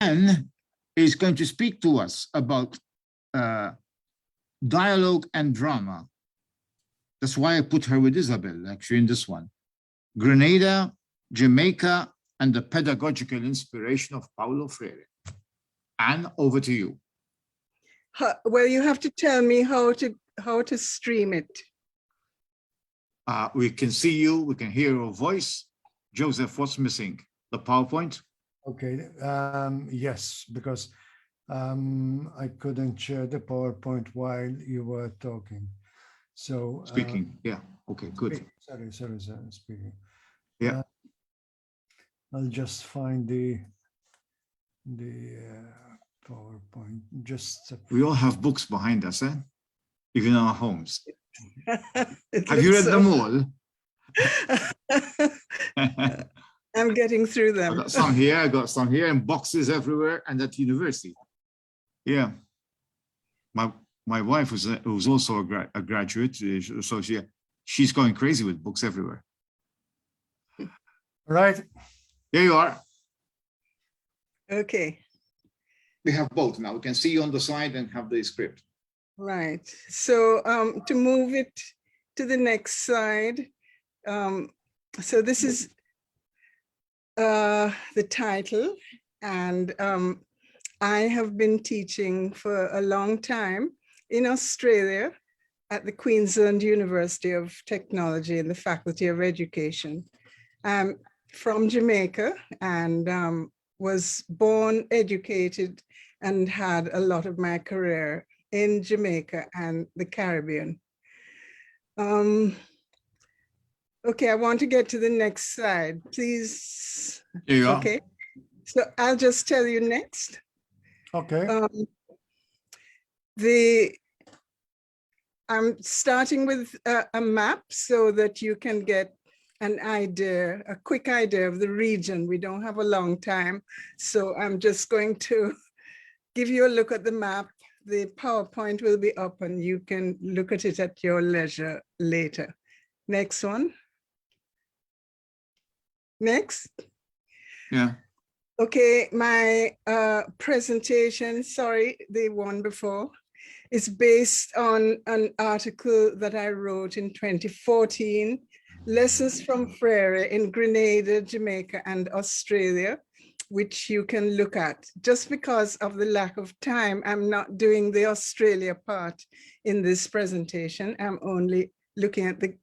Anne is going to speak to us about dialogue and drama. That's why I put her with Isabel, actually, in this one. Grenada, Jamaica, and the pedagogical inspiration of Paulo Freire. Anne, over to you. Well, you have to tell me how to stream it. We can see you, we can hear your voice. Joseph, what's missing? The PowerPoint? Okay, yes, because I couldn't share the PowerPoint while you were talking. So speaking, yeah, okay, good. Sorry, speaking. Yeah. I'll just find the PowerPoint. We all have books behind us, eh? Even in our homes. Have you read them all? I'm getting through them. I got some here, and boxes everywhere, and at university. Yeah. My wife was also a graduate, so she's going crazy with books everywhere. Right. Here you are. Okay. We have both now. We can see you on the side and have the script. Right. So to move it to the next slide. So this is the title, and I have been teaching for a long time in Australia at the Queensland University of Technology in the Faculty of Education. I'm from Jamaica and was born, educated, and had a lot of my career in Jamaica and the Caribbean. Okay, I want to get to the next slide, please. Here you are. Okay, so I'll just tell you next. Okay. I'm starting with a map so that you can get an idea, a quick idea of the region. We don't have a long time, so I'm just going to give you a look at the map. The PowerPoint will be up and you can look at it at your leisure later. Next one. Next. Yeah. Okay, my presentation, sorry, the one before, is based on an article that I wrote in 2014, Lessons from Freire in Grenada, Jamaica, and Australia, which you can look at. Just because of the lack of time, I'm not doing the Australia part in this presentation. I'm only looking at the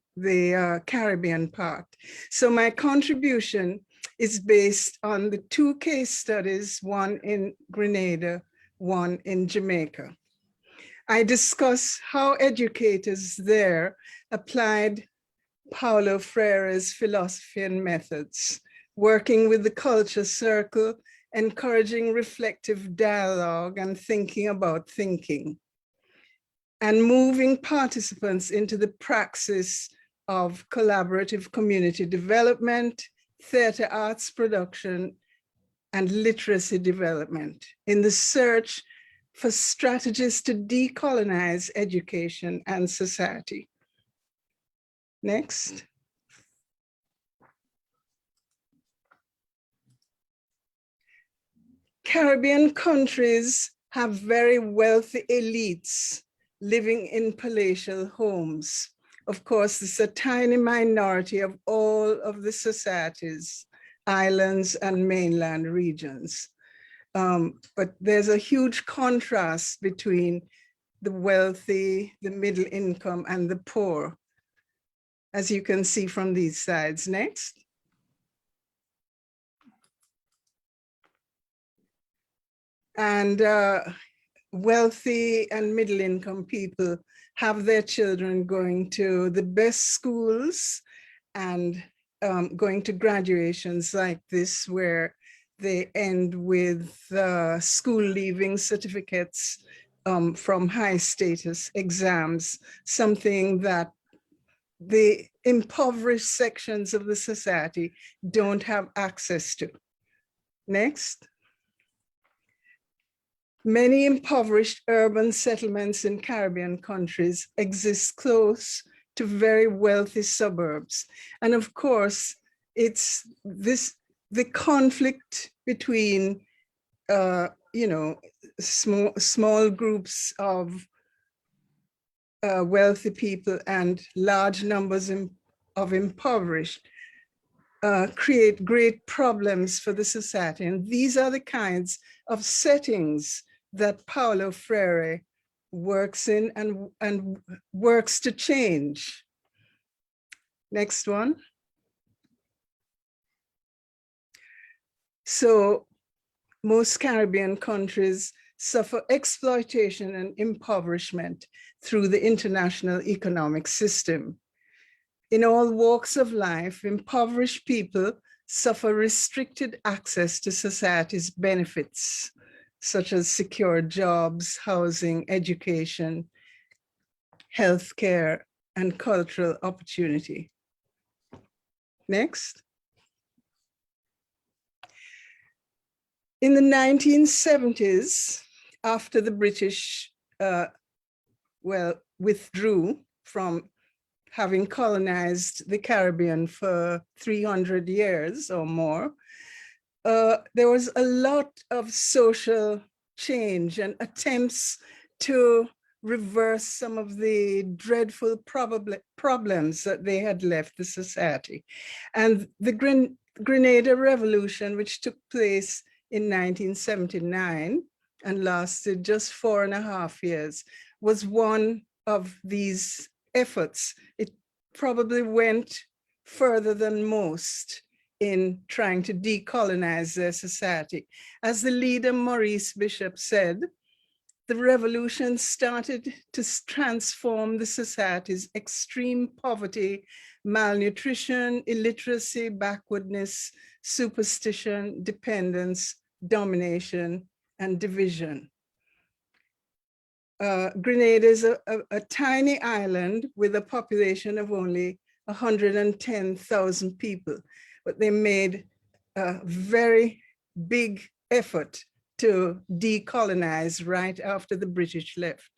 Caribbean part. So my contribution is based on the two case studies, one in Grenada, one in Jamaica. I discuss how educators there applied Paulo Freire's philosophy and methods, working with the culture circle, encouraging reflective dialogue and thinking about thinking, and moving participants into the praxis of collaborative community development, theater arts production, and literacy development in the search for strategies to decolonize education and society. Next. Caribbean countries have very wealthy elites living in palatial homes. Of course, it's a tiny minority of all of the societies, islands and mainland regions. But there's a huge contrast between the wealthy, the middle income, and the poor, as you can see from these slides. Next. And wealthy and middle income people have their children going to the best schools and going to graduations like this, where they end with school leaving certificates from high status exams, something that the impoverished sections of the society don't have access to. Next. Many impoverished urban settlements in Caribbean countries exist close to very wealthy suburbs. And of course, it's the conflict between you know, small groups of wealthy people and large numbers of impoverished create great problems for the society. And these are the kinds of settings that Paulo Freire works in and works to change. Next one. So most Caribbean countries suffer exploitation and impoverishment through the international economic system. In all walks of life, impoverished people suffer restricted access to society's benefits, such as secure jobs, housing, education, healthcare, and cultural opportunity. Next. In the 1970s, after the British withdrew from having colonized the Caribbean for 300 years or more, there was a lot of social change and attempts to reverse some of the dreadful problems that they had left the society. And the Grenada Revolution, which took place in 1979 and lasted just 4.5 years, was one of these efforts. It probably went further than most in trying to decolonize their society. As the leader, Maurice Bishop, said, the revolution started to transform the society's extreme poverty, malnutrition, illiteracy, backwardness, superstition, dependence, domination, and division. Grenada is a tiny island with a population of only 110,000 people, but they made a very big effort to decolonize right after the British left,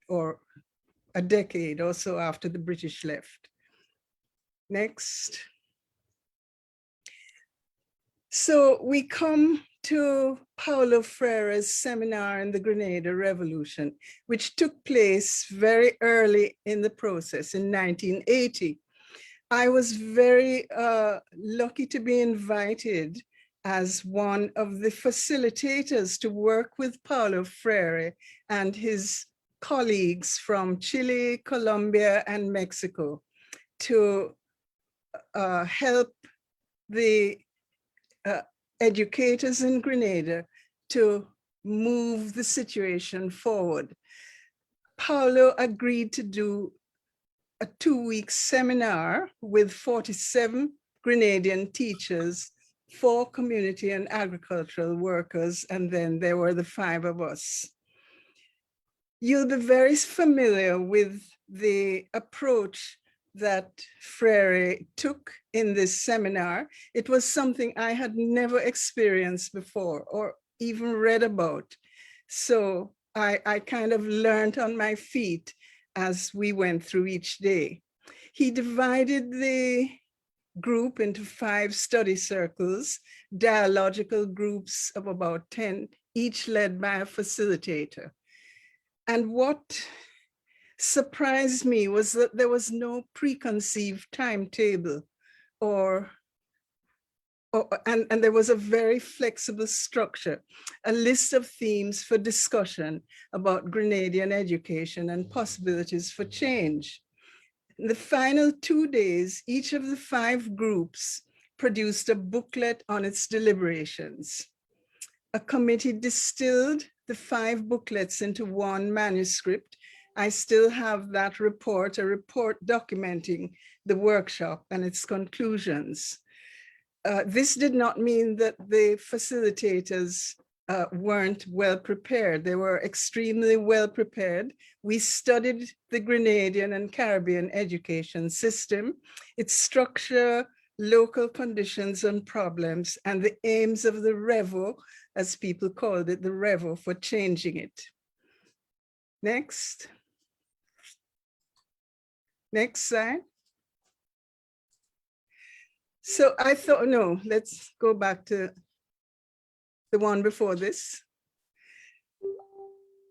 or a decade or so after the British left. Next. So we come to Paulo Freire's seminar in the Grenada Revolution, which took place very early in the process in 1980. I was very lucky to be invited as one of the facilitators to work with Paulo Freire and his colleagues from Chile, Colombia, and Mexico to help the educators in Grenada to move the situation forward. Paulo agreed to do a 2-week seminar with 47 Grenadian teachers, 4 community and agricultural workers, and then there were the 5 of us. You'll be very familiar with the approach that Freire took in this seminar. It was something I had never experienced before or even read about. So I kind of learned on my feet as we went through each day. He divided the group into 5 study circles, dialogical groups of about 10, each led by a facilitator. And what surprised me was that there was no preconceived timetable and there was a very flexible structure, a list of themes for discussion about Grenadian education and possibilities for change. In the final 2 days, each of the 5 groups produced a booklet on its deliberations. A committee distilled the 5 booklets into one manuscript. I still have that report, a report documenting the workshop and its conclusions. This did not mean that the facilitators weren't well prepared. They were extremely well prepared. We studied the Grenadian and Caribbean education system, its structure, local conditions and problems, and the aims of the REVO, as people called it, the REVO, for changing it. Next. Next slide. So I thought, no, let's go back to the one before this.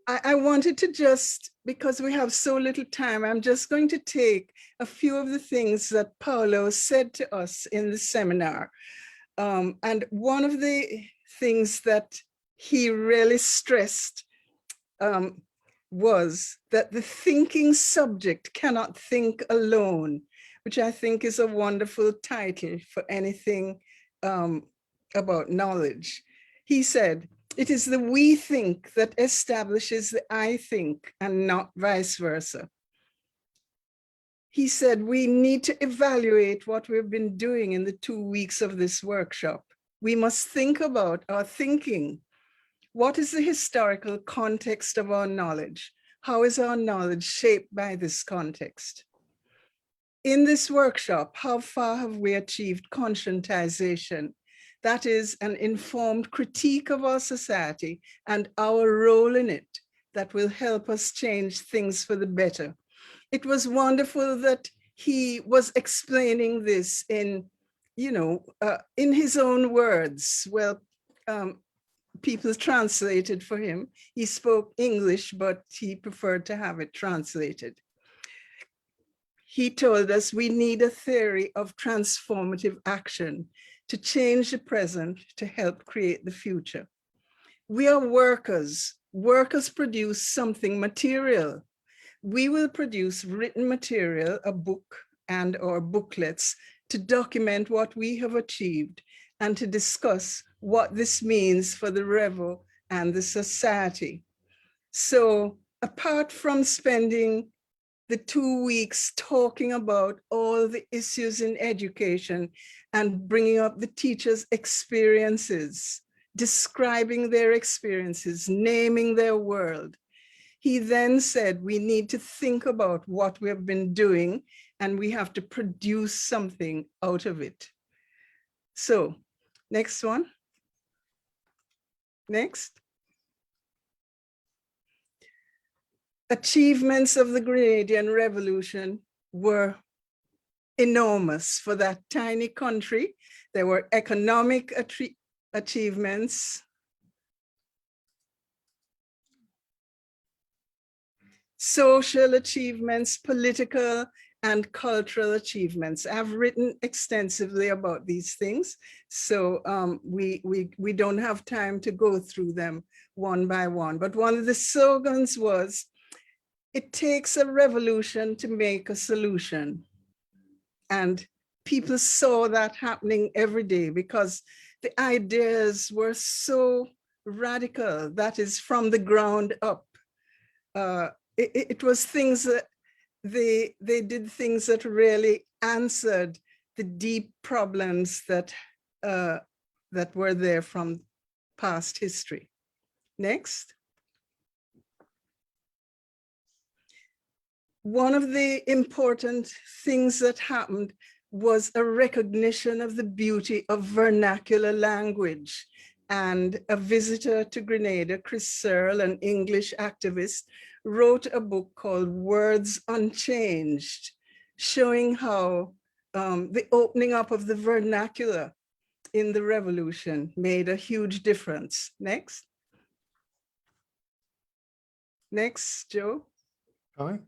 I wanted to just, because we have so little time, I'm just going to take a few of the things that Paulo said to us in the seminar. And one of the things that he really stressed was that the thinking subject cannot think alone, which I think is a wonderful title for anything about knowledge. He said, "It is the we think that establishes the I think and not vice versa." He said, we need to evaluate what we've been doing in the 2 weeks of this workshop. We must think about our thinking. What is the historical context of our knowledge? How is our knowledge shaped by this context? In this workshop, how far have we achieved conscientization? That is an informed critique of our society and our role in it that will help us change things for the better. It was wonderful that he was explaining this in, in his own words. Well, people translated for him. He spoke English, but he preferred to have it translated. He told us we need a theory of transformative action to change the present to help create the future. We are workers. Workers produce something material. We will produce written material, a book and or booklets to document what we have achieved and to discuss what this means for the Revo and the society. So apart from spending the 2 weeks talking about all the issues in education and bringing up the teachers' experiences, describing their experiences, naming their world, he then said, we need to think about what we have been doing and we have to produce something out of it. So, next one. Next. Achievements of the Grenadian Revolution were enormous for that tiny country. There were economic achievements, social achievements, political and cultural achievements. I've written extensively about these things, so we don't have time to go through them one by one. But one of the slogans was, it takes a revolution to make a solution. And people saw that happening every day because the ideas were so radical, that is from the ground up. It was things that they did things that really answered the deep problems that that were there from past history. Next. One of the important things that happened was a recognition of the beauty of vernacular language. And a visitor to Grenada, Chris Searle, an English activist, wrote a book called Words Unchanged, showing how the opening up of the vernacular in the revolution made a huge difference. Next. Next, Joe. All right.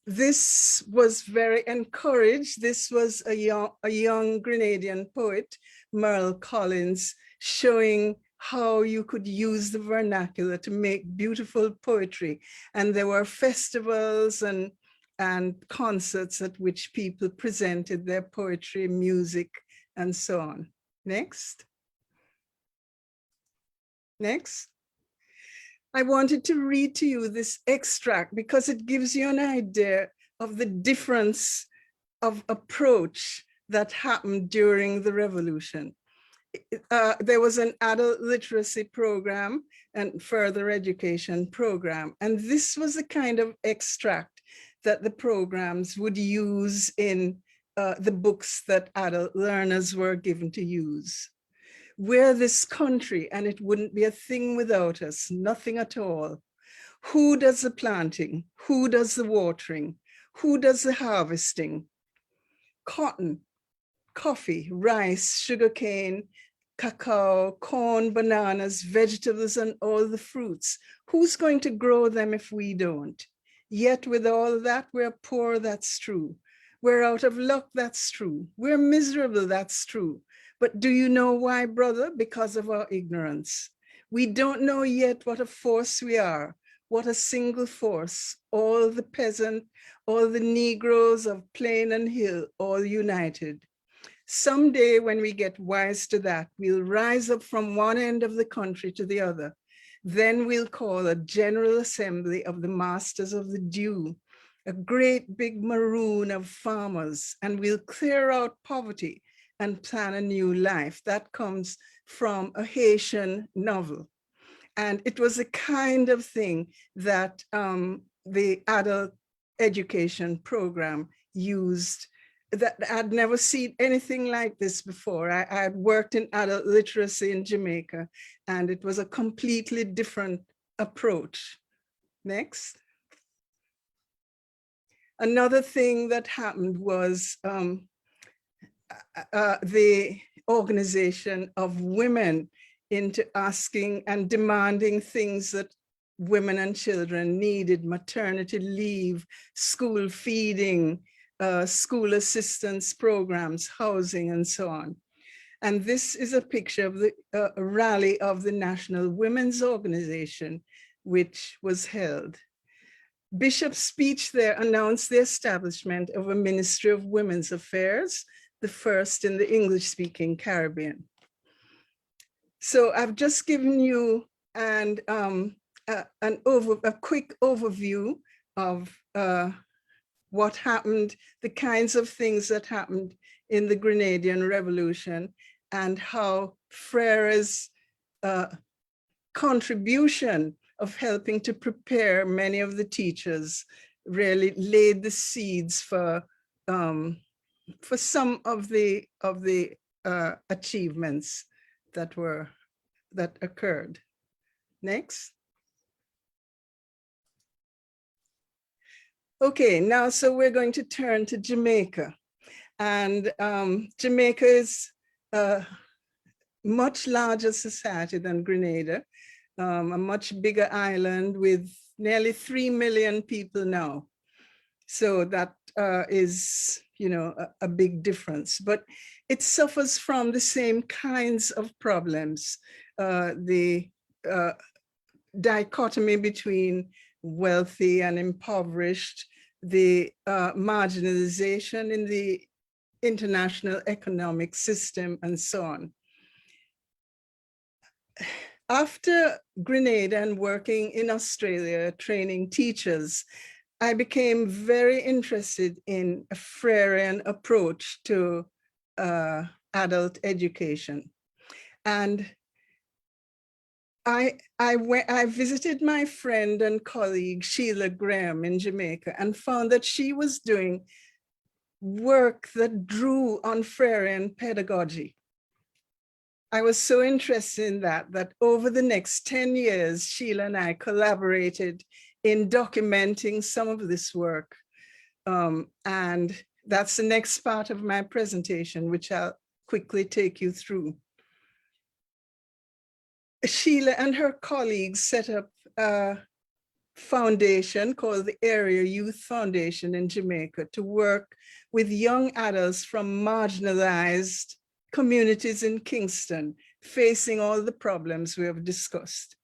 This was very encouraged. This was a young Grenadian poet, Merle Collins, showing how you could use the vernacular to make beautiful poetry. And there were festivals and concerts at which people presented their poetry, music, and so on. Next. Next. I wanted to read to you this extract because it gives you an idea of the difference of approach that happened during the revolution. There was an adult literacy program and further education program. And this was the kind of extract that the programs would use in the books that adult learners were given to use. We're this country and it wouldn't be a thing without us, nothing at all. Who does the planting? Who does the watering? Who does the harvesting? Cotton, coffee, rice, sugarcane, cacao, corn, bananas, vegetables, and all the fruits. Who's going to grow them if we don't? Yet with all that, we're poor, that's true. We're out of luck, that's true. We're miserable, that's true. But do you know why, brother? Because of our ignorance. We don't know yet what a force we are, what a single force, all the peasant, all the Negroes of plain and hill, all united. Someday when we get wise to that, we'll rise up from one end of the country to the other. Then we'll call a general assembly of the masters of the dew, a great big maroon of farmers, and we'll clear out poverty and plan a new life. That comes from a Haitian novel. And it was a kind of thing that the adult education program used, that I'd never seen anything like this before. I had worked in adult literacy in Jamaica, and it was a completely different approach. Next. Another thing that happened was the organization of women into asking and demanding things that women and children needed: maternity leave, school feeding, school assistance programs, housing, and so on. And this is a picture of the rally of the National Women's Organization, which was held. Bishop's speech there announced the establishment of a Ministry of Women's Affairs, the first in the English-speaking Caribbean. So I've just given you a quick overview of what happened, the kinds of things that happened in the Grenadian Revolution, and how Freire's contribution of helping to prepare many of the teachers really laid the seeds for some of the achievements that occurred. Next. Okay, now so we're going to turn to Jamaica, and Jamaica is a much larger society than Grenada, a much bigger island with nearly 3 million people now. So that is, you know, a big difference, but it suffers from the same kinds of problems. The dichotomy between wealthy and impoverished, the marginalization in the international economic system, and so on. After Grenada and working in Australia, training teachers, I became very interested in a Freirean approach to adult education. And I visited my friend and colleague, Sheila Graham, in Jamaica, and found that she was doing work that drew on Freirean pedagogy. I was so interested in that over the next 10 years, Sheila and I collaborated in documenting some of this work. And that's the next part of my presentation, which I'll quickly take you through. Sheila and her colleagues set up a foundation called the Area Youth Foundation in Jamaica to work with young adults from marginalized communities in Kingston, facing all the problems we have discussed.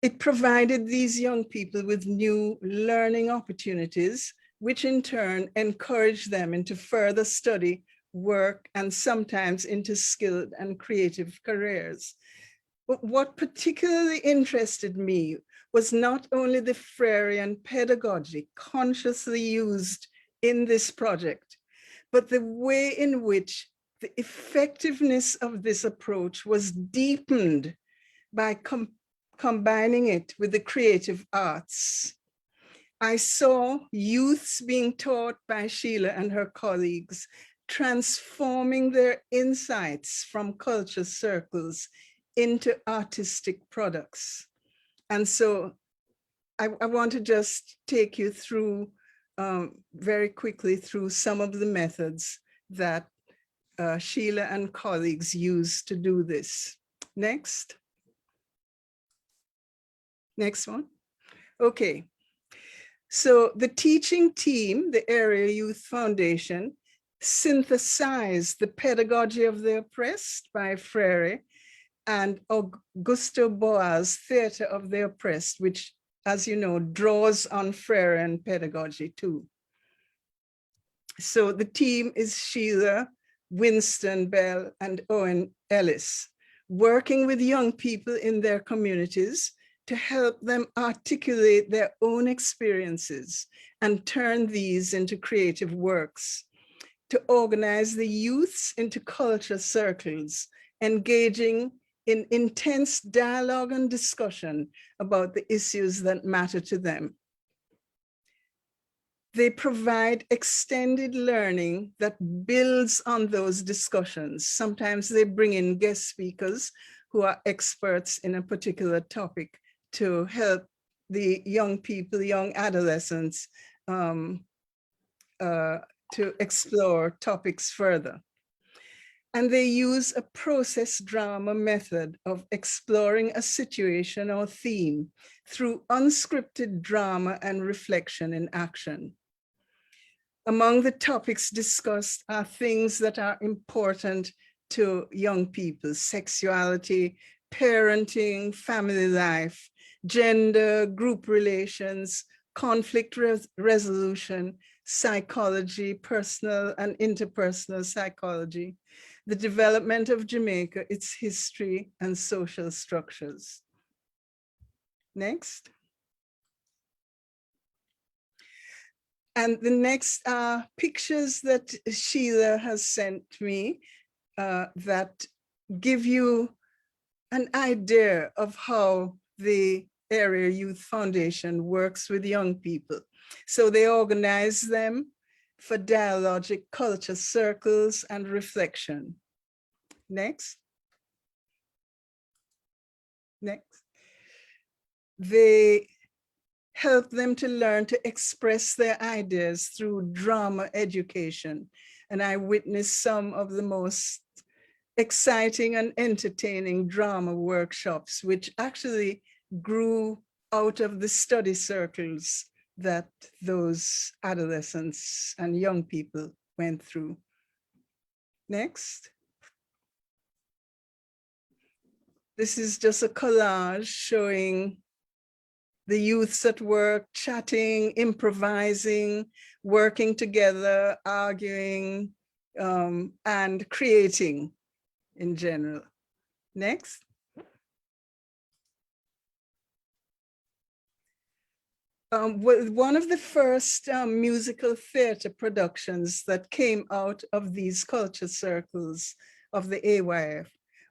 It provided these young people with new learning opportunities, which in turn encouraged them into further study, work, and sometimes into skilled and creative careers. But what particularly interested me was not only the Freirean pedagogy consciously used in this project, but the way in which the effectiveness of this approach was deepened by combining it with the creative arts. I saw youths being taught by Sheila and her colleagues, transforming their insights from culture circles into artistic products. And so I want to just take you through very quickly through some of the methods that Sheila and colleagues used to do this. Next. Next one. Okay. So the teaching team, the Area Youth Foundation, synthesized the pedagogy of the oppressed by Freire and Augusto Boal's Theater of the Oppressed, which, as you know, draws on Freire and pedagogy too. So the team is Sheila, Winston Bell, and Owen Ellis, working with young people in their communities to help them articulate their own experiences and turn these into creative works, to organize the youths into culture circles, engaging in intense dialogue and discussion about the issues that matter to them. They provide extended learning that builds on those discussions. Sometimes they bring in guest speakers who are experts in a particular topic to help the young people, young adolescents, to explore topics further. And they use a process drama method of exploring a situation or theme through unscripted drama and reflection in action. Among the topics discussed are things that are important to young people: sexuality, parenting, family life, gender, group relations, conflict resolution, psychology, personal and interpersonal psychology, the development of Jamaica, its history and social structures. Next. And the next are pictures that Sheila has sent me that give you an idea of how the Area Youth Foundation works with young people. So they organize them for dialogic culture circles and reflection. Next. Next. They help them to learn to express their ideas through drama education. And I witnessed some of the most exciting and entertaining drama workshops, which actually grew out of the study circles that those adolescents and young people went through. Next. This is just a collage showing the youths at work, chatting, improvising, working together, arguing, and creating in general. Next. One of the first musical theater productions that came out of these culture circles of the AYF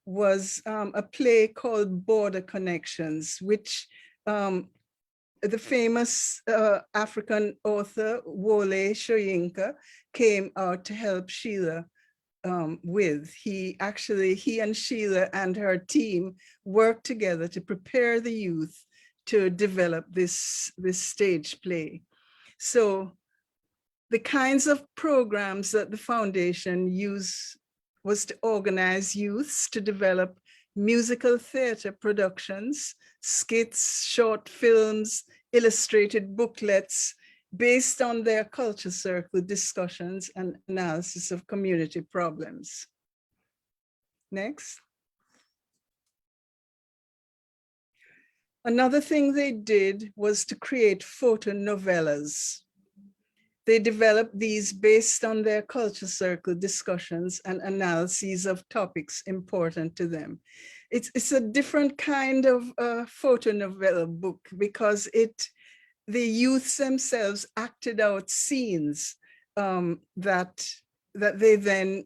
was a play called Border Connections, which the famous African author Wole Soyinka came out to help Sheila with. He and Sheila and her team worked together to prepare the youth to develop this stage play. So the kinds of programs that the foundation used was to organize youths to develop musical theater productions, skits, short films, illustrated booklets based on their culture circle discussions and analysis of community problems. Next. Another thing they did was to create photo novellas. They developed these based on their culture circle discussions and analyses of topics important to them. It's a different kind of photo novella book because the youths themselves acted out scenes that they then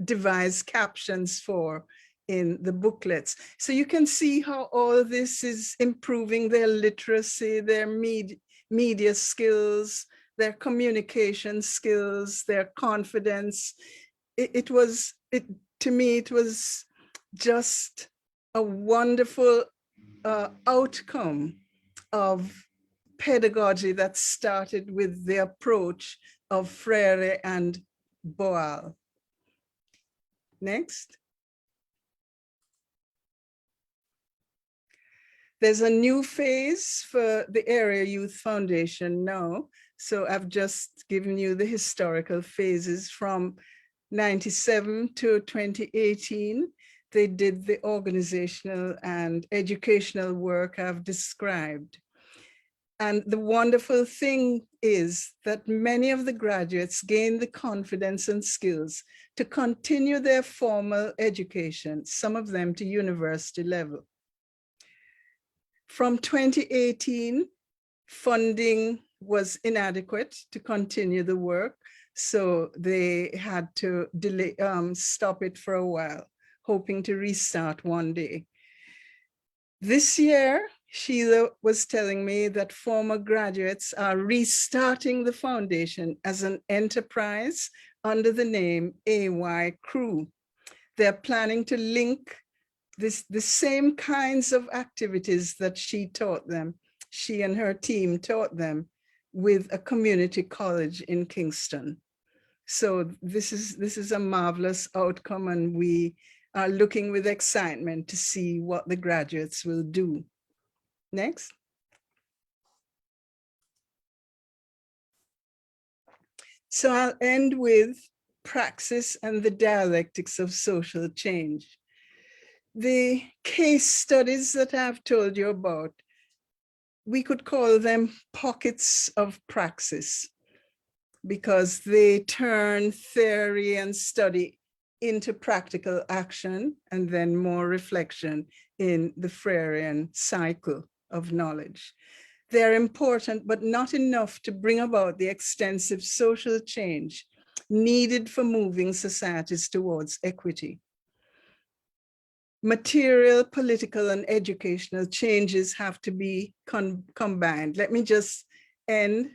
devised captions for in the booklets. So you can see how all of this is improving their literacy, their media skills, their communication skills, their confidence. To me, it was just a wonderful outcome of pedagogy that started with the approach of Freire and Boal. Next. There's a new phase for the Area Youth Foundation now. So I've just given you the historical phases from 97 to 2018. They did the organizational and educational work I've described. And the wonderful thing is that many of the graduates gained the confidence and skills to continue their formal education, some of them to university level. From 2018, funding was inadequate to continue the work, so they had to delay, stop it for a while, hoping to restart one day. This year, Sheila was telling me that former graduates are restarting the foundation as an enterprise under the name AY Crew. They're planning to link the same kinds of activities that she taught them, she and her team taught them, with a community college in Kingston. So this is a marvelous outcome, and we are looking with excitement to see what the graduates will do. Next. So I'll end with praxis and the dialectics of social change. The case studies that I've told you about, we could call them pockets of praxis, because they turn theory and study into practical action and then more reflection in the Freirean cycle of knowledge. They're important, but not enough to bring about the extensive social change needed for moving societies towards equity. Material, political, and educational changes have to be combined. Let me just end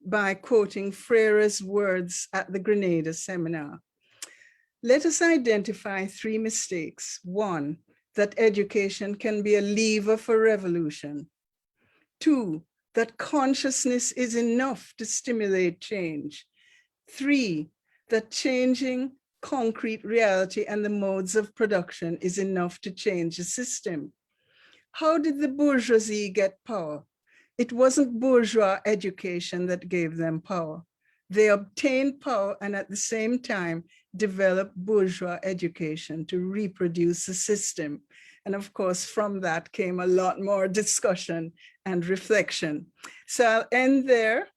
by quoting Freire's words at the Grenada seminar. Let us identify 3 mistakes. 1, that education can be a lever for revolution. 2, that consciousness is enough to stimulate change. 3, that changing concrete reality and the modes of production is enough to change the system. How did the bourgeoisie get power? It wasn't bourgeois education that gave them power. They obtained power and at the same time developed bourgeois education to reproduce the system. And of course, from that came a lot more discussion and reflection. So I'll end there.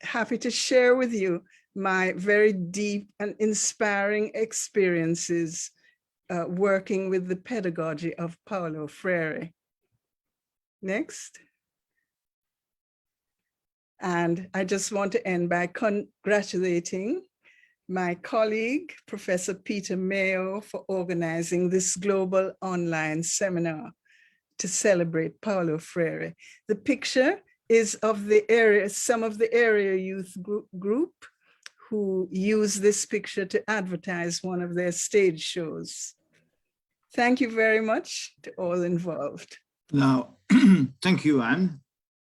Happy to share with you my very deep and inspiring experiences working with the pedagogy of Paulo Freire. Next. And I just want to end by congratulating my colleague, Professor Peter Mayo, for organizing this global online seminar to celebrate Paulo Freire. The picture is of the area, some of the area youth group who use this picture to advertise one of their stage shows. Thank you very much to all involved. Now, thank you, Anne.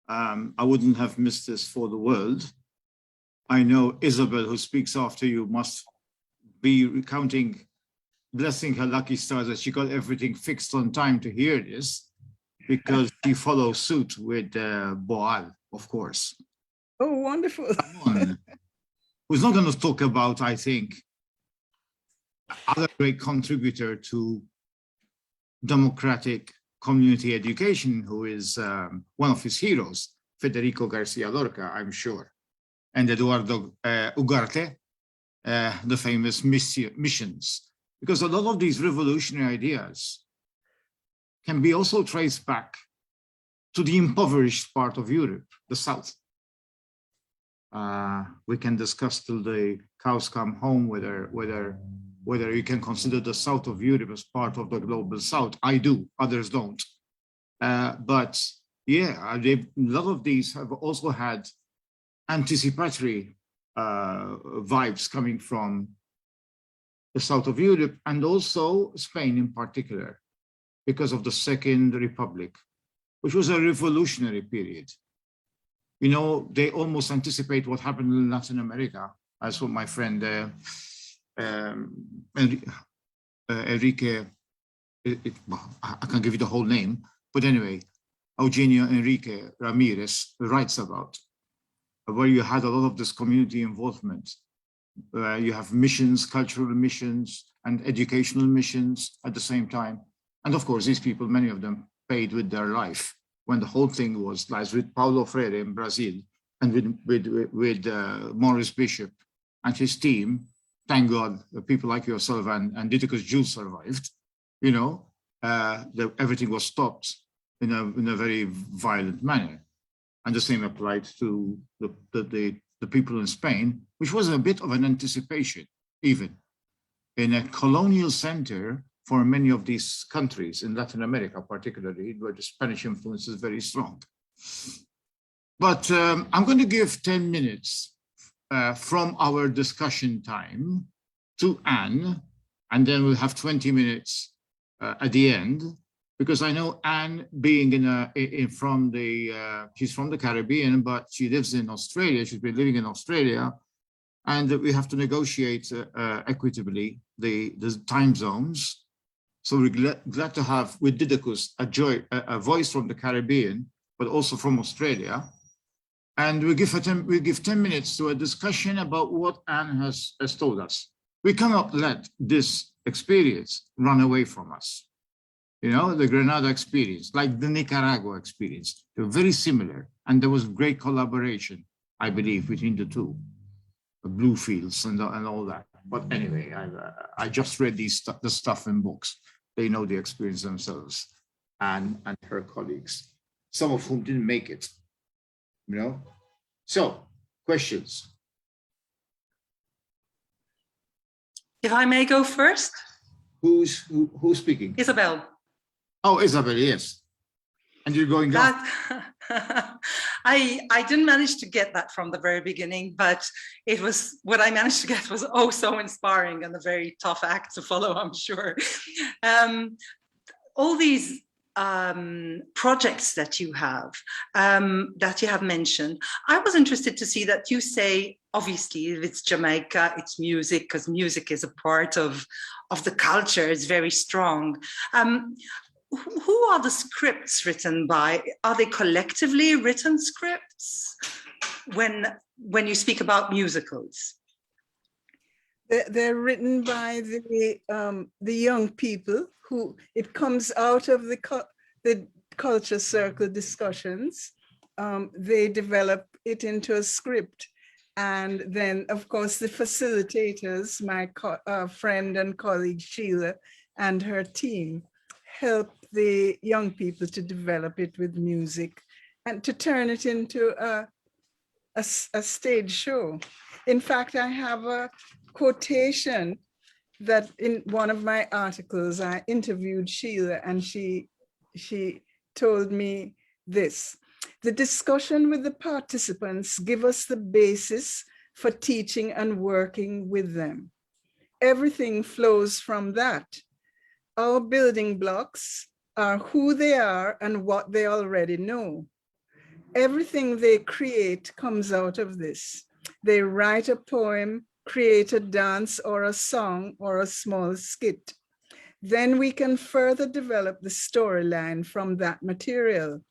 I wouldn't have missed this for the world. I know Isabel, who speaks after you, must be recounting, blessing her lucky stars that she got everything fixed on time to hear this, because she follows suit with Boal, of course. Oh, wonderful. Who's not going to talk about, I think, other great contributor to democratic community education, who is one of his heroes, Federico Garcia Lorca, I'm sure, and Eduardo Ugarte, the famous missions, because a lot of these revolutionary ideas can be also traced back to the impoverished part of Europe, the South. We can discuss till the cows come home whether you can consider the South of Europe as part of the global South. I do, others don't. But yeah, a lot of these have also had anticipatory vibes coming from the South of Europe, and also Spain in particular, because of the Second Republic, which was a revolutionary period. You know, they almost anticipate what happened in Latin America, as what my friend Enrique, I can't give you the whole name, but anyway, Eugenio Enrique Ramirez writes about, where you had a lot of this community involvement. You have missions, cultural missions, and educational missions at the same time. And of course, these people, many of them paid with their life when the whole thing was, like with Paulo Freire in Brazil and with Maurice Bishop and his team. Thank God, people like yourself and Didicus Jules survived. You know, everything was stopped in a very violent manner. And the same applied to the people in Spain, which was a bit of an anticipation, even in a colonial center for many of these countries in Latin America, particularly, where the Spanish influence is very strong. But I'm going to give 10 minutes from our discussion time to Anne, and then we'll have 20 minutes at the end, because I know Anne, being she's from the Caribbean, but she lives in Australia. She's been living in Australia, and we have to negotiate equitably the time zones. So we're glad to have with Didicus a voice from the Caribbean, but also from Australia. And we give 10 minutes to a discussion about what Anne has told us. We cannot let this experience run away from us. You know, the Grenada experience, like the Nicaragua experience, they're very similar. And there was great collaboration, I believe, between the two, the Bluefields and all that. But anyway, I just read the stuff in books. They know the experience themselves, and her colleagues, some of whom didn't make it, you know? So, questions? If I may go first? Who's speaking? Isabel. Oh, Isabel, yes. And you're going down. I didn't manage to get that from the very beginning, but it was, what I managed to get was oh so inspiring and a very tough act to follow, I'm sure. All these projects that you have mentioned, I was interested to see that you say, obviously, if it's Jamaica, it's music, because music is a part of the culture, it's very strong. Who are the scripts written by? Are they collectively written scripts when you speak about musicals? They're written by the young people who, it comes out of the culture circle discussions. They develop it into a script. And then, of course, the facilitators, my friend and colleague Sheila and her team, help the young people to develop it with music and to turn it into a stage show. In fact, I have a quotation that in one of my articles, I interviewed Sheila, and she told me this: the discussion with the participants give us the basis for teaching and working with them. Everything flows from that. Our building blocks are who they are and what they already know. Everything they create comes out of this. They write a poem, create a dance or a song or a small skit. Then we can further develop the storyline from that material.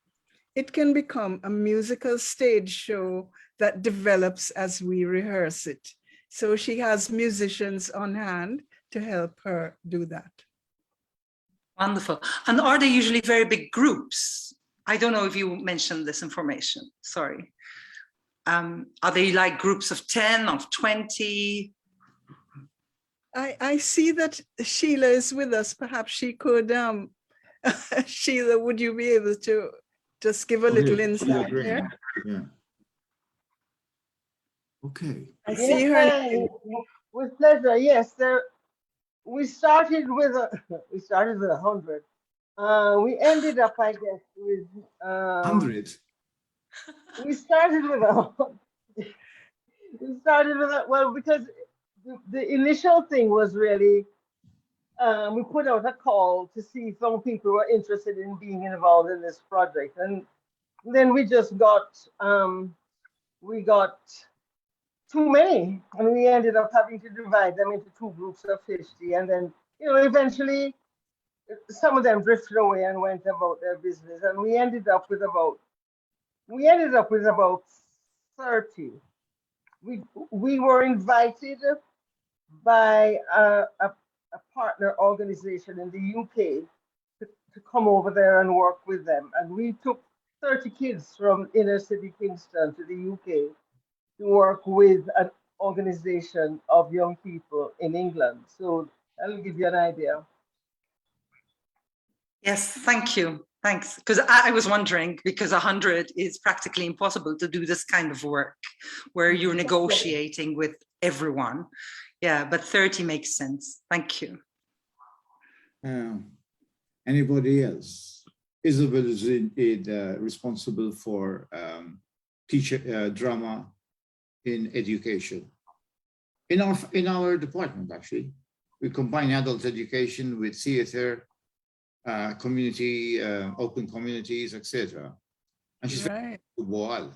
It can become a musical stage show that develops as we rehearse it. So she has musicians on hand to help her do that. Wonderful. And are they usually very big groups? I don't know if you mentioned this information, sorry. Are they like groups of 10, of 20? I see that Sheila is with us. Perhaps she could, Sheila, would you be able to just give a little insight here? Yeah. Okay. I see her. With pleasure. Yes, we started with 100. We ended up, I guess, with 100. We started with well, because the initial thing was really we put out a call to see if some people were interested in being involved in this project, and then we just got too many. And we ended up having to divide them into 2 groups of 50. And then, eventually some of them drifted away and went about their business. And we ended up with about 30. We were invited by a partner organization in the UK to come over there and work with them. And we took 30 kids from inner city Kingston to the UK to work with an organization of young people in England. So that'll give you an idea. Yes, thank you. Thanks. Because I was wondering, because 100 is practically impossible to do this kind of work where you're negotiating with everyone. Yeah, but 30 makes sense. Thank you. Anybody else? Isabel is responsible for drama in education. In our department, actually, we combine adult education with theater, community, open communities, etc. And she's Right. very Boal,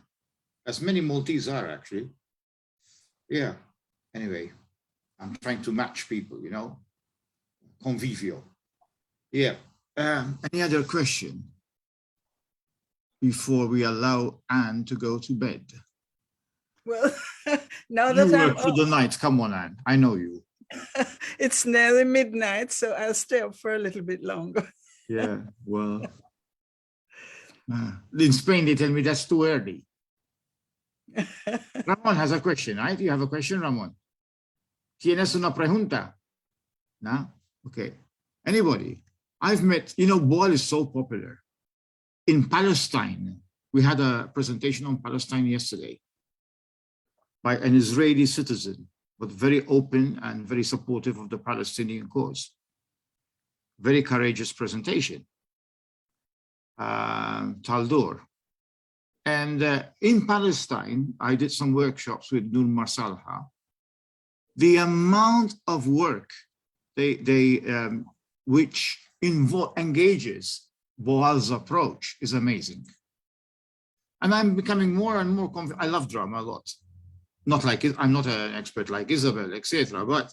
as many Maltese are actually. Yeah. Anyway, I'm trying to match people, convivial. Yeah. Any other question before we allow Anne to go to bed? Well, now You that work I'm for the night. Come on, Anne. I know you. it's nearly midnight, so I'll stay up for a little bit longer. Yeah. Well, in Spain they tell me that's too early. Ramon has a question, right? You have a question, Ramon? ¿Tienes una pregunta? No? Okay. Anybody? I've met, Boal is so popular. In Palestine, we had a presentation on Palestine yesterday by an Israeli citizen, but very open and very supportive of the Palestinian cause. Very courageous presentation. Taldoor. And in Palestine, I did some workshops with Nur Marsalha. The amount of work which engages Boal's approach is amazing. And I'm becoming more and more confident. I love drama a lot. Not like it, I'm not an expert like Isabel, etc. But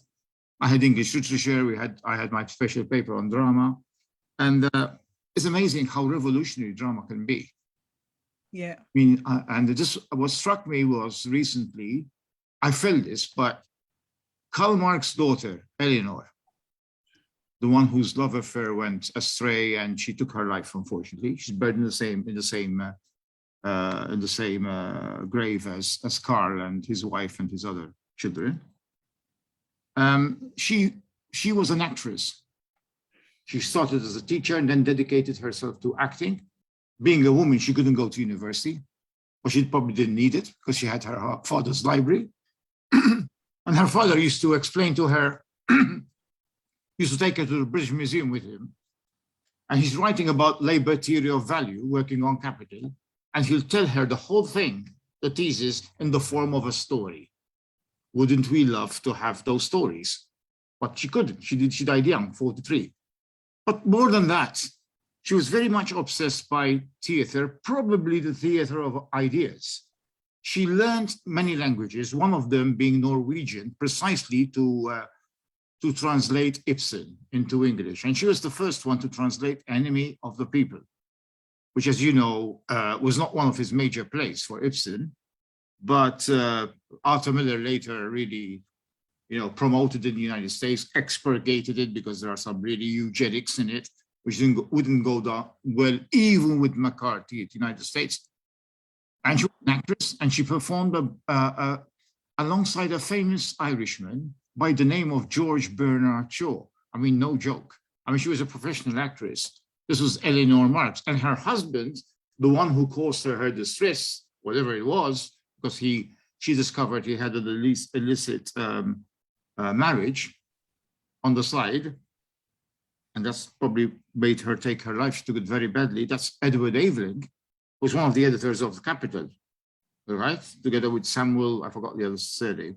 I had English literature. I had my special paper on drama, and it's amazing how revolutionary drama can be. Yeah. I mean, and just what struck me was recently, I felt this, but Karl Marx's daughter, Eleanor, the one whose love affair went astray and she took her life, unfortunately. She's buried in the same grave as Karl and his wife and his other children. She was an actress. She started as a teacher and then dedicated herself to acting. Being a woman, she couldn't go to university, or she probably didn't need it because she had her father's library. And her father used to explain to her, used to take her to the British Museum with him. And he's writing about labor theory of value, working on capital. And he'll tell her the whole thing, the thesis, in the form of a story. Wouldn't we love to have those stories? But she couldn't. She died young, 43. But more than that, she was very much obsessed by theater, probably the theater of ideas. She learned many languages, one of them being Norwegian, precisely to translate Ibsen into English. And she was the first one to translate Enemy of the People, which, as you know, was not one of his major plays for Ibsen, but Arthur Miller later really, promoted it in the United States, expurgated it because there are some really eugenics in it, which wouldn't go down well, even with McCarthy at the United States. And she was an actress, and she performed alongside a famous Irishman by the name of George Bernard Shaw. I mean, no joke. I mean, she was a professional actress. This was Eleanor Marx, and her husband, the one who caused her distress, whatever it was, because she discovered he had an illicit marriage on the side, and that's probably made her take her life. She took it very badly. That's Edward Aveling, who was one of the editors of the Capital, right? Together with Samuel, I forgot the other surname.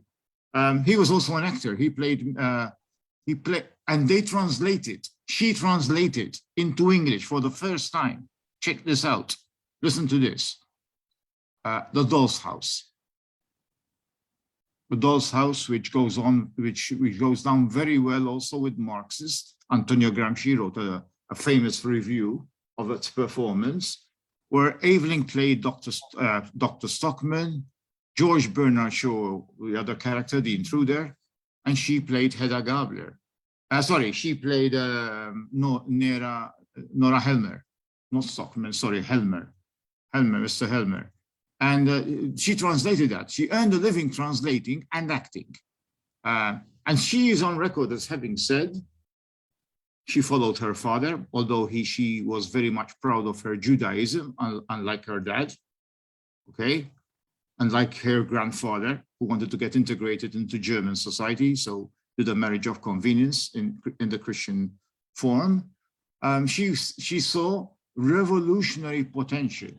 He was also an actor. He played, and they translated. She translated into English for the first time. Check this out. Listen to this. The Doll's House. A Doll's House, which goes down very well also with Marxists. Antonio Gramsci wrote a famous review of its performance, where Evelyn played Dr. Stockman, George Bernard Shaw, the other character, the intruder, and she played Hedda Gabler. She played Nora Helmer, not Stockman, sorry, Helmer, Mr. Helmer. And she translated that. She earned a living translating and acting. And she is on record as having said, she followed her father, although she was very much proud of her Judaism, unlike her dad, okay? Unlike her grandfather, who wanted to get integrated into German society, so did a marriage of convenience in the Christian form. She saw revolutionary potential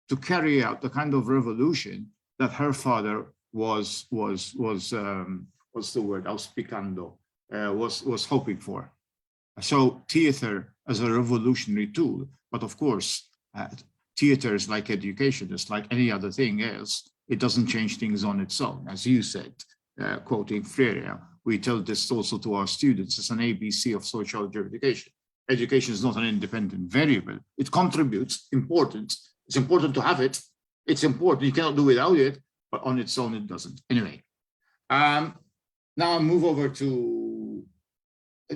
to carry out the kind of revolution that her father was what's the word, auspicando, was hoping for. So theater as a revolutionary tool, but of course, theater is like education, it's like any other thing else. It doesn't change things on its own. As you said, quoting Freire, we tell this also to our students, it's an ABC of social education. Education is not an independent variable. It contributes, important. It's important to have it. It's important, you cannot do without it, but on its own, it doesn't. Anyway, now I'll move over to,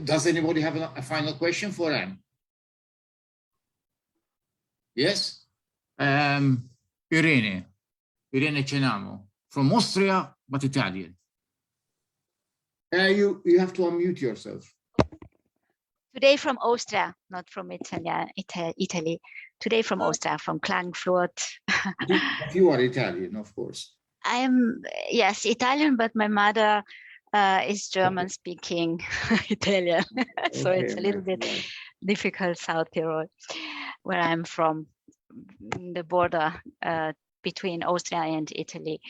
does anybody have a final question for Anne? Yes? Irene Cenamo, from Austria, but Italian. You have to unmute yourself. Today from Austria, not from Italy. Today from Austria, from Klagenfurt. You are Italian, of course. I am, yes, Italian, but my mother is German speaking Italian. So it's a little bit difficult, South Tyrol, where I'm from, the border between Austria and Italy.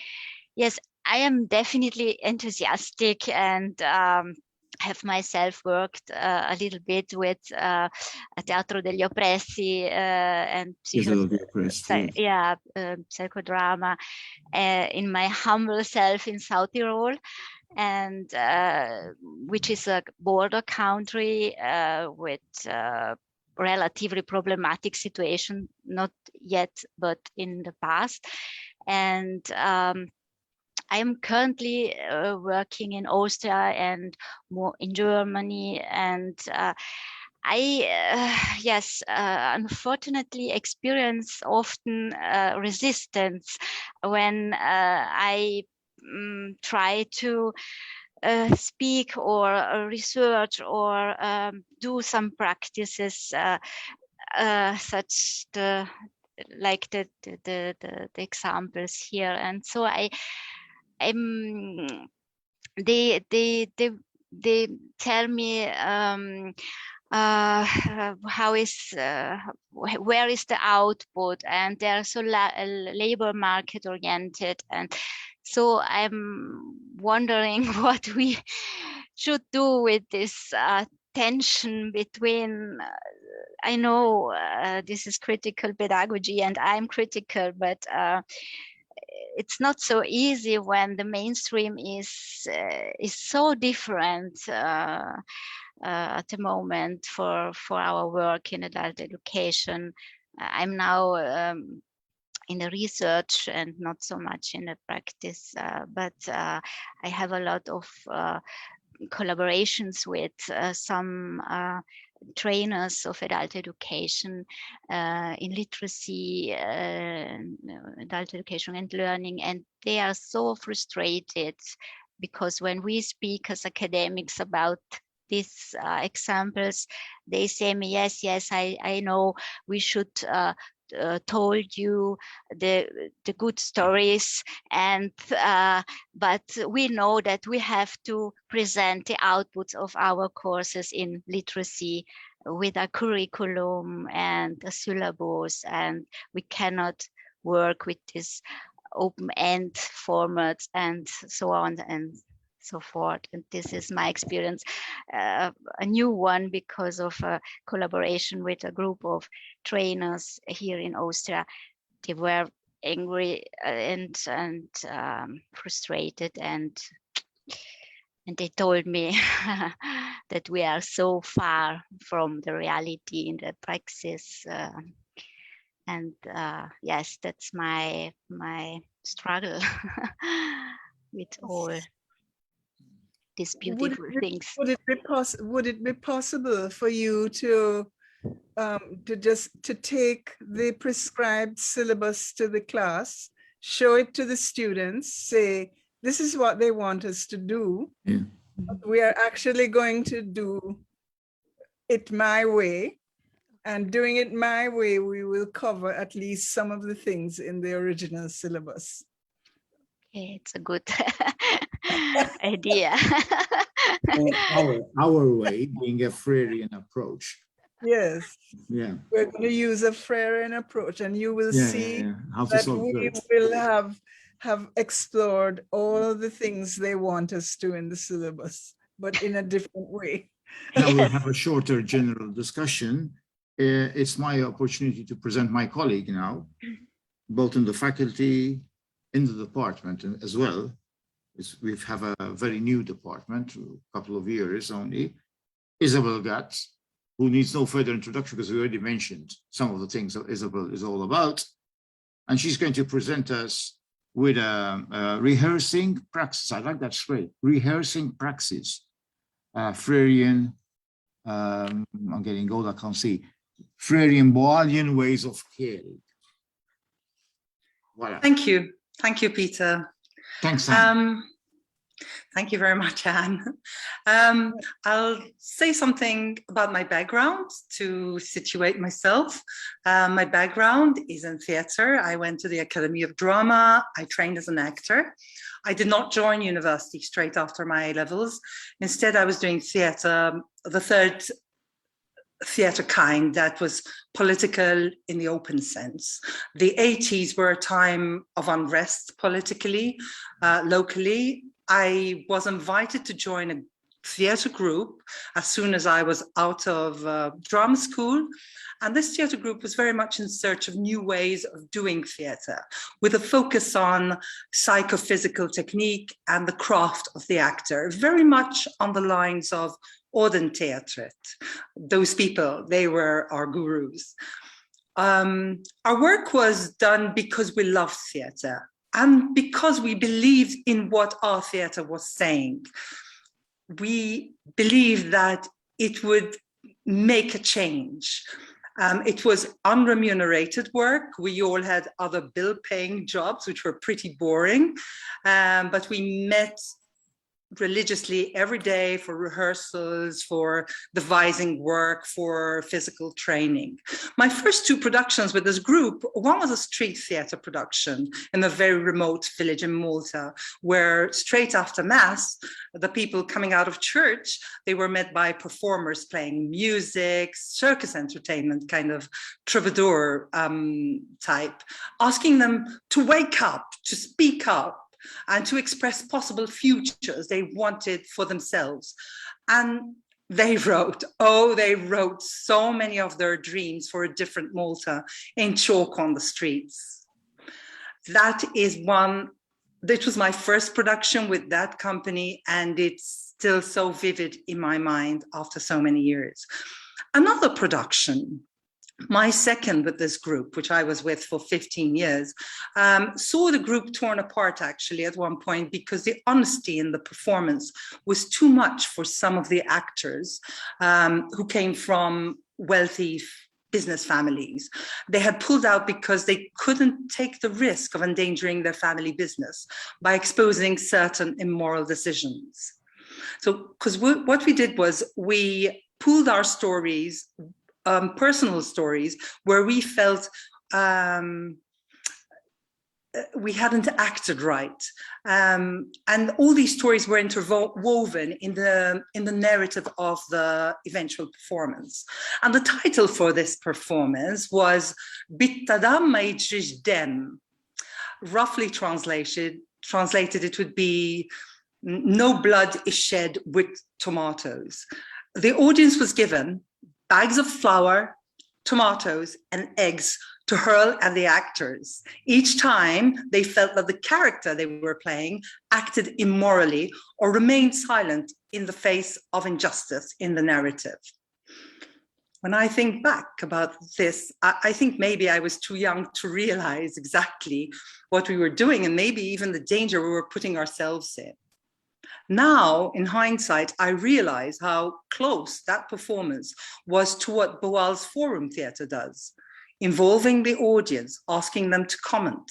Yes, I am definitely enthusiastic and have myself worked a little bit with Teatro degli Oppressi and psychodrama in my humble self in South Tyrol, and which is a border country with relatively problematic situation, not yet, but in the past. And I am currently working in Austria and more in Germany, and unfortunately experience often resistance when I try to speak or research or do some practices such like the examples here. And so they tell me how is where is the output, and they are so labor market oriented, and so I'm wondering what we should do with this tension between I know this is critical pedagogy and I'm critical, but it's not so easy when the mainstream is so different at the moment for our work in adult education. I'm now in the research and not so much in the practice, but I have a lot of collaborations with some trainers of adult education in literacy, adult education and learning, and they are so frustrated because when we speak as academics about these examples, they say me, yes, I know we should told you the good stories, and but we know that we have to present the outputs of our courses in literacy with a curriculum and a syllabus, and we cannot work with this open-end formats and so on and so forth. And this is my experience, a new one because of a collaboration with a group of trainers here in Austria. They were angry and frustrated, and they told me that we are so far from the reality in the praxis. Yes, that's my struggle with all these beautiful things. Would it be possible for you to take the prescribed syllabus to the class, show it to the students, say, this is what they want us to do. Yeah. We are actually going to do it my way. And doing it my way, we will cover at least some of the things in the original syllabus. Okay, it's a good idea. Our way being a Freirean approach. Yes. Yeah. We're going to use a Freirean approach, and you will see How to that solve we it. will have explored all the things they want us to in the syllabus, but in a different way. Now we'll have a shorter general discussion. It's my opportunity to present my colleague now, both in the faculty, in the department as well. We have a very new department, a couple of years only. Isabel Gatz, who needs no further introduction because we already mentioned some of the things that Isabel is all about. And she's going to present us with a rehearsing praxis. I like that phrase, rehearsing praxis. Freirean, I'm getting old, I can't see. Freirean Boalian ways of caring. Voilà. Thank you. Thank you, Peter. Thanks, Anne. Thank you very much, Anne. I'll say something about my background to situate myself. My background is in theatre. I went to the Academy of Drama. I trained as an actor. I did not join university straight after my A-levels. Instead, I was doing theatre, the third theatre kind that was political in the open sense. The 80s were a time of unrest politically, locally. I was invited to join a theatre group as soon as I was out of drama school. And this theatre group was very much in search of new ways of doing theatre, with a focus on psychophysical technique and the craft of the actor, very much on the lines of Ordentheatret. Those people, they were our gurus. Our work was done because we loved theatre and because we believed in what our theatre was saying. We believed that it would make a change. It was unremunerated work. We all had other bill-paying jobs, which were pretty boring, but we met religiously every day for rehearsals, for devising work, for physical training. My first two productions with this group, one was a street theatre production in a very remote village in Malta, where straight after Mass, the people coming out of church, they were met by performers playing music, circus entertainment, kind of troubadour type, asking them to wake up, to speak up, and to express possible futures they wanted for themselves. And they wrote so many of their dreams for a different Malta in chalk on the streets. That was my first production with that company, and it's still so vivid in my mind after so many years. Another production, my second with this group, which I was with for 15 years, saw the group torn apart actually at one point because the honesty in the performance was too much for some of the actors who came from wealthy business families. They had pulled out because they couldn't take the risk of endangering their family business by exposing certain immoral decisions. So, because what we did was we pooled our stories, personal stories, where we felt we hadn't acted right, and all these stories were interwoven in the narrative of the eventual performance. And the title for this performance was "Bittadam ma yġrix dem." Roughly translated, it would be "No blood is shed with tomatoes." The audience was given bags of flour, tomatoes, and eggs to hurl at the actors. Each time they felt that the character they were playing acted immorally or remained silent in the face of injustice in the narrative. When I think back about this, I think maybe I was too young to realize exactly what we were doing and maybe even the danger we were putting ourselves in. Now, in hindsight, I realize how close that performance was to what Boal's Forum Theatre does, involving the audience, asking them to comment.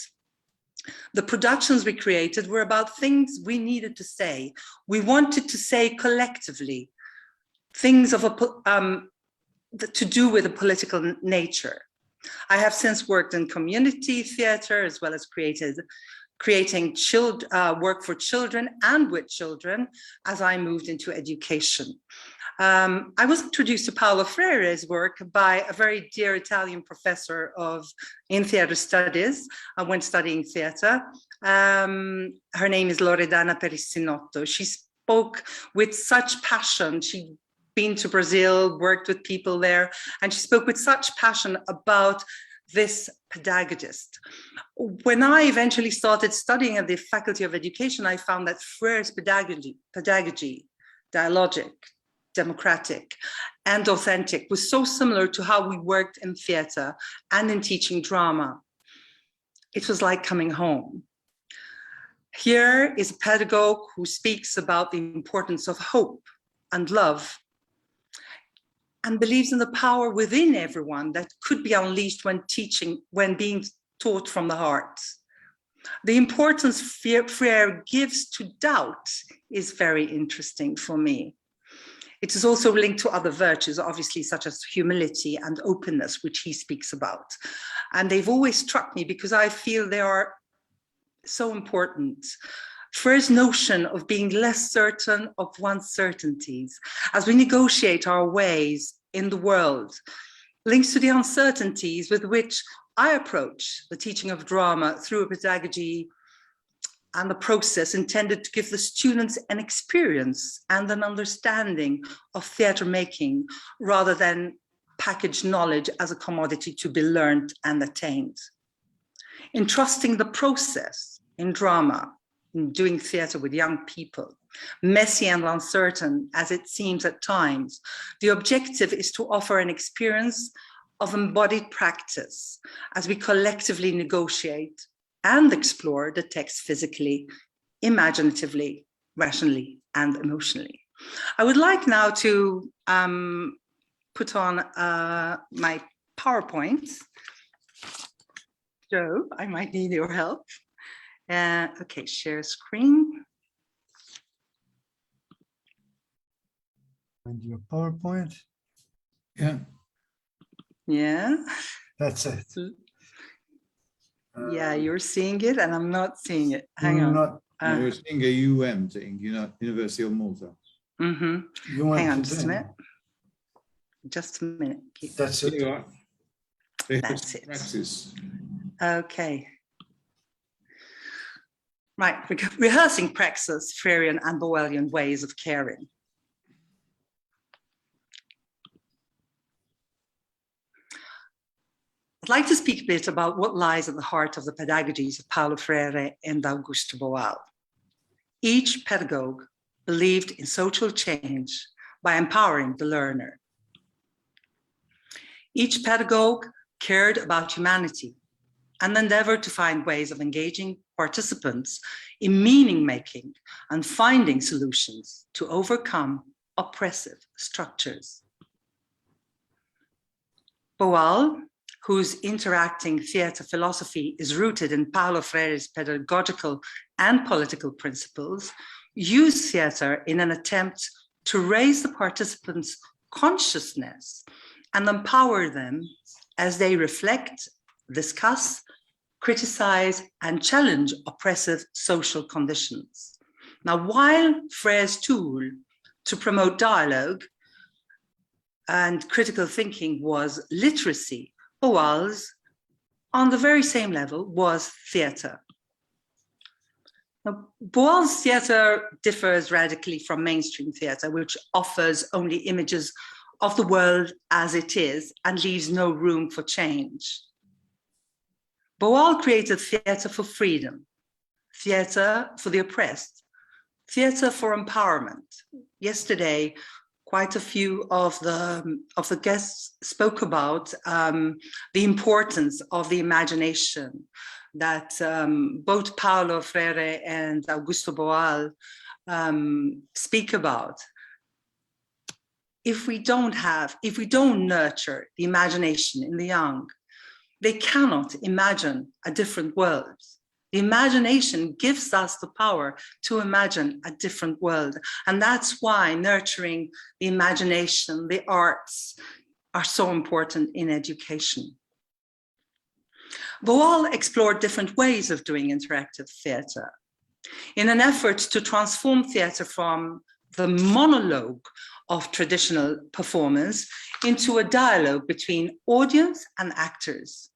The productions we created were about things we needed to say. We wanted to say collectively things of to do with a political nature. I have since worked in community theatre as well as creating work for children and with children as I moved into education. I was introduced to Paulo Freire's work by a very dear Italian professor in theatre studies when studying theatre. Her name is Loredana Perissinotto. She spoke with such passion. She'd been to Brazil, worked with people there, and she spoke with such passion about this pedagogist. When I eventually started studying at the Faculty of Education, I found that Freire's pedagogy, dialogic, democratic, and authentic was so similar to how we worked in theatre and in teaching drama. It was like coming home. Here is a pedagogue who speaks about the importance of hope and love and believes in the power within everyone that could be unleashed when teaching, when being taught from the heart. The importance Freire gives to doubt is very interesting for me. It is also linked to other virtues, obviously, such as humility and openness, which he speaks about. And they've always struck me because I feel they are so important. Freire's notion of being less certain of one's certainties as we negotiate our ways in the world links to the uncertainties with which I approach the teaching of drama through a pedagogy and the process intended to give the students an experience and an understanding of theatre making rather than packaged knowledge as a commodity to be learned and attained. In trusting the process in drama, in doing theatre with young people, messy and uncertain as it seems at times, the objective is to offer an experience of embodied practice as we collectively negotiate and explore the text physically, imaginatively, rationally, and emotionally. I would like now to put on my PowerPoint. Joe, I might need your help. Okay, share screen. And your PowerPoint? Yeah. Yeah. That's it. Yeah, you're seeing it and I'm not seeing it. Hang on. We're seeing a UM thing, University of Malta. Mm-hmm. Hang on just a minute. Just a minute. That's it. That's it. Praxis. Okay. Right, rehearsing praxis, Freirean and Boalian ways of caring. I'd like to speak a bit about what lies at the heart of the pedagogies of Paulo Freire and Augusto Boal. Each pedagogue believed in social change by empowering the learner. Each pedagogue cared about humanity and endeavored to find ways of engaging participants in meaning-making and finding solutions to overcome oppressive structures. Boal, whose interacting theatre philosophy is rooted in Paulo Freire's pedagogical and political principles, used theatre in an attempt to raise the participants' consciousness and empower them as they reflect, discuss, criticize, and challenge oppressive social conditions. Now, while Freire's tool to promote dialogue and critical thinking was literacy, Boal's, on the very same level, was theatre. Now, Boal's theatre differs radically from mainstream theatre, which offers only images of the world as it is and leaves no room for change. Boal created theatre for freedom, theatre for the oppressed, theatre for empowerment. Yesterday, quite a few of the guests spoke about the importance of the imagination that both Paulo Freire and Augusto Boal speak about. If we don't nurture the imagination in the young, they cannot imagine a different world. The imagination gives us the power to imagine a different world. And that's why nurturing the imagination, the arts, are so important in education. Boal explored different ways of doing interactive theatre in an effort to transform theatre from the monologue of traditional performance into a dialogue between audience and actors.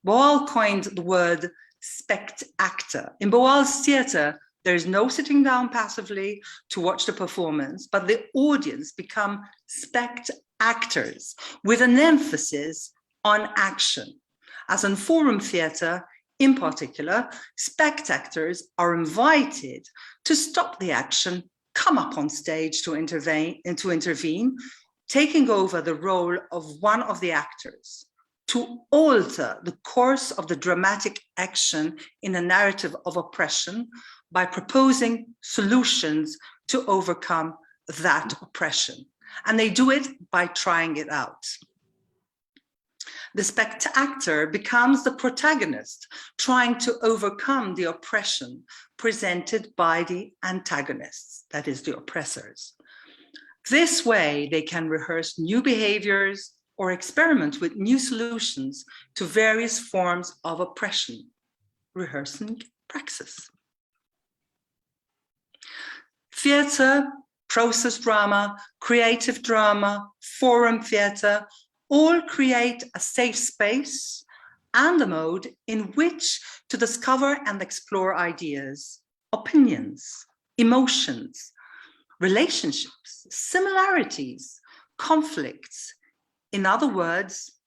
Boal coined the word spect-actor. In Boal's theatre, there is no sitting down passively to watch the performance, but the audience become spect-actors with an emphasis on action. As in forum theatre, in particular, spectators are invited to stop the action, come up on stage to intervene, taking over the role of one of the actors, to alter the course of the dramatic action in a narrative of oppression by proposing solutions to overcome that oppression. And they do it by trying it out. The spectator becomes the protagonist, trying to overcome the oppression presented by the antagonists, that is, the oppressors. This way, they can rehearse new behaviors or experiment with new solutions to various forms of oppression, rehearsing praxis. Theatre, process drama, creative drama, forum theatre, all create a safe space and a mode in which to discover and explore ideas, opinions, emotions, relationships, similarities, conflicts. In other words,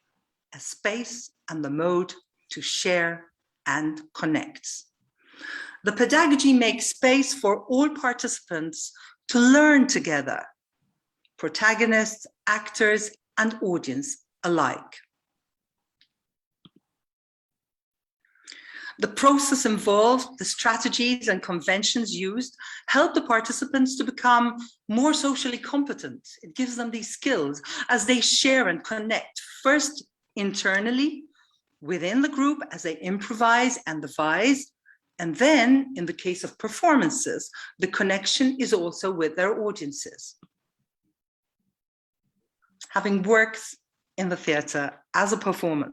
a space and the mode to share and connect. The pedagogy makes space for all participants to learn together, protagonists, actors, and audience alike. The process involved, the strategies and conventions used, help the participants to become more socially competent. It gives them these skills as they share and connect, first internally within the group as they improvise and devise, and then in the case of performances, the connection is also with their audiences. Having worked in the theatre as a performer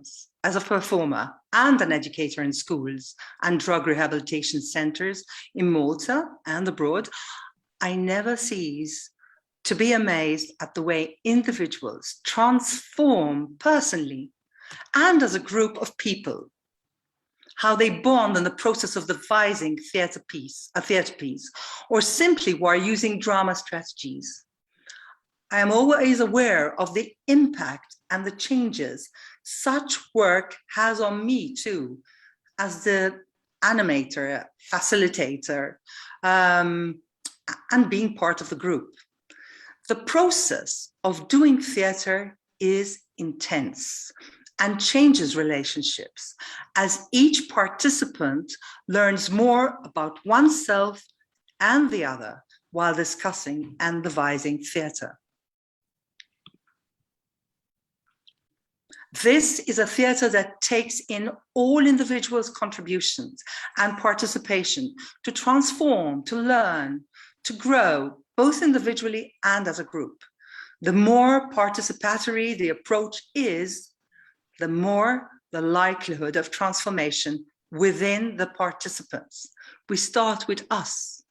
and an educator in schools and drug rehabilitation centers in Malta and abroad, I never cease to be amazed at the way individuals transform personally and as a group of people, how they bond in the process of devising a theatre piece, or simply while using drama strategies. I am always aware of the impact and the changes such work has on me too, as the animator, facilitator, and being part of the group. The process of doing theatre is intense and changes relationships as each participant learns more about oneself and the other while discussing and devising theatre. This is a theatre that takes in all individuals' contributions and participation to transform, to learn, to grow, both individually and as a group. The more participatory the approach is, the more the likelihood of transformation within the participants. We start with us.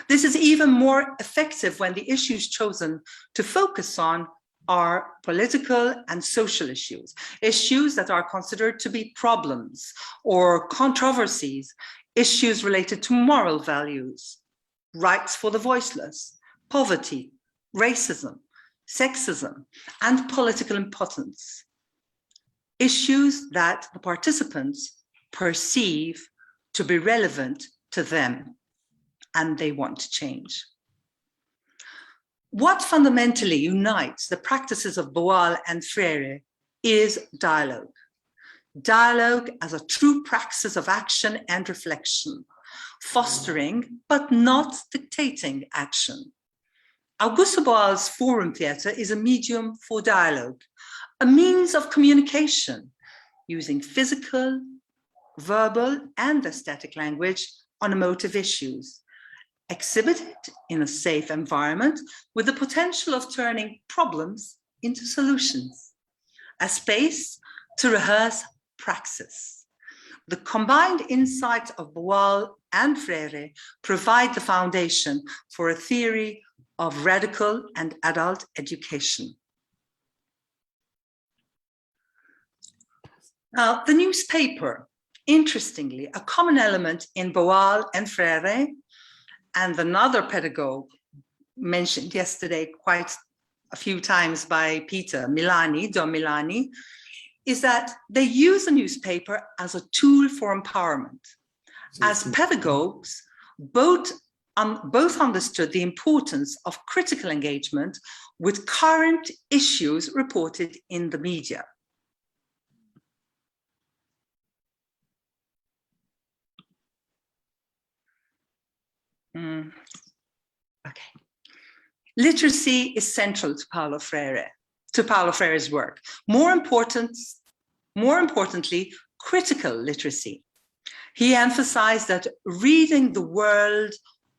This is even more effective when the issues chosen to focus on are political and social issues, issues that are considered to be problems or controversies, issues related to moral values, rights for the voiceless, poverty, racism, sexism, and political impotence. Issues that the participants perceive to be relevant to them, and they want to change. What fundamentally unites the practices of Boal and Freire is dialogue. Dialogue as a true praxis of action and reflection, fostering but not dictating action. Augusto Boal's Forum Theatre is a medium for dialogue, a means of communication using physical, verbal, and aesthetic language on emotive issues, exhibited in a safe environment with the potential of turning problems into solutions, a space to rehearse praxis. The combined insight of Boal and Freire provide the foundation for a theory of radical and adult education. Now, the newspaper, interestingly, a common element in Boal and Freire, and another pedagogue mentioned yesterday quite a few times by Peter, Milani, Don Milani, is that they use the newspaper as a tool for empowerment. As pedagogues, both understood the importance of critical engagement with current issues reported in the media. Okay. Literacy is central to Paulo Freire's work. More importantly, critical literacy. He emphasized that reading the world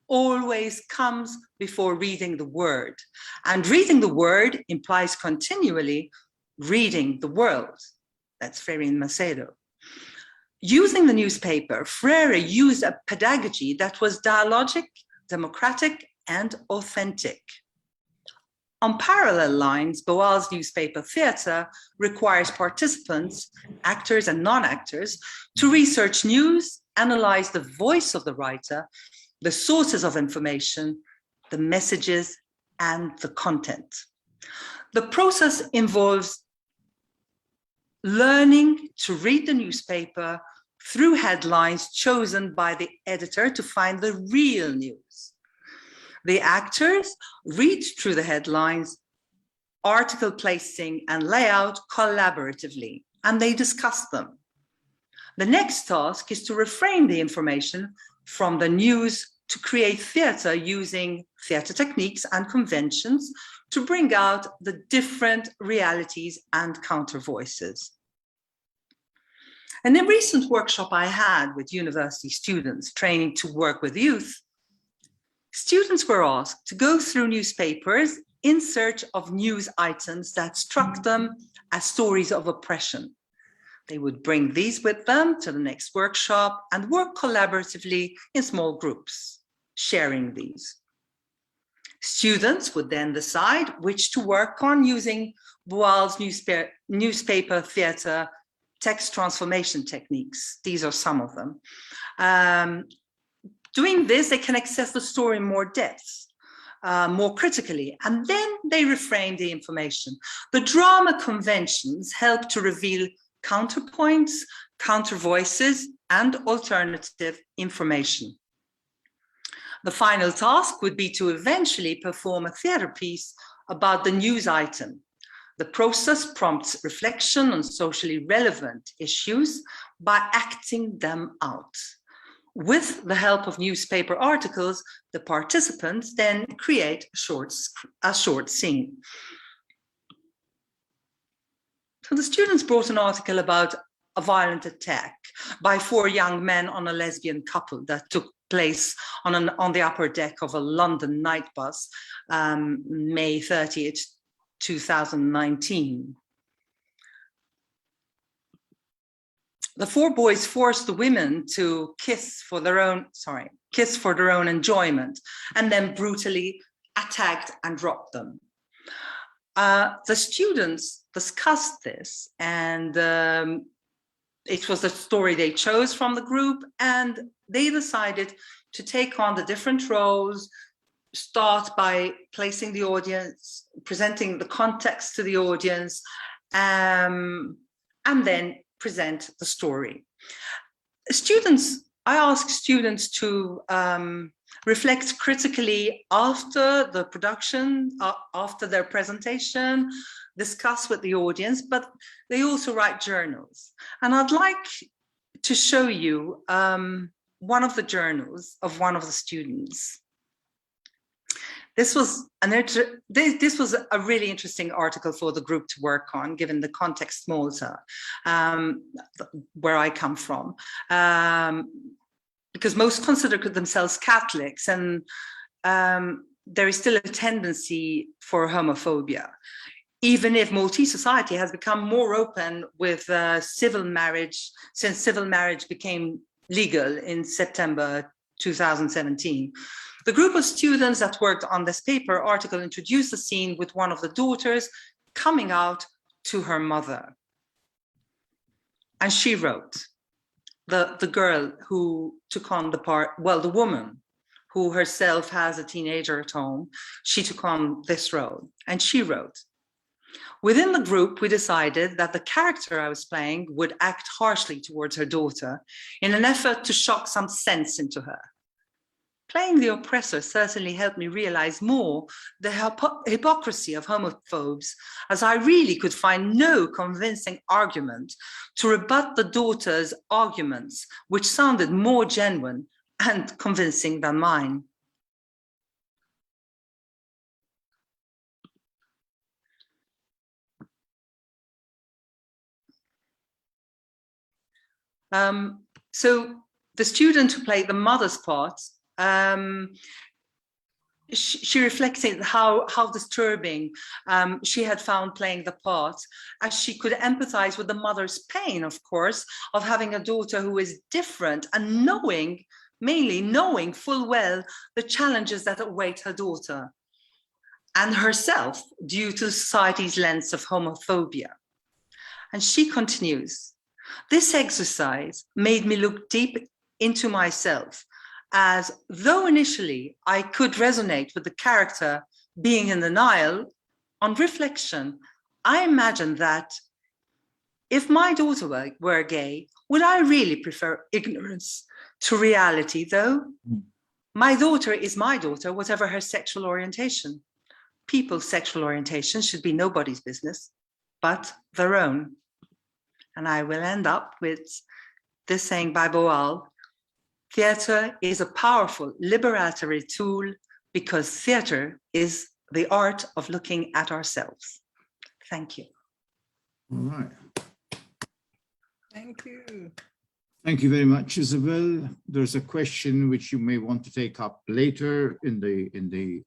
always comes before reading the word, and reading the word implies continually reading the world. That's Freire in Macedo. Using the newspaper, Freire used a pedagogy that was dialogic, democratic, and authentic. On parallel lines, Boal's newspaper theatre requires participants, actors and non-actors, to research news, analyze the voice of the writer, the sources of information, the messages, and the content. The process involves learning to read the newspaper through headlines chosen by the editor to find the real news. The actors read through the headlines, article placing and layout collaboratively, and they discuss them. The next task is to reframe the information from the news to create theatre using theatre techniques and conventions to bring out the different realities and counter voices. In a recent workshop I had with university students training to work with youth, students were asked to go through newspapers in search of news items that struck them as stories of oppression. They would bring these with them to the next workshop and work collaboratively in small groups, sharing these. Students would then decide which to work on using Boal's newspaper theatre text transformation techniques. These are some of them. Doing this, they can access the story in more depth, more critically, and then they reframe the information. The drama conventions help to reveal counterpoints, counter voices, and alternative information. The final task would be to eventually perform a theatre piece about the news item. The process prompts reflection on socially relevant issues by acting them out. With the help of newspaper articles, the participants then create a short scene. So the students brought an article about a violent attack by 4 young men on a lesbian couple that took place on the upper deck of a London night bus, May 30th, 2019. The 4 boys forced the women to kiss for their own enjoyment, and then brutally attacked and dropped them. The students discussed this, and it was the story they chose from the group, and they decided to take on the different roles, start by placing the audience, presenting the context to the audience, and then present the story. I ask students to reflect critically after the production, after their presentation, discuss with the audience, but they also write journals. And I'd like to show you one of the journals of one of the students. This was a really interesting article for the group to work on, given the context Malta, where I come from, because most consider themselves Catholics, and there is still a tendency for homophobia, even if Maltese society has become more open with civil marriage since civil marriage became legal in September 2017. The group of students that worked on this paper article introduced the scene with one of the daughters coming out to her mother. And she wrote, the girl who took on the part, well, the woman who herself has a teenager at home, she took on this role. And she wrote, within the group, we decided that the character I was playing would act harshly towards her daughter in an effort to shock some sense into her. Playing the oppressor certainly helped me realize more the hypocrisy of homophobes, as I really could find no convincing argument to rebut the daughter's arguments, which sounded more genuine and convincing than mine. So the student who played the mother's part, she reflected how disturbing she had found playing the part, as she could empathize with the mother's pain, of course, of having a daughter who is different, and mainly knowing full well the challenges that await her daughter and herself due to society's lens of homophobia. And she continues, this exercise made me look deep into myself, as though initially I could resonate with the character being in denial, on reflection, I imagined that if my daughter were gay, would I really prefer ignorance to reality, though? My daughter is my daughter, whatever her sexual orientation. People's sexual orientation should be nobody's business, but their own. And I will end up with this saying by Boal, theater is a powerful liberatory tool because theater is the art of looking at ourselves. Thank you. All right. Thank you. Thank you very much, Isabel. There's a question which you may want to take up later in the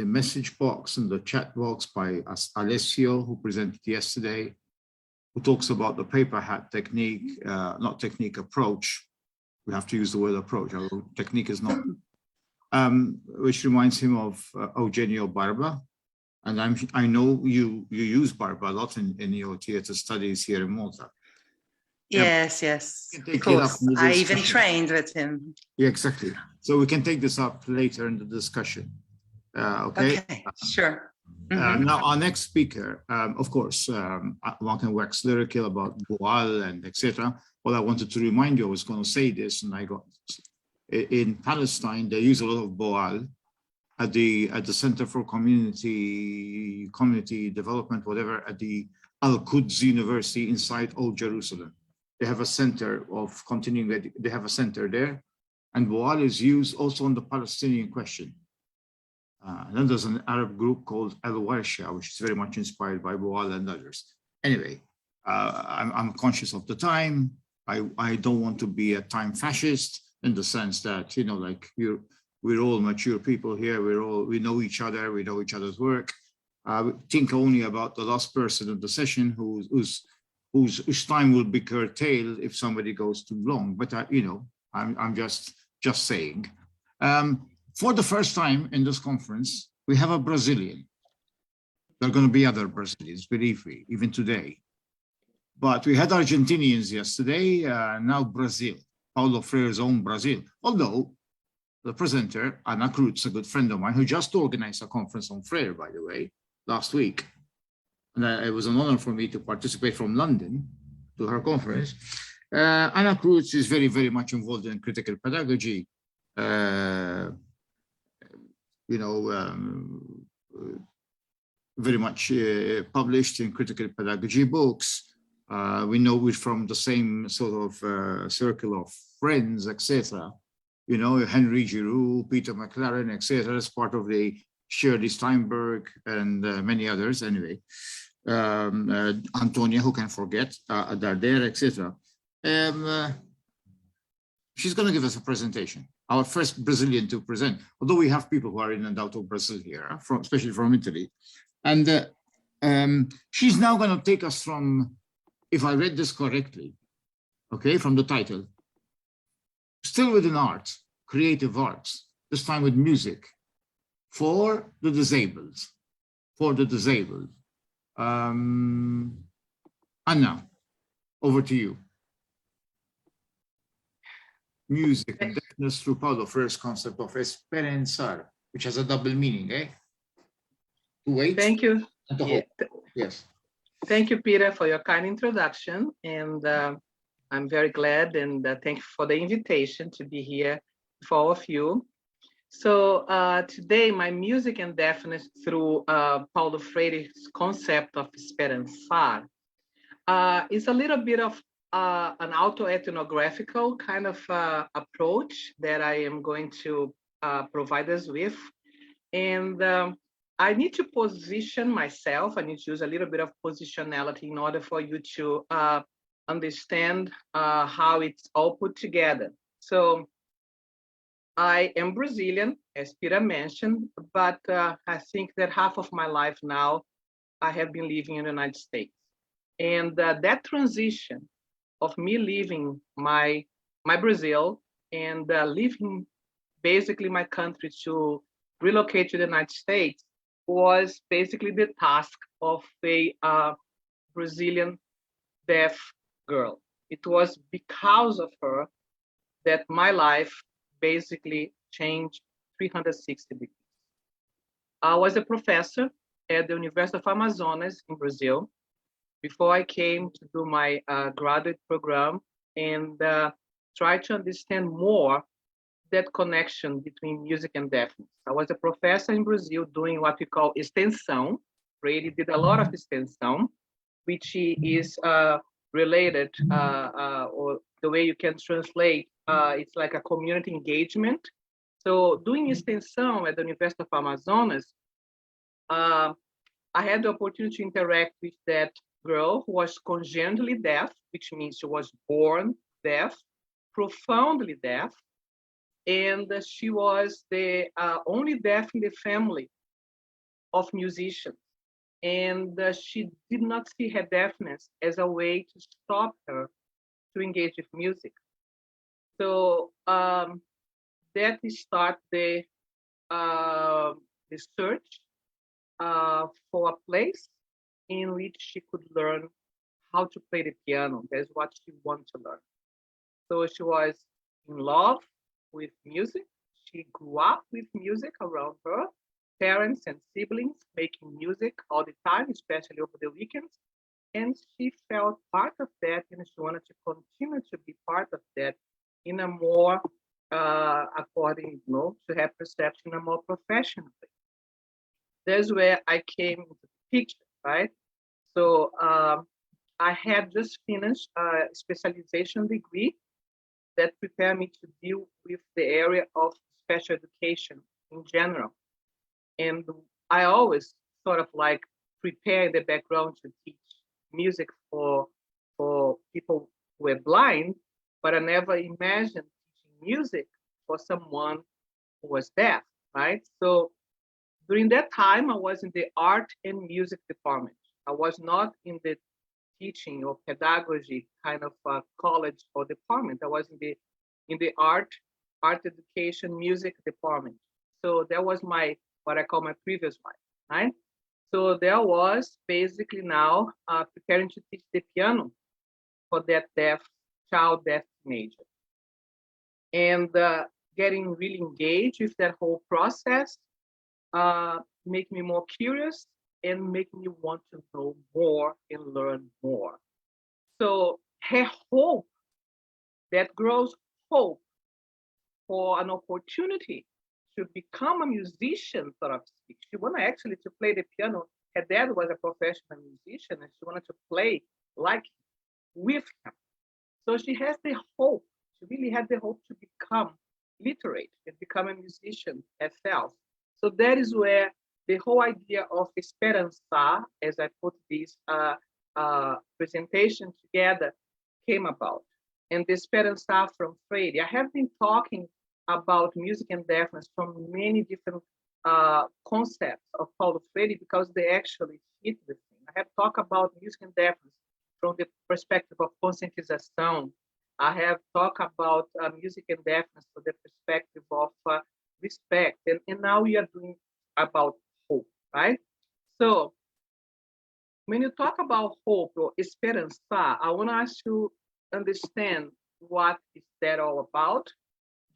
message box, in the chat box, by Alessio, who presented yesterday, who talks about the paper hat technique, not technique, approach. We have to use the word approach, although technique is not, which reminds him of Eugenio Barba. And I know you use Barba a lot in your theater studies here in Malta. Yes, yes, of course. I even trained with him. Yeah, exactly. So we can take this up later in the discussion. Okay, sure. Now our next speaker, of course, one can wax lyrical about Boal and etc. Well, I wanted to remind you, I was going to say this, and I got in Palestine. They use a lot of Boal at the Center for Community Development, whatever, at the Al-Quds University inside Old Jerusalem. They have a center of continuing. They have a center there, and Boal is used also on the Palestinian question. And then there's an Arab group called Al-Warsha, which is very much inspired by Boal and others. Anyway, I'm conscious of the time. I don't want to be a time fascist in the sense that, you know, like we're all mature people here. We know each other. We know each other's work. Think only about the last person in the session whose time will be curtailed if somebody goes too long. But you know, I'm just saying. For the first time in this conference, we have a Brazilian. There are going to be other Brazilians, believe me, even today. But we had Argentinians yesterday, now Brazil, Paulo Freire's own Brazil. Although the presenter, Anna Cruz, a good friend of mine, who just organized a conference on Freire, by the way, last week. And it was an honor for me to participate from London to her conference. Anna Cruz is very, very much involved in critical pedagogy. You know, very much published in critical pedagogy books. We know it from the same sort of circle of friends, etc. You know, Henry Giroux, Peter McLaren, etc. as part of the Shirley Steinberg and many others anyway. Antonia, who can forget, Darder, etc. She's going to give us a presentation, our first Brazilian to present, although we have people who are in and out of Brazil here, especially from Italy. And she's now going to take us from, if I read this correctly, okay, from the title, still within arts, creative arts, this time with music, for the disabled, Anna, over to you. Music and deafness through Paulo Freire's concept of esperançar, which has a double meaning, eh? To wait. Thank you. And to hope. Yes. Thank you, Peter, for your kind introduction. And I'm very glad and thank you for the invitation to be here for all of you. So today, my music and deafness through Paulo Freire's concept of esperançar is a little bit of an autoethnographical kind of approach that I am going to provide us with. And I need to position myself. I need to use a little bit of positionality in order for you to understand how it's all put together. So I am Brazilian, as Peter mentioned, but I think that half of my life now, I have been living in the United States. And that transition of me leaving my Brazil and leaving basically my country to relocate to the United States was basically the task of a Brazilian deaf girl. It was because of her that my life basically changed 360 degrees. I was a professor at the University of Amazonas in Brazil before I came to do my graduate program and try to understand more that connection between music and deafness. I was a professor in Brazil doing what we call extensão. Freire did a lot of extensão, which is related, or the way you can translate, it's like a community engagement. So doing extensão at the University of Amazonas, I had the opportunity to interact with that girl who was congenitally deaf, which means she was born deaf, profoundly deaf, and she was the only deaf in the family of musicians. And she did not see her deafness as a way to stop her to engage with music. So that started the search for a place in which she could learn how to play the piano. That's what she wanted to learn. So she was in love with music. She grew up with music around her, parents and siblings making music all the time, especially over the weekends. And she felt part of that, and she wanted to continue to be part of that in a more, according to her perception, a more professional way. That's where I came into the picture, right? So I had just finished a specialization degree that prepared me to deal with the area of special education in general. And I always sort of like prepare the background to teach music for people who were blind, but I never imagined teaching music for someone who was deaf, right? So during that time, I was in the art and music department. I was not in the teaching or pedagogy kind of college or department. I was in the art education, music department. So that was what I call my previous life, right? So there was basically now preparing to teach the piano for that deaf teenager. And getting really engaged with that whole process make me more curious and make me want to know more and learn more. So her hope that grows hope for an opportunity to become a musician, sort of speak. She wanted actually to play the piano. Her dad was a professional musician, and she wanted to play like with him. So she has the hope. She really had the hope to become literate and become a musician herself. So that is where the whole idea of esperança, as I put this presentation together, came about. And the esperança from Freire. I have been talking about music and deafness from many different concepts of Paulo Freire because they actually fit the thing. I have talked about music and deafness from the perspective of conscientization. I have talked about music and deafness from the perspective of respect. And now we are doing about hope, right? So when you talk about hope or esperança, I want us to understand what is that all about,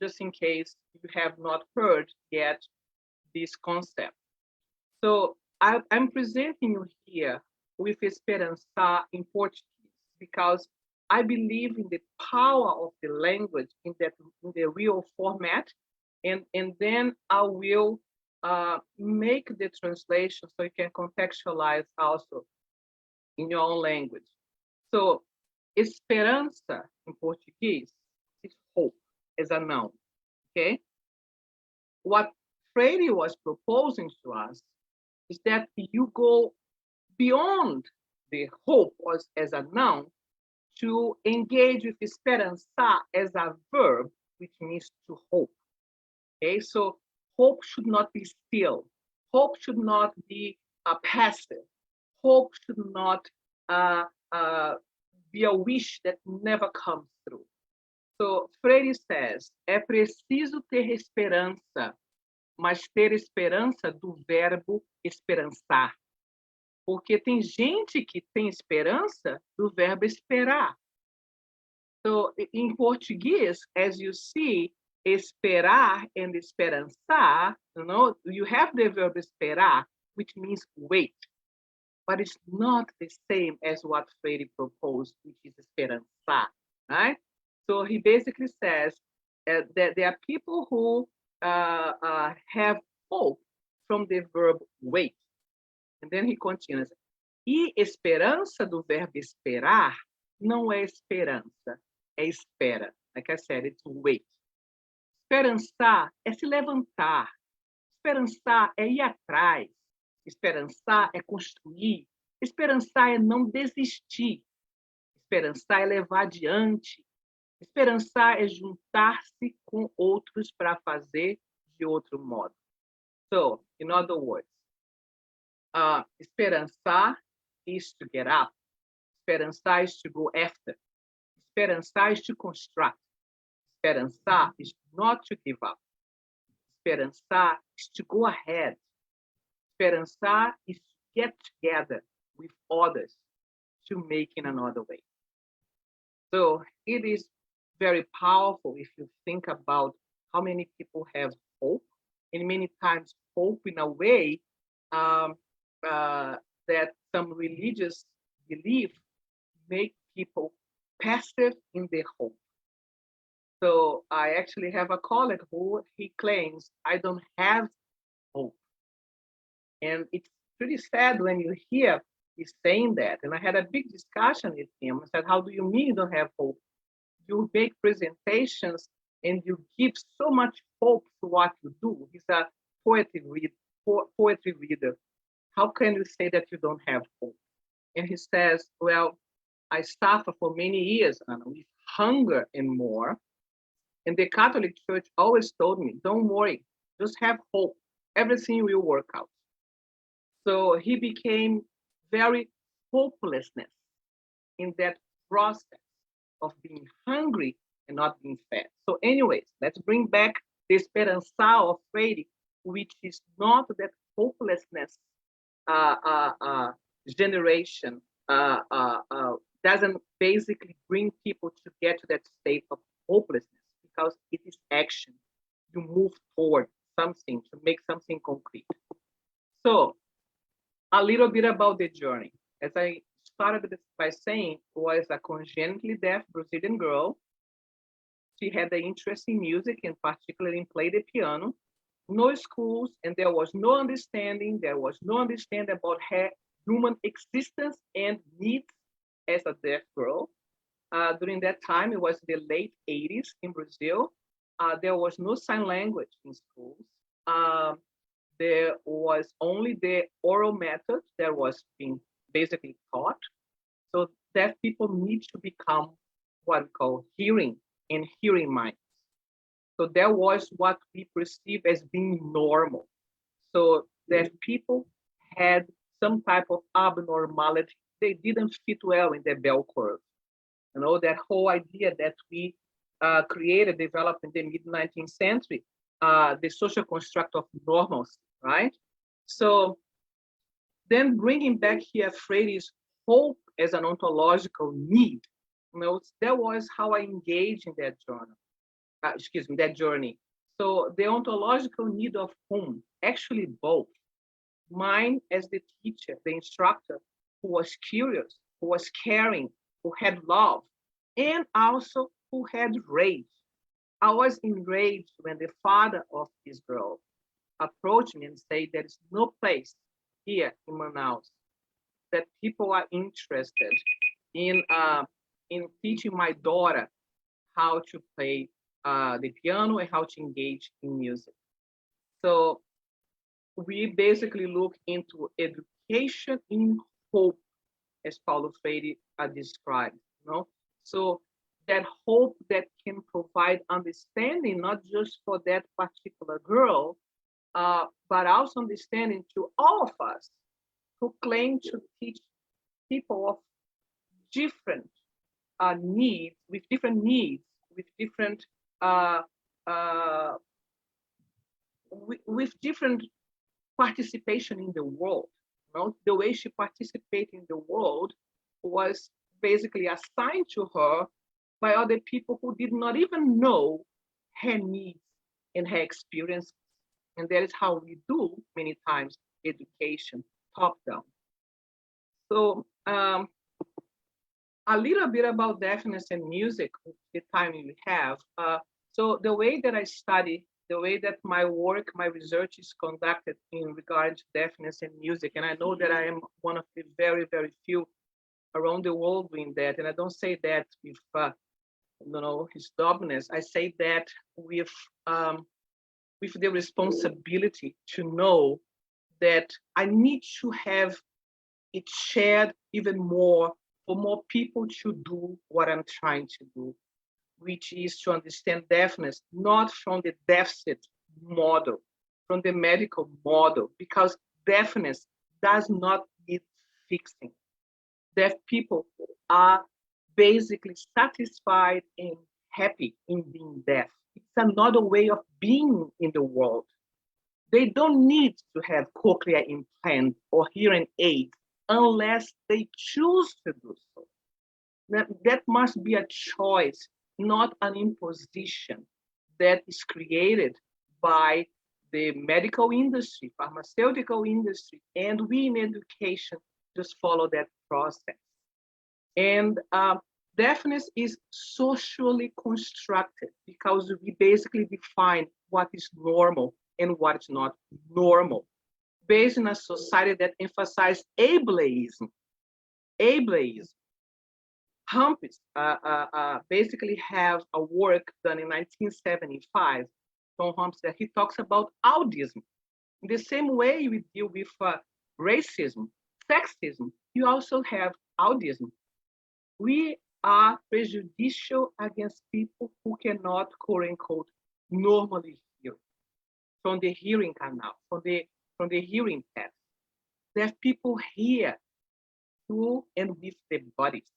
just in case you have not heard yet this concept. So I'm presenting you here with esperança in Portuguese because I believe in the power of the language in the real format, and then I will make the translation so you can contextualize also in your own language. So esperança in Portuguese is hope as a noun, okay? What Freire was proposing to us is that you go beyond the hope as a noun to engage with esperança as a verb, which means to hope. Okay, so hope should not be still. Hope should not be passive. Hope should not be a wish that never comes through. So Freire says, é preciso ter esperança, mas ter esperança do verbo esperançar. Porque tem gente que tem esperança do verbo esperar. So in Portuguese, as you see, esperar and esperançar, you have the verb esperar, which means wait. But it's not the same as what Freire proposed, which is esperançar, right? So he basically says that there are people who have hope from the verb wait. And then he continues, e esperança do verbo esperar não é esperança, é espera. Like I said, it's wait. Esperançar é se levantar. Esperançar é ir atrás. Esperançar é construir. Esperançar é não desistir. Esperançar é levar adiante. Esperançar é juntar-se com outros para fazer de outro modo. So, in other words, esperançar is to get up. Esperançar is to go after. Esperançar is to construct. Esperançar is not to give up. Esperançar is to go ahead. Esperançar is to get together with others to make in another way. So it is very powerful if you think about how many people have hope, and many times hope in a way that some religious belief make people passive in their hope. So I actually have a colleague who he claims, I don't have hope. And it's pretty sad when you hear he's saying that. And I had a big discussion with him. I said, how do you mean you don't have hope? You make presentations and you give so much hope to what you do. He's a poetry reader. How can you say that you don't have hope? And he says, well, I suffer for many years, Anna, with hunger and more. And the Catholic Church always told me, don't worry, just have hope. Everything will work out. So he became very hopelessness in that process of being hungry and not being fed. So anyways, let's bring back the esperança of Freire, which is not that hopelessness generation, doesn't basically bring people to get to that state of hopelessness, because it is action. You move toward something to make something concrete. So a little bit about the journey. As I started by saying, was a congenitally deaf Brazilian girl she had an interest in music and particularly in play the piano. No schools, and there was no understanding. There was no understanding about her human existence and needs as a deaf girl. During that time, it was the late 80s in Brazil. There was no sign language in schools. There was only the oral method that was being basically taught. So deaf people need to become what we call hearing and hearing minds. So that was what we perceive as being normal. So deaf people had some type of abnormality. They didn't fit well in the bell curve. You know, that whole idea that we created, developed in the mid-19th century, the social construct of normalcy, right? So then bringing back here Freire's hope as an ontological need, you know, that was how I engaged in that journal. That journey. So the ontological need of whom? Actually both. Mine as the teacher, the instructor, who was curious, who was caring, who had love, and also who had rage. I was enraged when the father of this girl approached me and said, there is no place here in Manaus that people are interested in teaching my daughter how to play the piano and how to engage in music. So we basically look into education in hope, as Paulo Freire described. You know? So that hope that can provide understanding, not just for that particular girl, but also understanding to all of us who claim to teach people of different needs, with different needs, with different with different participation in the world. You know? The way she participated in the world was basically assigned to her by other people who did not even know her needs and her experiences. And that is how we do many times education, top down. So a little bit about deafness and music, the time we have. So the way that I study, the way that my work, my research is conducted in regard to deafness and music, and I know that I am one of the very, very few around the world doing that, and I don't say that with his stubbornness. I say that with the responsibility to know that I need to have it shared even more for more people to do what I'm trying to do, which is to understand deafness, not from the deficit model, from the medical model, because deafness does not need fixing. Deaf people are basically satisfied and happy in being deaf. It's another way of being in the world. They don't need to have cochlear implant or hearing aids unless they choose to do so. That must be a choice, not an imposition that is created by the medical industry, pharmaceutical industry, and we in education just follow that process. And deafness is socially constructed because we basically define what is normal and what is not normal, based in a society that emphasizes ableism. Humphreys basically have a work done in 1975, Tom Humphreys, that he talks about audism. In the same way we deal with racism, sexism, you also have audism. We are prejudicial against people who cannot, quote unquote, normally hear from the hearing canal, from the hearing path. Deaf people hear through and with their bodies.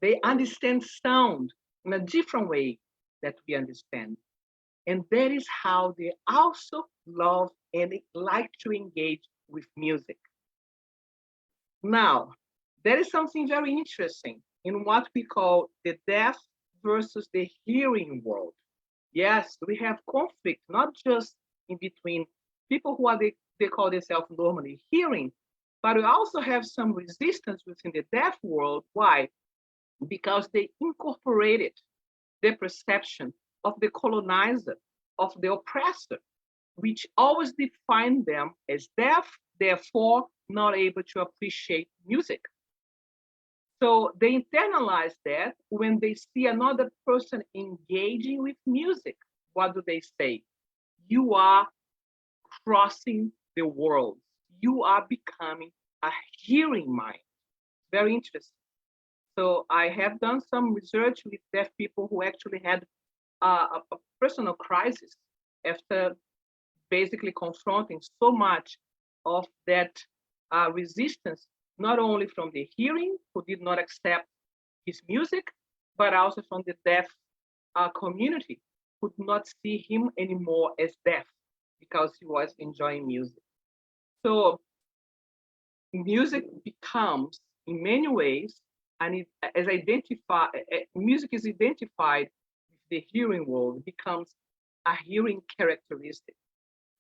They understand sound in a different way that we understand. And that is how they also love and like to engage with music. Now, there is something very interesting in what we call the deaf versus the hearing world. Yes, we have conflict, not just in between people who are they call themselves normally hearing, but we also have some resistance within the deaf world. Why? Because they incorporated the perception of the colonizer, of the oppressor, which always defined them as deaf, therefore not able to appreciate music. So they internalize that when they see another person engaging with music. What do they say? You are crossing the world. You are becoming a hearing mind. Very interesting. So I have done some research with deaf people who actually had a personal crisis after basically confronting so much of that resistance, not only from the hearing, who did not accept his music, but also from the deaf community, who could not see him anymore as deaf because he was enjoying music. So music becomes, in many ways, and music is identified with the hearing world, becomes a hearing characteristic.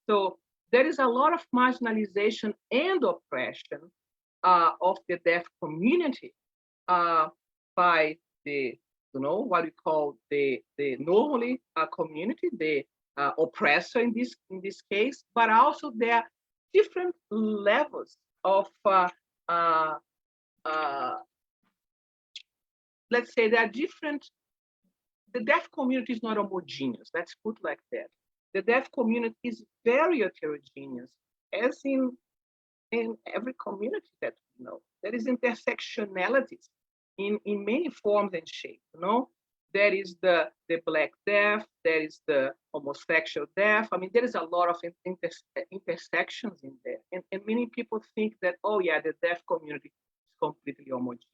So there is a lot of marginalization and oppression of the deaf community by the, what we call the normally community, the oppressor in this case, but also there are different levels of let's say there are different. The deaf community is not homogeneous. Let's put like that. The deaf community is very heterogeneous, as in every community that we know. There is intersectionalities in many forms and shapes. There is the Black deaf, there is the homosexual deaf. I mean, there is a lot of intersections in there. And many people think that, oh yeah, the deaf community is completely homogeneous.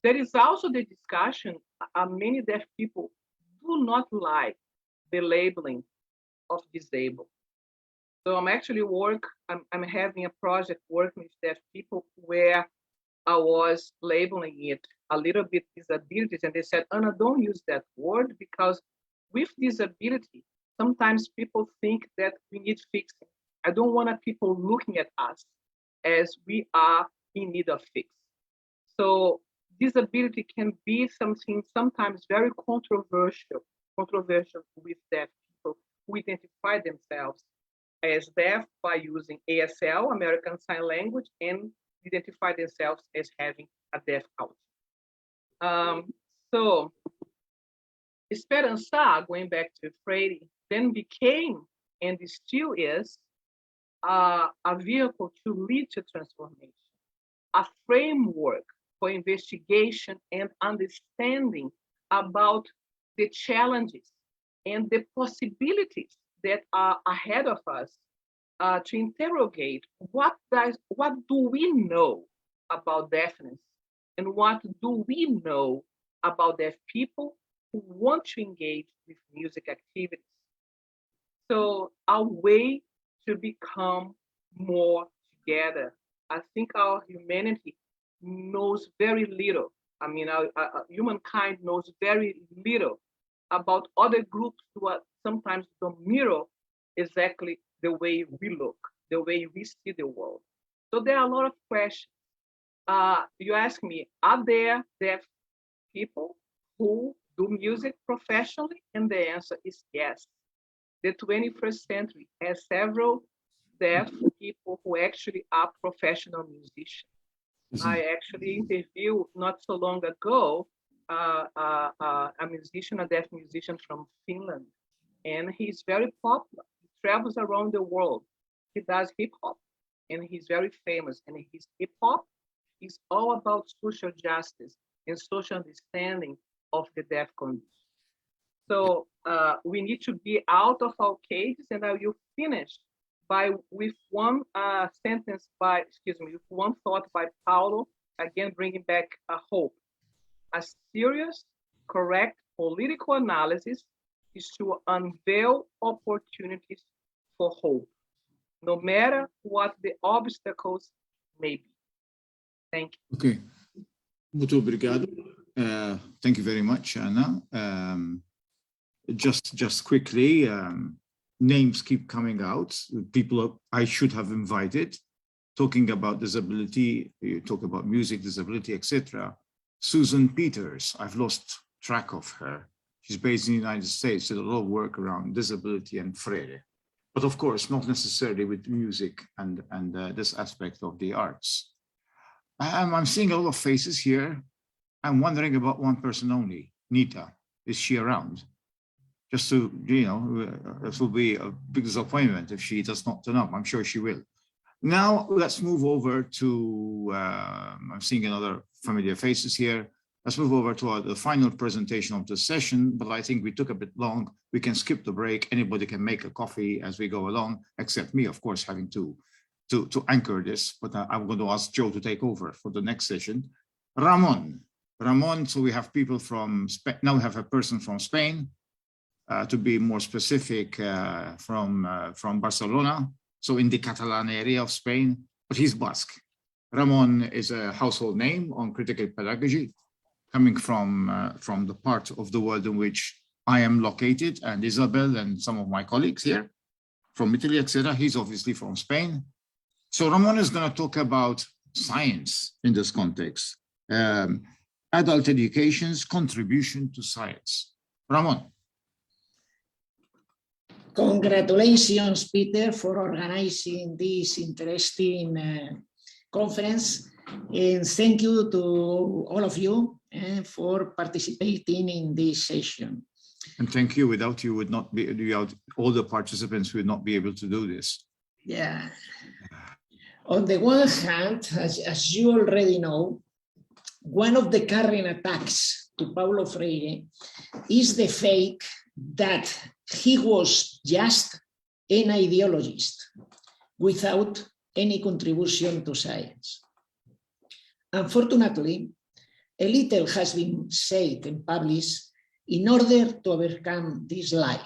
There is also the discussion, many deaf people do not like the labeling of disabled. So I'm actually I'm having a project working with deaf people where I was labeling it a little bit disabilities, and they said, Anna, don't use that word, because with disability, sometimes people think that we need fixing. I don't want people looking at us as we are in need of fix. So disability can be something sometimes very controversial with deaf people who identify themselves as deaf by using ASL, American Sign Language, and identify themselves as having a deaf culture. So Esperança, going back to Freire, then became, and still is, a vehicle to lead to transformation, a framework for investigation and understanding about the challenges and the possibilities that are ahead of us, to interrogate what do we know about deafness, and what do we know about deaf people who want to engage with music activities. So our way to become more together. I think our humanity knows very little. I mean, our humankind knows very little about other groups who are sometimes don't mirror exactly the way we look, the way we see the world. So there are a lot of questions. You ask me, are there deaf people who do music professionally? And the answer is yes. The 21st century has several deaf people who actually are professional musicians. I actually interviewed not so long ago a musician, a deaf musician from Finland, and he's very popular. He travels around the world. He does hip hop, and he's very famous. And his hip hop is all about social justice and social understanding of the deaf condition. So we need to be out of our cages, and I will finish with one sentence with one thought by Paulo, again bringing back a hope. A serious, correct political analysis is to unveil opportunities for hope, no matter what the obstacles may be. Thank you. Okay. Muito obrigado. Thank you very much, Anna. Just quickly, names keep coming out. People I should have invited, talking about disability, you talk about music, disability, etc. Susan Peters, I've lost track of her. She's based in the United States, did a lot of work around disability and Freire, but of course, not necessarily with music and this aspect of the arts. I'm seeing a lot of faces here. I'm wondering about one person only, Nita. Is she around? Just to, you know, this will be a big disappointment if she does not turn up. I'm sure she will. Now, let's move over to, I'm seeing another familiar faces here. Let's move over to the final presentation of the session, but I think we took a bit long. We can skip the break. Anybody can make a coffee as we go along, except me, of course, having to anchor this, but I'm going to ask Joe to take over for the next session. Ramon, so we have people from Spain. Now we have a person from Spain, to be more specific, from Barcelona, so in the Catalan area of Spain, but he's Basque. Ramon is a household name on critical pedagogy, coming from the part of the world in which I am located, and Isabel and some of my colleagues here from Italy, etc. He's obviously from Spain. So Ramon is going to talk about science in this context, adult education's contribution to science. Ramon. Congratulations, Peter, for organizing this interesting conference. And thank you to all of you for participating in this session. And thank you. Without you, would not be, without all the participants would not be able to do this. Yeah. On the one hand, as you already know, one of the current attacks to Paulo Freire is the fact that he was just an ideologist without any contribution to science. Unfortunately, a little has been said and published in order to overcome this lie.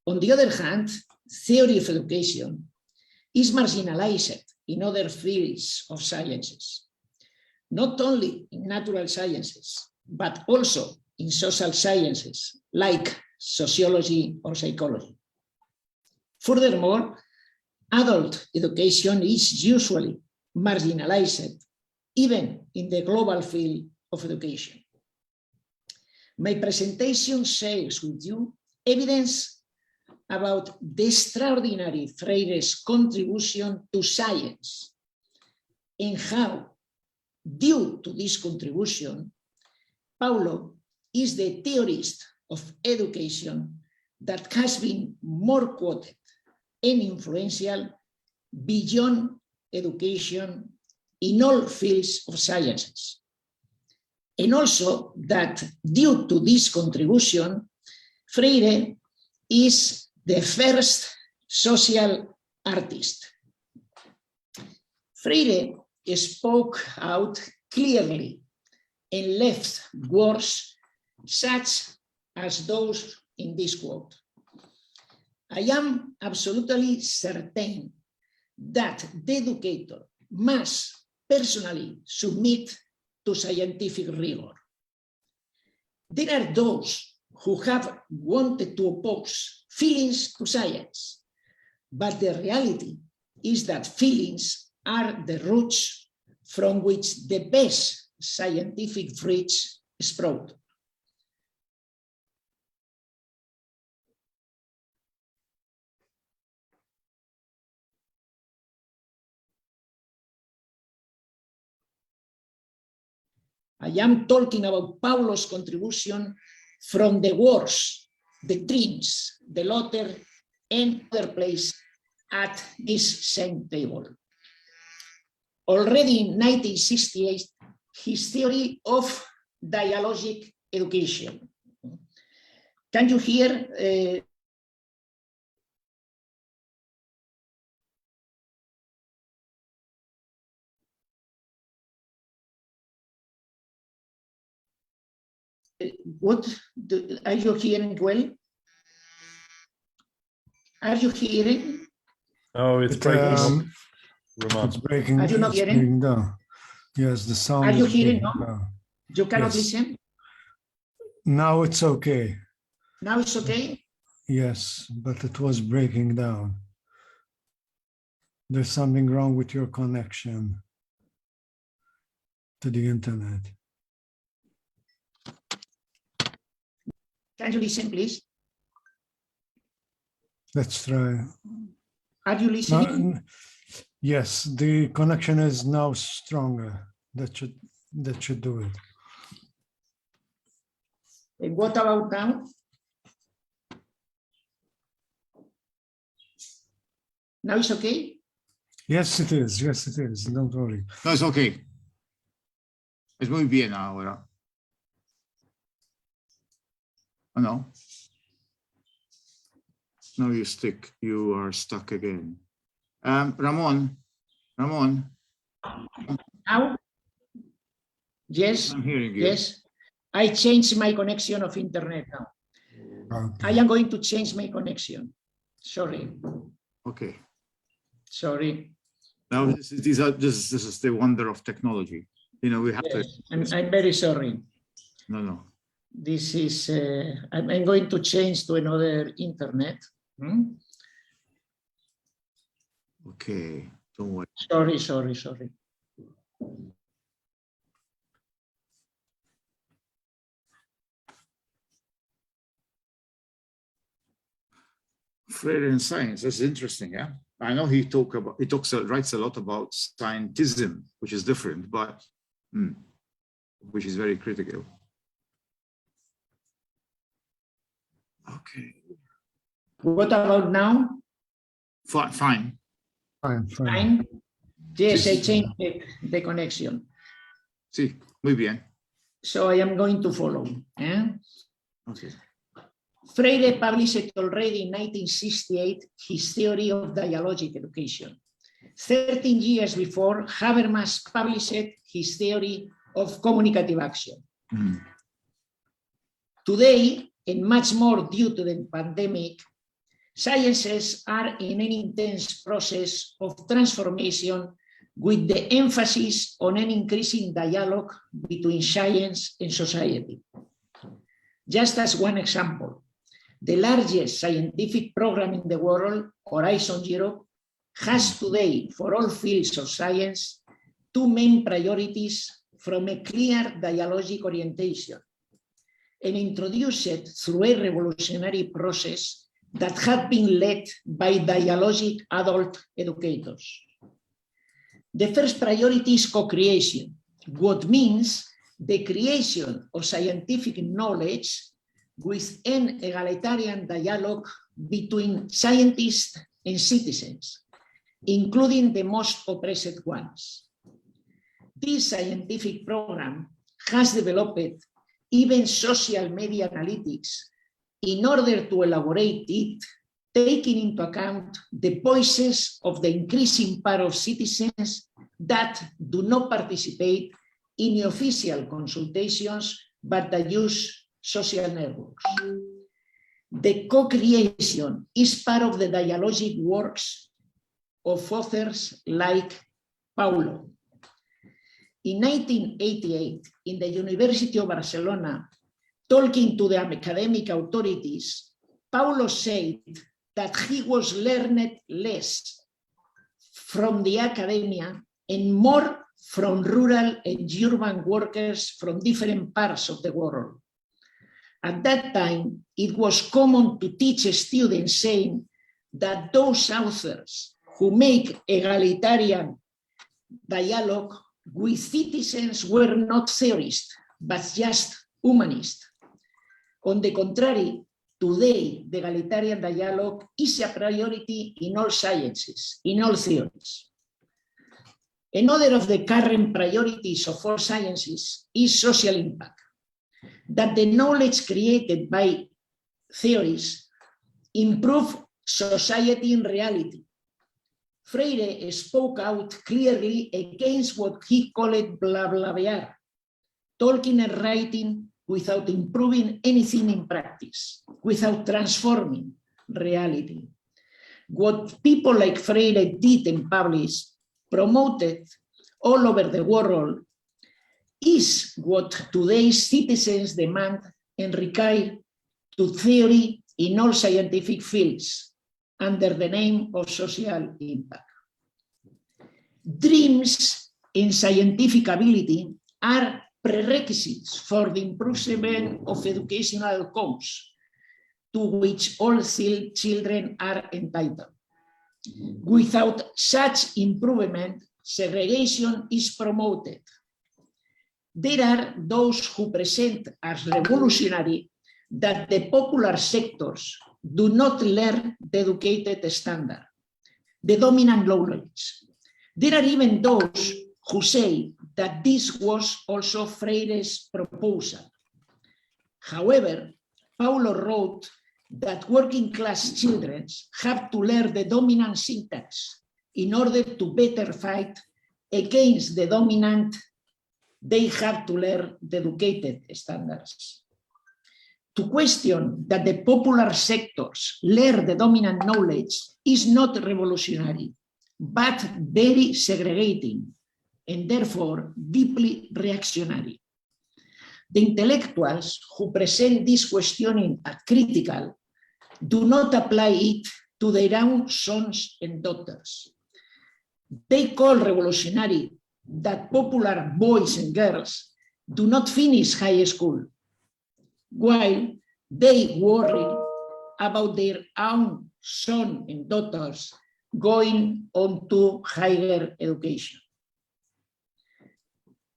On the other hand, theory of education is marginalized in other fields of sciences, not only in natural sciences, but also in social sciences like sociology or psychology. Furthermore, adult education is usually marginalized even in the global field of education. My presentation shares with you evidence about the extraordinary Freire's contribution to science and how, due to this contribution, Paulo is the theorist of education that has been more quoted and influential beyond education in all fields of sciences. And also that due to this contribution, Freire is the first social artist. Freire spoke out clearly and left words such as those in this quote. I am absolutely certain that the educator must personally submit to scientific rigor. There are those who have wanted to oppose feelings to science, but the reality is that feelings are the roots from which the best scientific fruits sprout. I am talking about Paulo's contribution from the words, the dreams, the laughter, and other place at this same table. Already in 1968, his theory of dialogic education. Can you hear? Are you hearing well? Are you hearing? Oh, it's breaking up. Ramon. It's breaking. Are you not it's hearing? breaking down. Yes, the sound. Are you is hearing breaking now? down. You cannot Yes. listen? Now it's okay. Now it's okay? Yes, but it was breaking down. There's something wrong with your connection to the internet. Can you listen, please? Let's try. Are you listening? No, yes, the connection is now stronger. That should do it. And what about now? Now it's okay? Yes, it is. Yes, it is. Don't worry. No, it's okay. Es muy bien ahora. Oh, no. No, you are stuck again. Ramon. Now? Yes, I'm hearing you. yes. I changed my connection of internet now. Okay. I am going to change my connection. Sorry, Okay. sorry. Now this is the wonder of technology. You know, we have to. Yes, I'm very sorry. No. This is, I'm going to change to another internet. Okay. Don't worry. Sorry. Freire in science, that's interesting, yeah. I know he writes a lot about scientism, which is different, but which is very critical. Okay. What about now? Fine. Fine. Yes, I changed the connection. Sí, muy bien. So I am going to follow. Okay. Freire published already in 1968 his theory of dialogic education. 13 years before, Habermas published his theory of communicative action. Today, and much more due to the pandemic, sciences are in an intense process of transformation with the emphasis on an increasing dialogue between science and society. Just as one example, the largest scientific program in the world, Horizon Europe, has today, for all fields of science, two main priorities from a clear dialogic orientation, and introduced through a revolutionary process that had been led by dialogic adult educators. The first priority is co-creation, what means the creation of scientific knowledge with an egalitarian dialogue between scientists and citizens, including the most oppressed ones. This scientific program has developed even social media analytics in order to elaborate it, taking into account the voices of the increasing part of citizens that do not participate in official consultations, but that use social networks. The co-creation is part of the dialogic works of authors like Paulo. In 1988, in the University of Barcelona, talking to the academic authorities, Paulo said that he was learned less from the academia and more from rural and urban workers from different parts of the world. At that time, it was common to teach students saying that those authors who make egalitarian dialogue with citizens were not theorists, but just humanists. On the contrary, today, the egalitarian dialogue is a priority in all sciences, in all theories. Another of the current priorities of all sciences is social impact, that the knowledge created by theories improve society in reality. Freire spoke out clearly against what he called blablabear, talking and writing without improving anything in practice, without transforming reality. What people like Freire did and published, promoted all over the world, is what today's citizens demand and require to theory in all scientific fields under the name of social impact. Dreams in scientific ability are prerequisites for the improvement of educational outcomes to which all children are entitled. Without such improvement, segregation is promoted. There are those who present as revolutionary that the popular sectors do not learn the educated standard, the dominant knowledge. There are even those who say that this was also Freire's proposal. However, Paulo wrote that working class children have to learn the dominant syntax in order to better fight against the dominant. They have to learn the educated standards. To question that the popular sectors learn the dominant knowledge is not revolutionary, but very segregating and therefore deeply reactionary. The intellectuals who present this questioning as critical do not apply it to their own sons and daughters. They call revolutionary that popular boys and girls do not finish high school, while they worry about their own sons and daughters going on to higher education.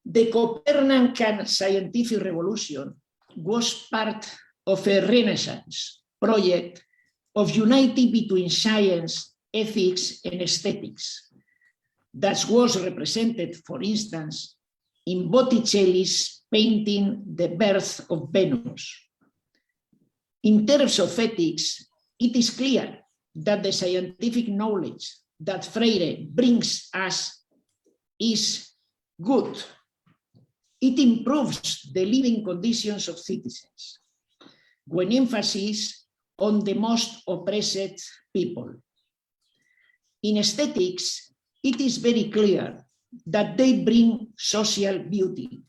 The Copernican scientific revolution was part of a Renaissance project of unity between science, ethics, and aesthetics that was represented, for instance, in Botticelli's painting The Birth of Venus. In terms of ethics, it is clear that the scientific knowledge that Freire brings us is good. It improves the living conditions of citizens, with emphasis on the most oppressed people. In aesthetics, it is very clear that they bring social beauty.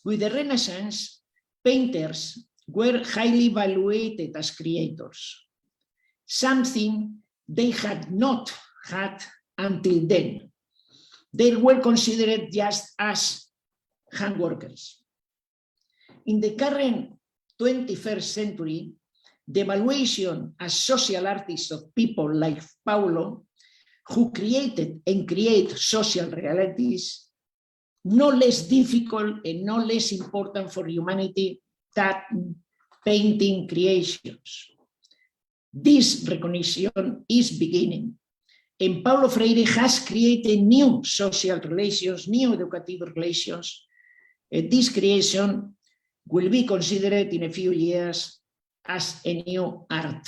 With the Renaissance, painters were highly valued as creators, something they had not had until then. They were considered just as handworkers. In the current 21st century, the evaluation as social artists of people like Paulo, who created and create social realities, no less difficult and no less important for humanity than painting creations. This recognition is beginning, and Paulo Freire has created new social relations, new educative relations. This creation will be considered in a few years as a new art.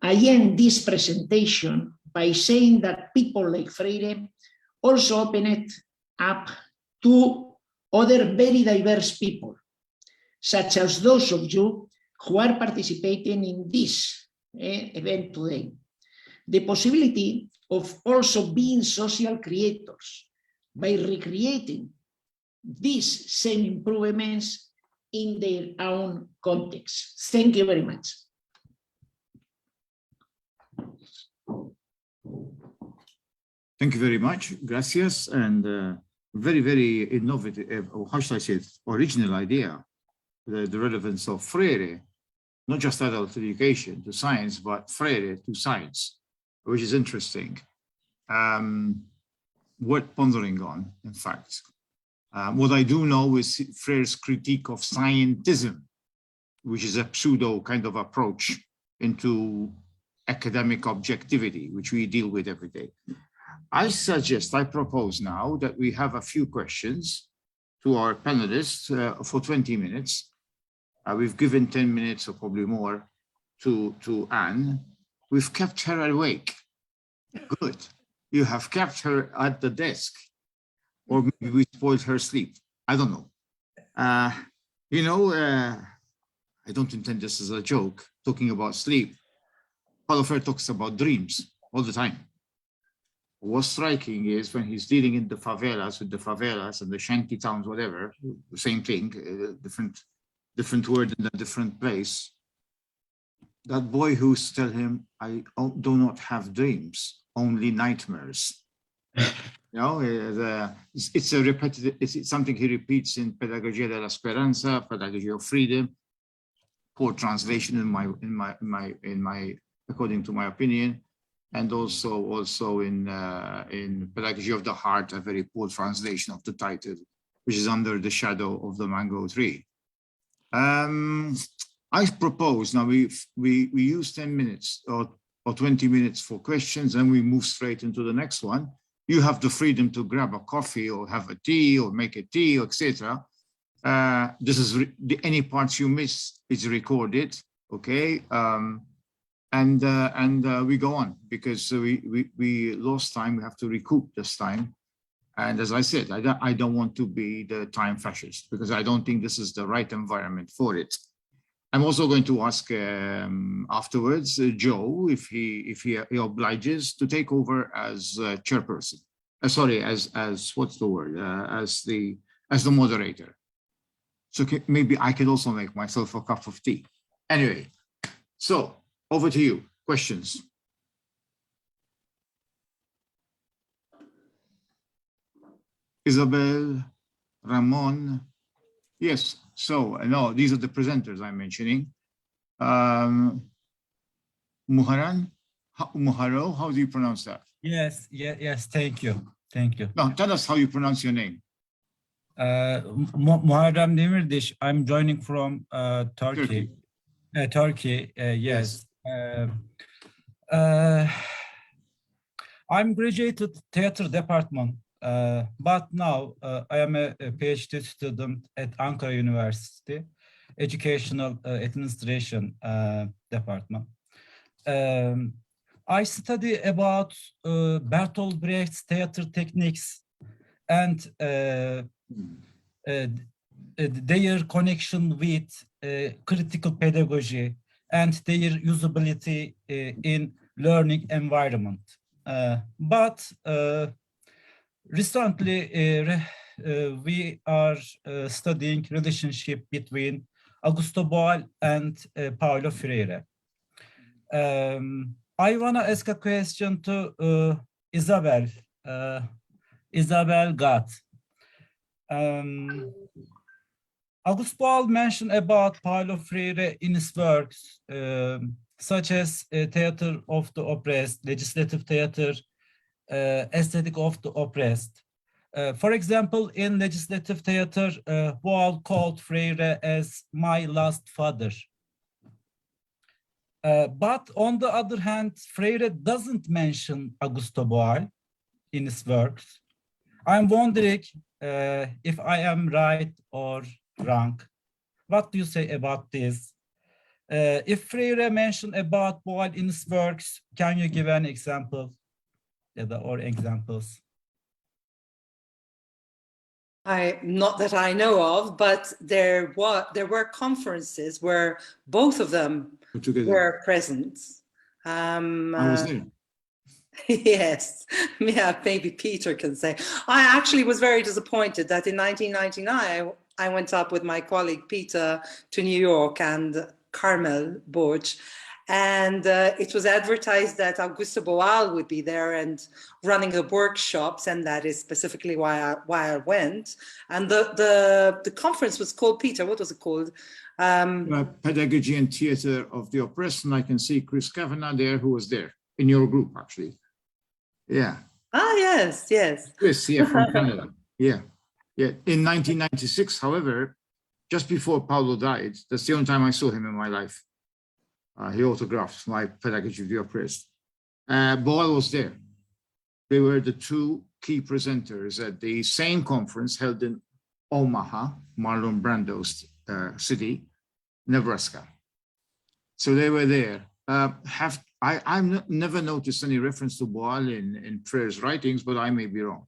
I end this presentation by saying that people like Freire also open it up to other very diverse people, such as those of you who are participating in this event today. The possibility of also being social creators by recreating these same improvements in their own context. Thank you very much. Thank you very much. Gracias. And very, very innovative, or how should I say it, original idea, the relevance of Freire, not just adult education to science, but Freire to science, which is interesting. Worth pondering on, in fact. What I do know is Freire's critique of scientism, which is a pseudo kind of approach into academic objectivity, which we deal with every day. I propose now that we have a few questions to our panelists for 20 minutes. We've given 10 minutes or probably more to Anne. We've kept her awake. Good. You have kept her at the desk. Or maybe we spoiled her sleep. I don't know. I don't intend this as a joke, talking about sleep. Paulo Freire talks about dreams all the time. What's striking is when he's dealing in the favelas with the favelas and the shanty towns, whatever, the same thing, different word in a different place. That boy who's telling him, I do not have dreams, only nightmares. You know, it's a repetitive, it's something he repeats in Pedagogia della Speranza, Pedagogy of Freedom, poor translation in my according to my opinion, and also in Pedagogy of the Heart, a very poor translation of the title, which is Under the Shadow of the Mango Tree. I propose now we use 10 minutes or 20 minutes for questions, and we move straight into the next one. You have the freedom to grab a coffee or have a tea or make a tea, etc. This is any parts you miss is recorded, okay? And we go on because we lost time. We have to recoup this time. And as I said, I don't want to be the time fascist because I don't think this is the right environment for it. I'm also going to ask afterwards Joe if he obliges to take over as chairperson. Sorry, as what's the word? As the moderator. So maybe I could also make myself a cup of tea. Anyway, so over to you. Questions. Isabel, Ramon. Yes. So no, these are the presenters I'm mentioning. Muharan, Muharo, how do you pronounce that? Yes, yes, thank you. No, tell us how you pronounce your name. Muharrem Demirdiş, I'm joining from Turkey. Turkey, yes. I'm graduated theater department, but now I am a PhD student at Ankara University, Educational Administration Department. I study about Bertolt Brecht's theater techniques and their connection with critical pedagogy and their usability in learning environment. But recently we are studying relationship between Augusto Boal and Paulo Freire. I want to ask a question to Isabel. Isabel Gatt. Augusto Boal mentioned about Paulo Freire in his works, such as Theater of the Oppressed, Legislative Theater, Aesthetic of the Oppressed. For example, in Legislative Theater, Boal called Freire as my last father. But on the other hand, Freire doesn't mention Augusto Boal in his works. I'm wondering if I am right or wrong. What do you say about this? If Freire mentioned about Boal in his works, can you give an example or examples? Not that I know of, but there were conferences where both of them were present. I was there. Yes, yeah, maybe Peter can say. I actually was very disappointed that in 1999, I went up with my colleague Peter to New York and Carmel Burch, and it was advertised that Augusto Boal would be there and running the workshops, and that is specifically why I went. And the conference was called, Peter, what was it called? Pedagogy and Theater of the Oppressed, and I can see Chris Kavanagh there, who was there in your group, actually. Yeah. Ah, yes. Chris, yeah, from Canada. Yeah. In 1996, however, just before Paulo died, that's the only time I saw him in my life. He autographed my Pedagogy of the Oppressed. Boal was there. They were the two key presenters at the same conference held in Omaha, Marlon Brando's city, Nebraska. So they were there. I've never noticed any reference to Boal in Freire's writings, but I may be wrong.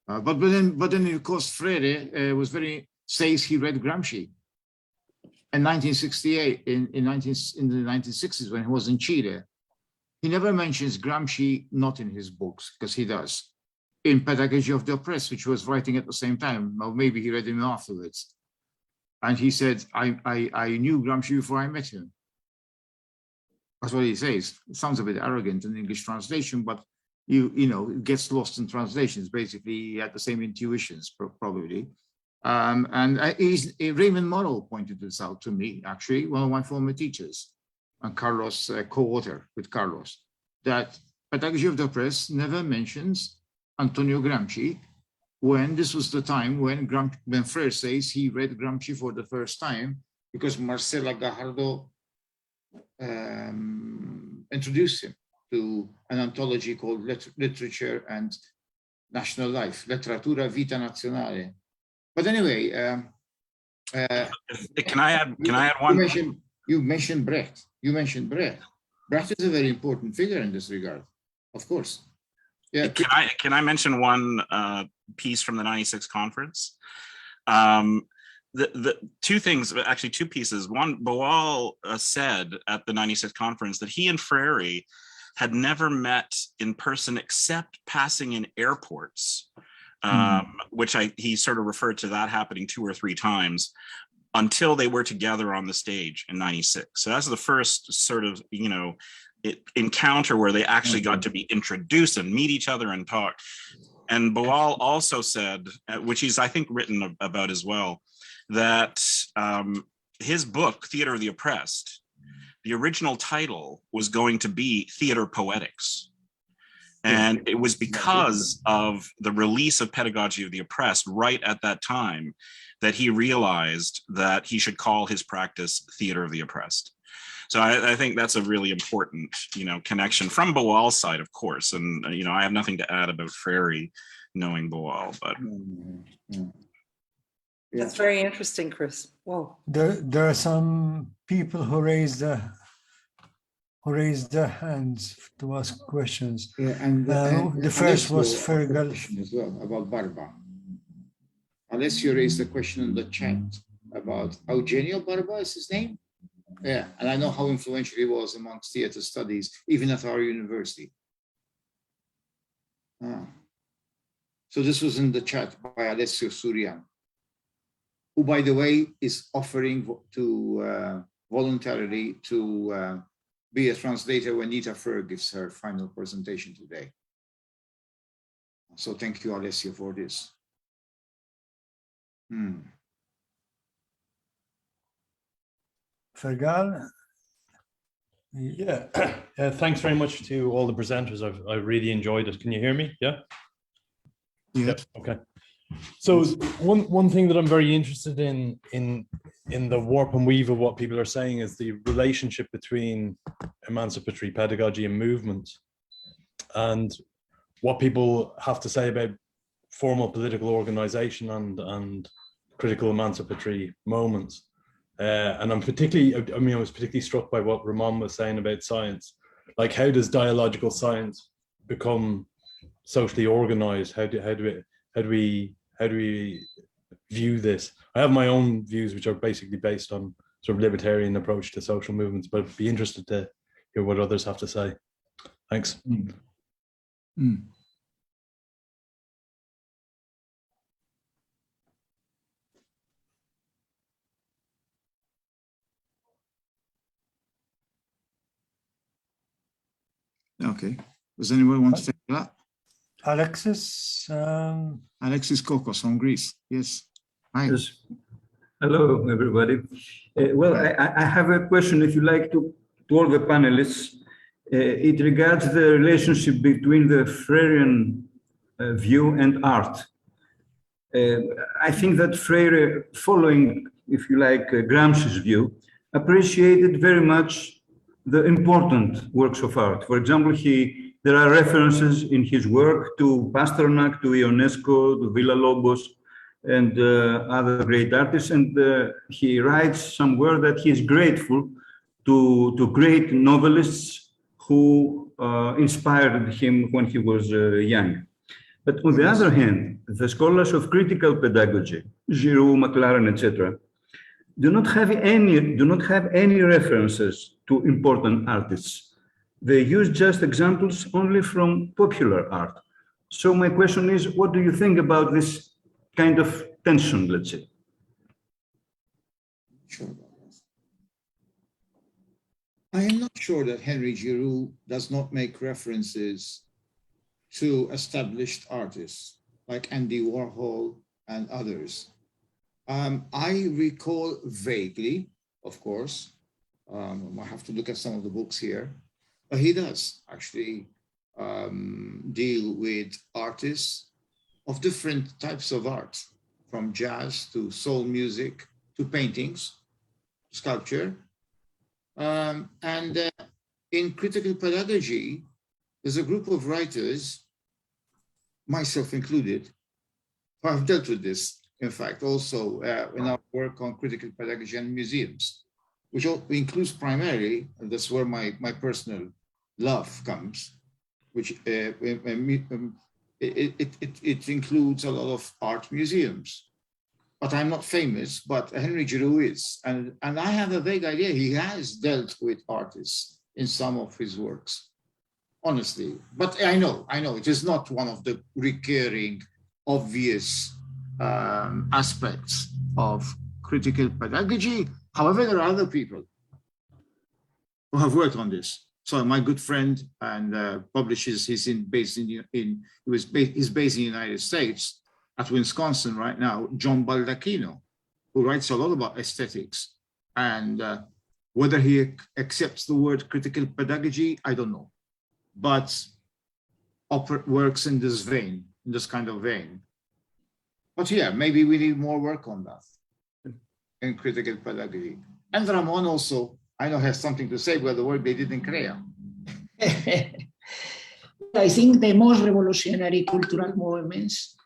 But then of course Freire says he read Gramsci. In 1968, in the 1960s, when he was in Chile, he never mentions Gramsci, not in his books, because he does. In Pedagogy of the Oppressed, which he was writing at the same time, or maybe he read him afterwards. And he said, I knew Gramsci before I met him. That's what he says. It sounds a bit arrogant in English translation, but it gets lost in translations. Basically, he had the same intuitions, probably. Raymond Morrow pointed this out to me, actually, one of my former teachers, and Carlos, co-author with Carlos, that Pedagogy of the Press never mentions Antonio Gramsci, when this was the time when Freire says he read Gramsci for the first time because Marcela Gajardo introduced him to an anthology called Literature and National Life, Letteratura Vita Nazionale. But anyway, can I add one? You mentioned Brecht. Brecht is a very important figure in this regard, of course. Yeah. Can I mention one piece from the '96 conference? The two things, actually two pieces. One, Boal said at the '96 conference that he and Freire had never met in person except passing in airports, which he sort of referred to that happening 2 or 3 times until they were together on the stage in '96. So that's the first sort of, encounter where they actually got to be introduced and meet each other and talk. And Boal also said, which he's, I think, written about as well, that his book, Theater of the Oppressed, the original title was going to be Theater Poetics. And it was because of the release of Pedagogy of the Oppressed right at that time that he realized that he should call his practice Theater of the Oppressed. So I think that's a really important, connection from Boal's side, of course. And, I have nothing to add about Freire knowing Boal, but. That's very interesting, Chris. Whoa. There are some people who raised their hands to ask questions. Yeah, and the first was Fergal. As well about Barba. Alessio raised a question in the chat about Eugenio Barba is his name. Yeah, and I know how influential he was amongst theater studies, even at our university. So this was in the chat by Alessio Surian, who, by the way, is offering to voluntarily to be a translator when Nita Fer gives her final presentation today. So thank you, Alessio, for this. Fergal? Yeah, thanks very much to all the presenters. I really enjoyed it. Can you hear me? Yeah? Yeah. Okay. So one thing that I'm very interested in the warp and weave of what people are saying is the relationship between emancipatory pedagogy and movement, and what people have to say about formal political organization and critical emancipatory moments. And I was particularly struck by what Ramon was saying about science. Like, how does dialogical science become socially organized? How do we view this? I have my own views, which are basically based on sort of libertarian approach to social movements, but I'd be interested to hear what others have to say. Thanks. Okay. Does anyone want to take that? Alexis? Alexis Kokos from Greece. Yes. Hi. Yes. Hello, everybody. I have a question, if you like, to all the panelists. It regards the relationship between the Freirean view and art. I think that Freire, following, if you like, Gramsci's view, appreciated very much the important works of art. For example, there are references in his work to Pasternak, to Ionesco, to Villa-Lobos, and other great artists. And he writes somewhere that he is grateful to great novelists who inspired him when he was young. But on the other hand, the scholars of critical pedagogy, Giroux, Maclaren, etc., do not have any references to important artists. They use just examples only from popular art. So my question is, what do you think about this kind of tension, let's say? Sure. I am not sure that Henry Giroux does not make references to established artists like Andy Warhol and others. I recall vaguely, of course, I have to look at some of the books here, but he does actually deal with artists of different types of art, from jazz to soul music to paintings, sculpture. In critical pedagogy, there's a group of writers, myself included, who have dealt with this, in fact, also in our work on critical pedagogy and museums, which includes primarily, and that's where my personal love comes, which it includes a lot of art museums. But I'm not famous, but Henry Giroux is. And I have a vague idea he has dealt with artists in some of his works, honestly. But I know it is not one of the recurring, obvious aspects of critical pedagogy. However, there are other people who have worked on this. So my good friend and publishes, he's based in the United States, at Wisconsin right now, John Baldacchino, who writes a lot about aesthetics. And whether he accepts the word critical pedagogy, I don't know. But works in this vein, in this kind of vein. But yeah, maybe we need more work on that in critical pedagogy. And Ramon also, I know, has something to say about the work they did in CREA. I think the most revolutionary cultural movements,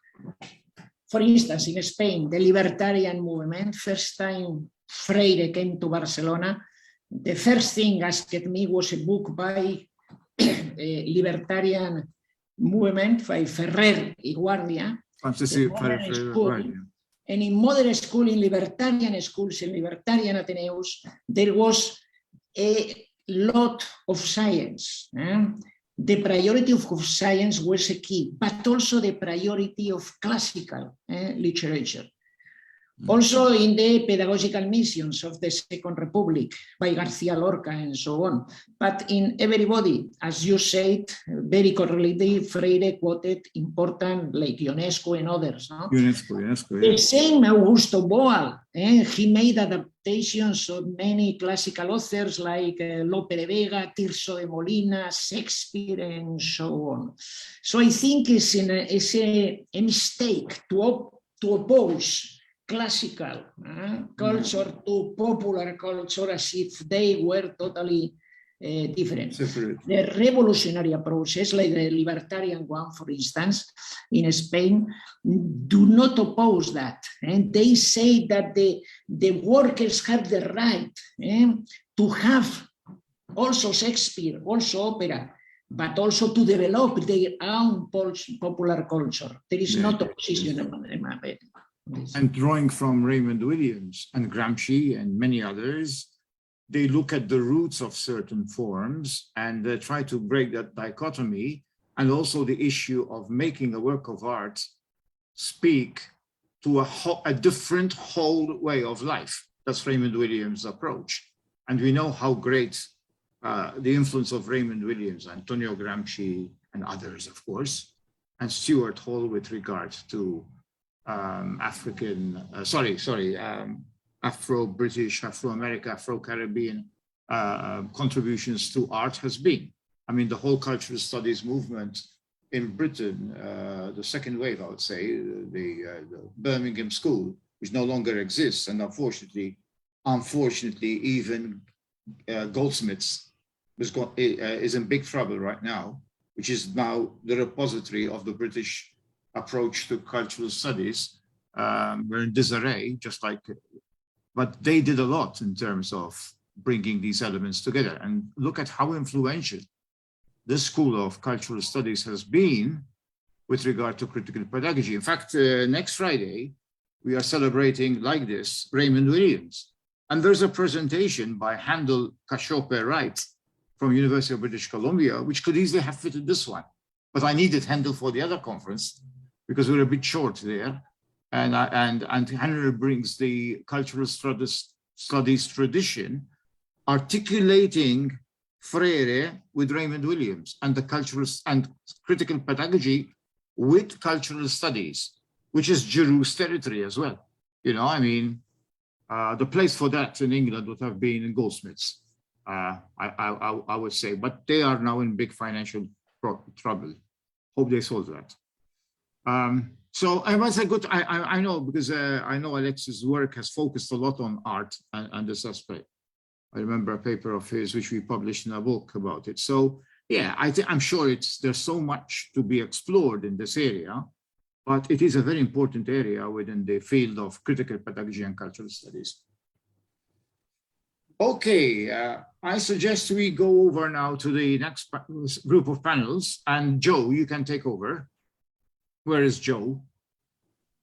for instance, in Spain, the libertarian movement, first time Freire came to Barcelona, the first thing asked me was a book by a libertarian movement by Ferrer y Guardia. And in modern school, in libertarian schools, in libertarian Ateneus, there was a lot of science. The priority of science was a key, but also the priority of classical literature. Also in the pedagogical missions of the Second Republic by Garcia Lorca and so on. But in everybody, as you said, very correctly, Freire quoted important like UNESCO and others. No? UNESCO, The same Augusto Boal, he made adaptations of many classical authors like Lope de Vega, Tirso de Molina, Shakespeare, and so on. So I think it's a mistake to oppose classical culture to popular culture as if they were totally different. The revolutionary approaches, like the libertarian one, for instance, in Spain, do not oppose that. And they say that the workers have the right to have also Shakespeare, also opera, but also to develop their own popular culture. There is not opposition among them. And drawing from Raymond Williams and Gramsci and many others, they look at the roots of certain forms and try to break that dichotomy, and also the issue of making a work of art speak to a different whole way of life. That's Raymond Williams' approach. And we know how great the influence of Raymond Williams, Antonio Gramsci, and others, of course, and Stuart Hall with regard to Afro-British, Afro-American, Afro-Caribbean contributions to art has been. I mean, the whole cultural studies movement in Britain, the second wave, I would say, the Birmingham School, which no longer exists, and unfortunately, even Goldsmiths is in big trouble right now, which is now the repository of the British approach to cultural studies. We're in disarray, just like, but they did a lot in terms of bringing these elements together. And look at how influential this school of cultural studies has been with regard to critical pedagogy. In fact, next Friday, we are celebrating like this Raymond Williams. And there's a presentation by Handel Kashope Wright from University of British Columbia, which could easily have fitted this one. But I needed Handel for the other conference, because we're a bit short there. And Henry brings the cultural studies tradition, articulating Freire with Raymond Williams, and the cultural and critical pedagogy with cultural studies, which is Giroux's territory as well. You know, I mean, the place for that in England would have been in Goldsmiths, I would say, but they are now in big financial trouble. Hope they solve that. So I must say, good. I know, because I know Alex's work has focused a lot on art and this aspect. I remember a paper of his which we published in a book about it. So yeah, I'm sure there's so much to be explored in this area, but it is a very important area within the field of critical pedagogy and cultural studies. Okay, I suggest we go over now to the next group of panels, and Joe, you can take over. Where is Joe?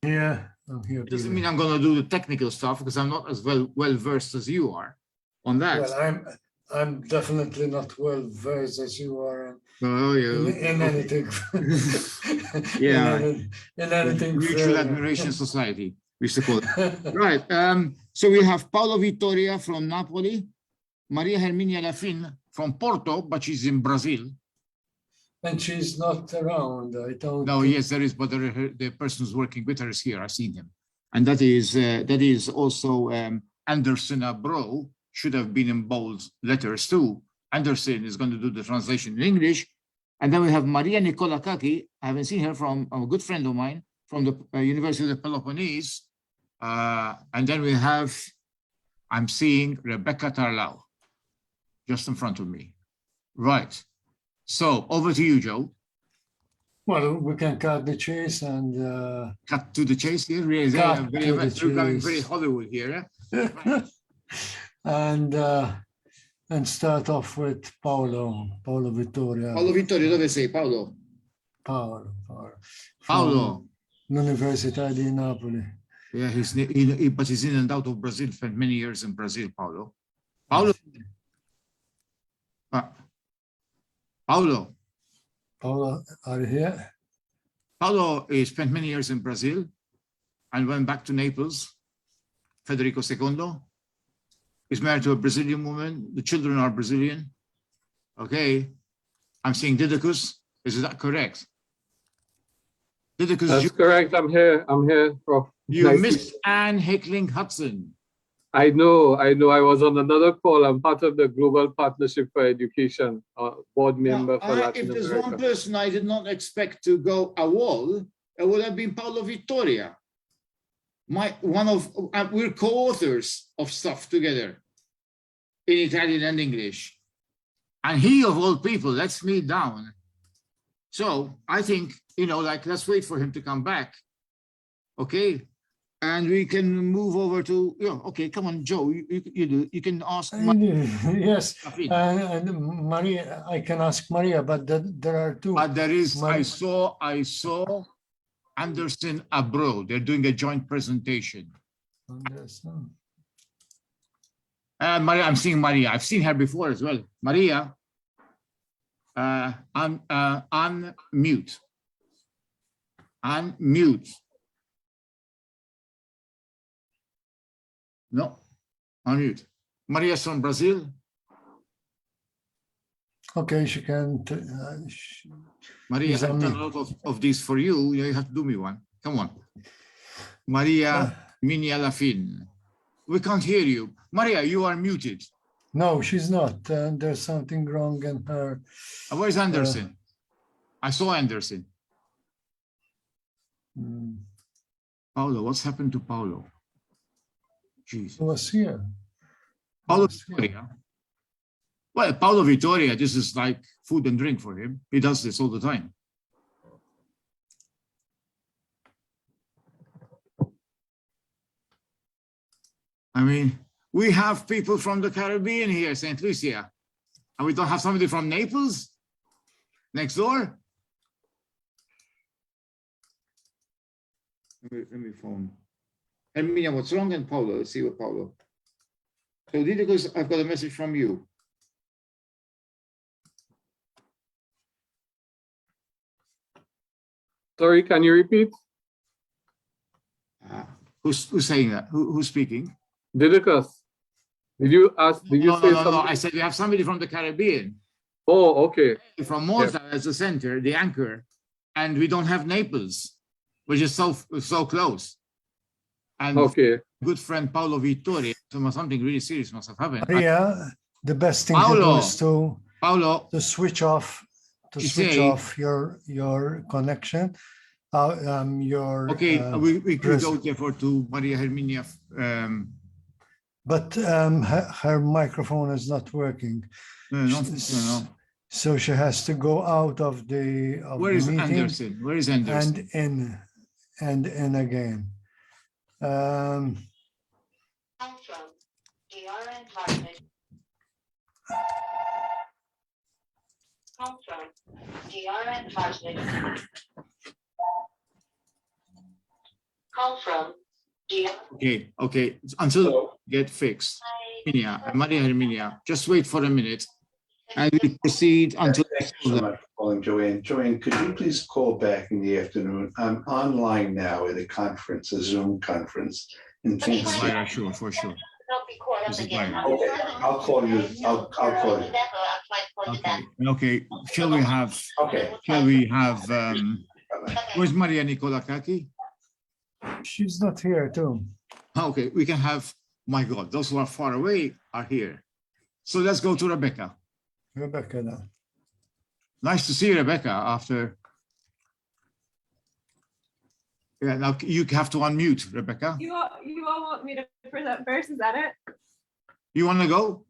Yeah, I'm here. It doesn't mean I'm going to do the technical stuff, because I'm not as well versed as you are on that. Well, I'm definitely not well versed as you are in anything. Yeah, in anything. Mutual Admiration Society, we used to call it. Right. So we have Paolo Vittoria from Napoli, Maria Herminia Lafin from Porto, but she's in Brazil. And she's not around. I don't. No, yes, there is, but the person who's working with her is here. I've seen him, and that is also Anderson Abro. Should have been in bold letters too. Anderson is going to do the translation in English. And then we have Maria Nicola Kaki. I haven't seen her, from a good friend of mine from the University of the Peloponnese. And then we have, I'm seeing Rebecca Tarlau just in front of me. Right. So over to you, Joe. Well, we can cut the chase and cut to the chase here. We're going very Hollywood here. Right. And start off with Paolo Vittoria. Paolo Vittoria, dove sei, Paolo? Paolo. L'Università di Napoli. Yeah, but he's in and out of Brazil, spent many years in Brazil, Paolo. Paolo, are you here? Paolo spent many years in Brazil and went back to Naples, Federico II. He's married to a Brazilian woman. The children are Brazilian. Okay. I'm seeing Didacus. Is that correct? Didacus. That's correct. I'm here. Prof. You missed Anne Hickling Hudson. I know. I was on another call. I'm part of the Global Partnership for Education, board member for Latin If there's America. one person I did not expect to go a wall, it would have been Paulo Vittoria. We're co-authors of stuff together in Italian and English, and he of all people lets me down. So I think, let's wait for him to come back, okay? And we can move over to okay. Come on, Joe, you can ask. Yes, and Maria, I can ask Maria, but there are two. But there is. I saw. Anderson Abro, they're doing a joint presentation. Anderson. Maria, I'm seeing Maria. I've seen her before as well. Maria, unmute. Unmute. No, unmute. Maria's from Brazil. Okay, she can. Maria, I've done a lot of these for you. You have to do me one. Come on. Maria Minia Lafin. We can't hear you. Maria, you are muted. No, she's not. There's something wrong in her. Where's Anderson? I saw Anderson. Paulo, what's happened to Paulo? Jeez. He was here. Paulo Vittoria. Well, Paulo Vittoria, this is like food and drink for him. He does this all the time. I mean, we have people from the Caribbean here, St. Lucia, and we don't have somebody from Naples next door. Let me phone. Herminia, what's wrong? And Paulo, let's see what Paulo. So Didacus, I've got a message from you. Sorry, can you repeat? Who's saying that? Who's speaking? Didacus. Did you ask? Did you No, say no, no, no. something? I said we have somebody from the Caribbean, Oh, okay. from Malta as the center, the anchor, and we don't have Naples, which is so close. And Okay. good friend Paulo Vittori, something really serious must have happened. Maria, the best thing to do Paulo, is to Paulo, switch off your connection. we could go therefore to Maria Herminia. But her microphone is not working. No. So she has to go out of the Where is meeting Anderson? Where is Anderson? and in again. Okay. Until get fixed. Maria Herminia, just wait for a minute. And we proceed until. Thank you so much for calling, Joanne. Joanne, could you please call back in the afternoon? I'm online now at a conference, a Zoom conference in Kansas City. Yeah, sure, for sure. Okay, I'll call you. I'll call you. Okay. Shall we have? Okay. Shall we have? Where's Maria Nicola Kaki? She's not here too. Okay, we can have. My God, those who are far away are here. So let's go to Rebecca. Rebecca now. Nice to see Rebecca after. Yeah, now you have to unmute, Rebecca. You all want me to present first? Is that it? You want to go?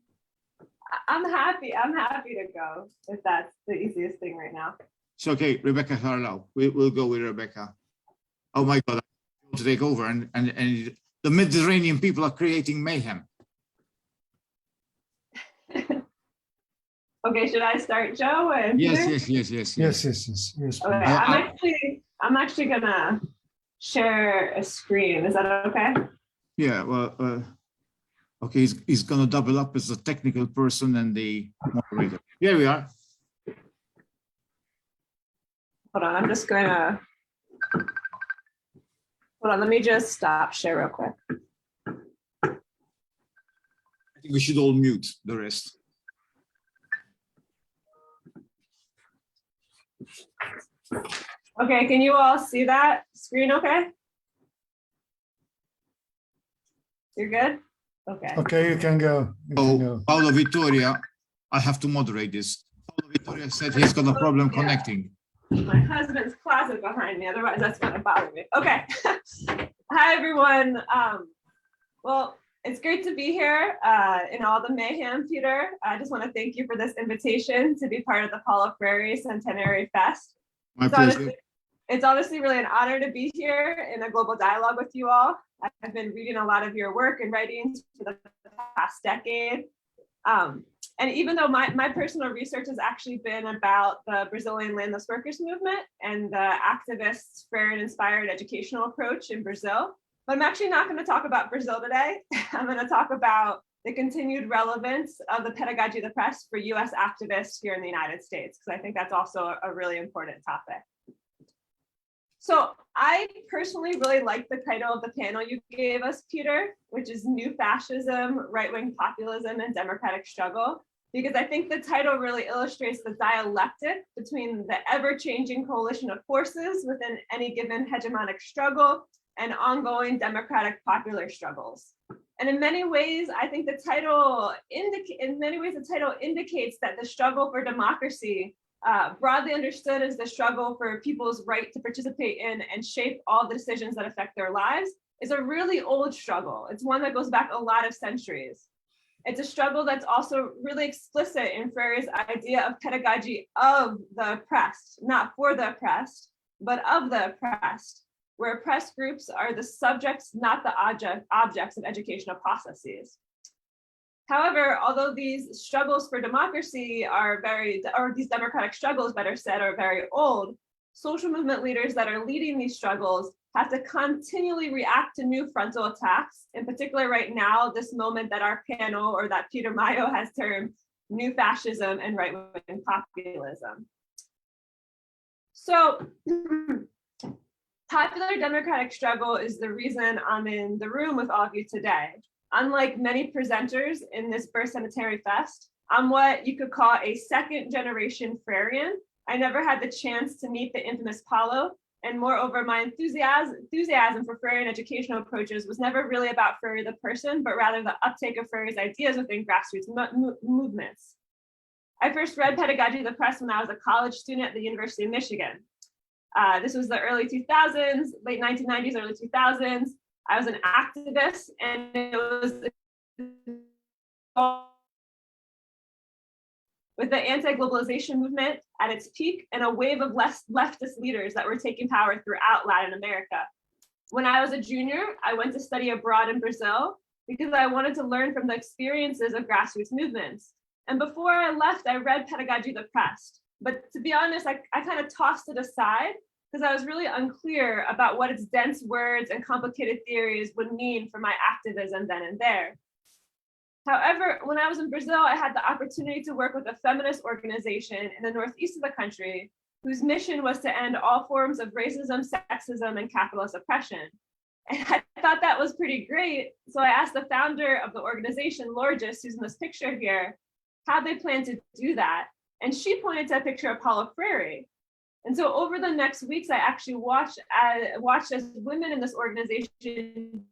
I'm happy to go if that's the easiest thing right now. It's okay, Rebecca Harlow. We'll go with Rebecca. Oh my God, I'm to take over and the Mediterranean people are creating mayhem. Okay, should I start, Joe? And Yes. Okay, I'm actually gonna share a screen. Is that okay? Yeah, well, okay, he's gonna double up as the technical person and the moderator. Here we are. Hold on, I'm just gonna. Hold on, let me just stop share real quick. I think we should all mute the rest. Okay, can you all see that screen okay? You're good? Okay. Okay, you can go. Paulo Vittoria, I have to moderate this. Paulo Vittoria said he's got a problem connecting. My husband's closet behind me, otherwise that's gonna bother me. Okay. Hi, everyone. Well, it's great to be here in all the mayhem, Peter. I just want to thank you for this invitation to be part of the Paulo Freire Centenary Fest. It's honestly really an honor to be here in a global dialogue with you all. I've been reading a lot of your work and writings for the past decade. And even though my personal research has actually been about the Brazilian landless workers movement and the activists' Freire-inspired educational approach in Brazil, but I'm actually not going to talk about Brazil today. I'm going to talk about the continued relevance of the pedagogy of the press for US activists here in the United States, because I think that's also a really important topic. So I personally really like the title of the panel you gave us, Peter, which is New Fascism, Right-Wing Populism, and Democratic Struggle, because I think the title really illustrates the dialectic between the ever-changing coalition of forces within any given hegemonic struggle and ongoing democratic popular struggles. And in many ways, I think the title indicates that the struggle for democracy, broadly understood as the struggle for people's right to participate in and shape all the decisions that affect their lives, is a really old struggle. It's one that goes back a lot of centuries. It's a struggle that's also really explicit in Freire's idea of pedagogy of the oppressed, not for the oppressed, but of the oppressed, where oppressed groups are the subjects, not the objects of educational processes. However, although these struggles for democracy are these democratic struggles, better said, are very old, social movement leaders that are leading these struggles have to continually react to new frontal attacks, in particular right now, this moment that our panel, or that Peter Mayo has termed new fascism and right-wing populism. So, popular democratic struggle is the reason I'm in the room with all of you today. unlike many presenters in this birth Centenary Fest, I'm what you could call a second generation Freirean. I never had the chance to meet the infamous Paulo, and moreover, my enthusiasm for Freirean educational approaches was never really about Freire the person, but rather the uptake of Freire's ideas within grassroots movements. I first read Pedagogy of the Press when I was a college student at the University of Michigan. This was the early 2000s, late 1990s, early 2000s. I was an activist, and it was with the anti-globalization movement at its peak and a wave of leftist leaders that were taking power throughout Latin America. When I was a junior, I went to study abroad in Brazil because I wanted to learn from the experiences of grassroots movements. And before I left, I read Pedagogy of the Press. But to be honest, I kind of tossed it aside because I was really unclear about what its dense words and complicated theories would mean for my activism then and there. However, when I was in Brazil, I had the opportunity to work with a feminist organization in the northeast of the country, whose mission was to end all forms of racism, sexism, and capitalist oppression. And I thought that was pretty great. So I asked the founder of the organization, Lourdes, who's in this picture here, how they plan to do that. And she pointed to a picture of Paulo Freire. And so over the next weeks, I actually watched as women in this organization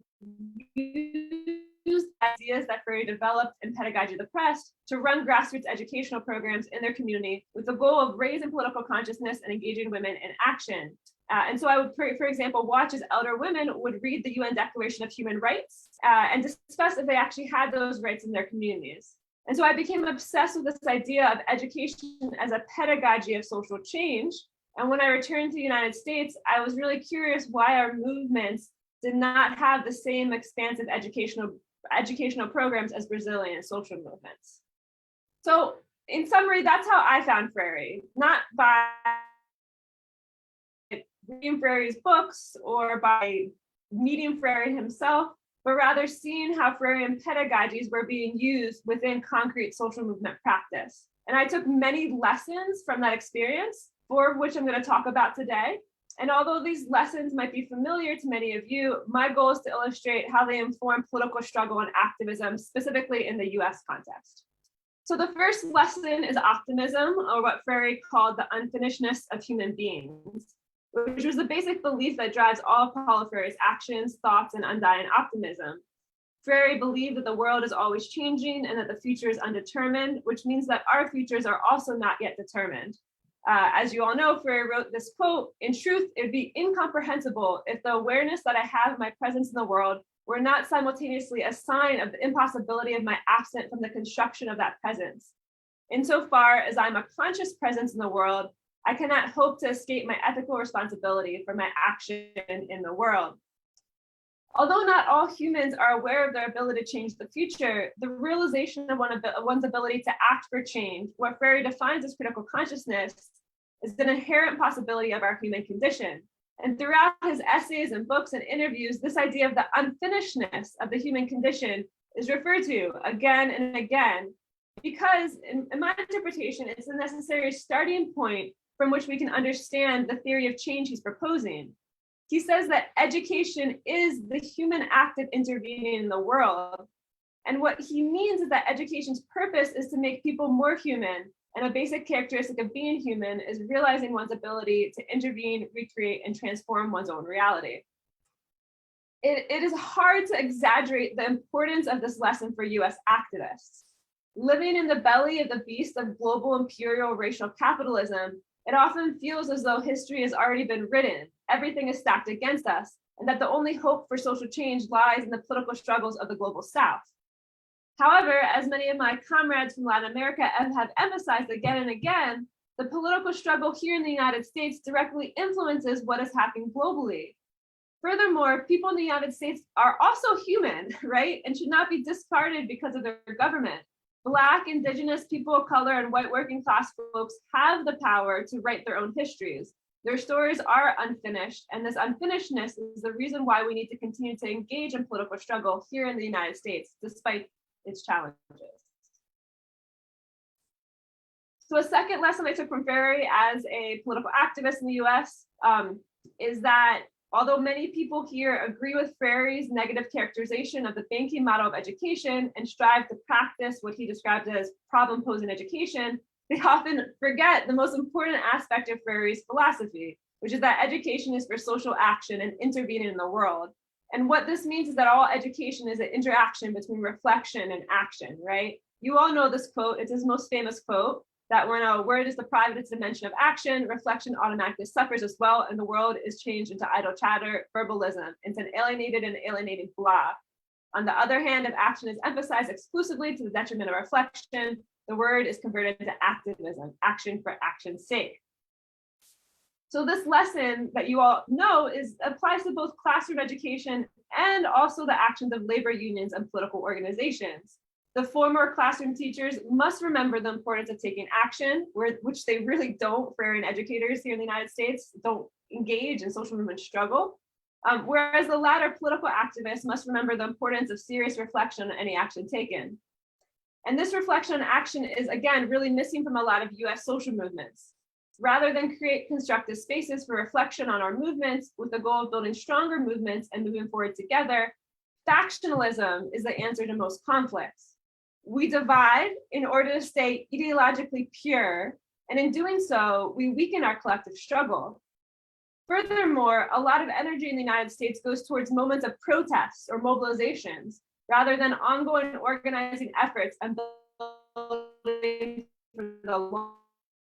used ideas that Freire developed in Pedagogy of the Press to run grassroots educational programs in their community with the goal of raising political consciousness and engaging women in action. And so I would, for example, watch as elder women would read the UN Declaration of Human Rights and discuss if they actually had those rights in their communities. And so I became obsessed with this idea of education as a pedagogy of social change. And when I returned to the United States, I was really curious why our movements did not have the same expansive educational programs as Brazilian social movements. So in summary, that's how I found Freire, not by reading Freire's books or by meeting Freire himself, but rather seeing how Freirean pedagogies were being used within concrete social movement practice. And I took many lessons from that experience, 4 of which I'm going to talk about today. And although these lessons might be familiar to many of you, my goal is to illustrate how they inform political struggle and activism, specifically in the US context. So the first lesson is optimism, or what Freire called the unfinishedness of human beings, which was the basic belief that drives all of Paulo Freire's actions, thoughts, and undying optimism. Freire believed that the world is always changing and that the future is undetermined, which means that our futures are also not yet determined. As you all know, Freire wrote this quote, "In truth, it would be incomprehensible if the awareness that I have of my presence in the world were not simultaneously a sign of the impossibility of my absence from the construction of that presence. Insofar as I'm a conscious presence in the world, I cannot hope to escape my ethical responsibility for my action in the world." Although not all humans are aware of their ability to change the future, the realization of one's ability to act for change, what Freire defines as critical consciousness, is an inherent possibility of our human condition. And throughout his essays and books and interviews, this idea of the unfinishedness of the human condition is referred to again and again, because in my interpretation, it's a necessary starting point from which we can understand the theory of change he's proposing. He says that education is the human act of intervening in the world. And what he means is that education's purpose is to make people more human. And a basic characteristic of being human is realizing one's ability to intervene, recreate, and transform one's own reality. It is hard to exaggerate the importance of this lesson for US activists. Living in the belly of the beast of global imperial racial capitalism, it often feels as though history has already been written, everything is stacked against us, and that the only hope for social change lies in the political struggles of the global South. However, as many of my comrades from Latin America have emphasized again and again, the political struggle here in the United States directly influences what is happening globally. Furthermore, people in the United States are also human, right? And should not be discarded because of their government. Black, Indigenous, people of color, and white working class folks have the power to write their own histories. Their stories are unfinished, and this unfinishedness is the reason why we need to continue to engage in political struggle here in the United States, despite its challenges. So a second lesson I took from Freire as a political activist in the US is that Although many people here agree with Freire's negative characterization of the banking model of education and strive to practice what he described as problem-posing education, they often forget the most important aspect of Freire's philosophy, which is that education is for social action and intervening in the world. And what this means is that all education is an interaction between reflection and action, right? You all know this quote. It's his most famous quote, that when a word is deprived of its dimension of action, reflection automatically suffers as well, and the world is changed into idle chatter, verbalism, into an alienated and alienating blah. On the other hand, if action is emphasized exclusively to the detriment of reflection, the word is converted into activism, action for action's sake. So this lesson that you all know applies to both classroom education and also the actions of labor unions and political organizations. The former classroom teachers must remember the importance of taking action, which they really don't. Freirean educators here in the United States don't engage in social movement struggle. Whereas the latter political activists must remember the importance of serious reflection on any action taken. And this reflection on action is, again, really missing from a lot of US social movements. Rather than create constructive spaces for reflection on our movements with the goal of building stronger movements and moving forward together, factionalism is the answer to most conflicts. We divide in order to stay ideologically pure, and in doing so, we weaken our collective struggle. Furthermore, a lot of energy in the United States goes towards moments of protests or mobilizations, rather than ongoing organizing efforts and building for the long.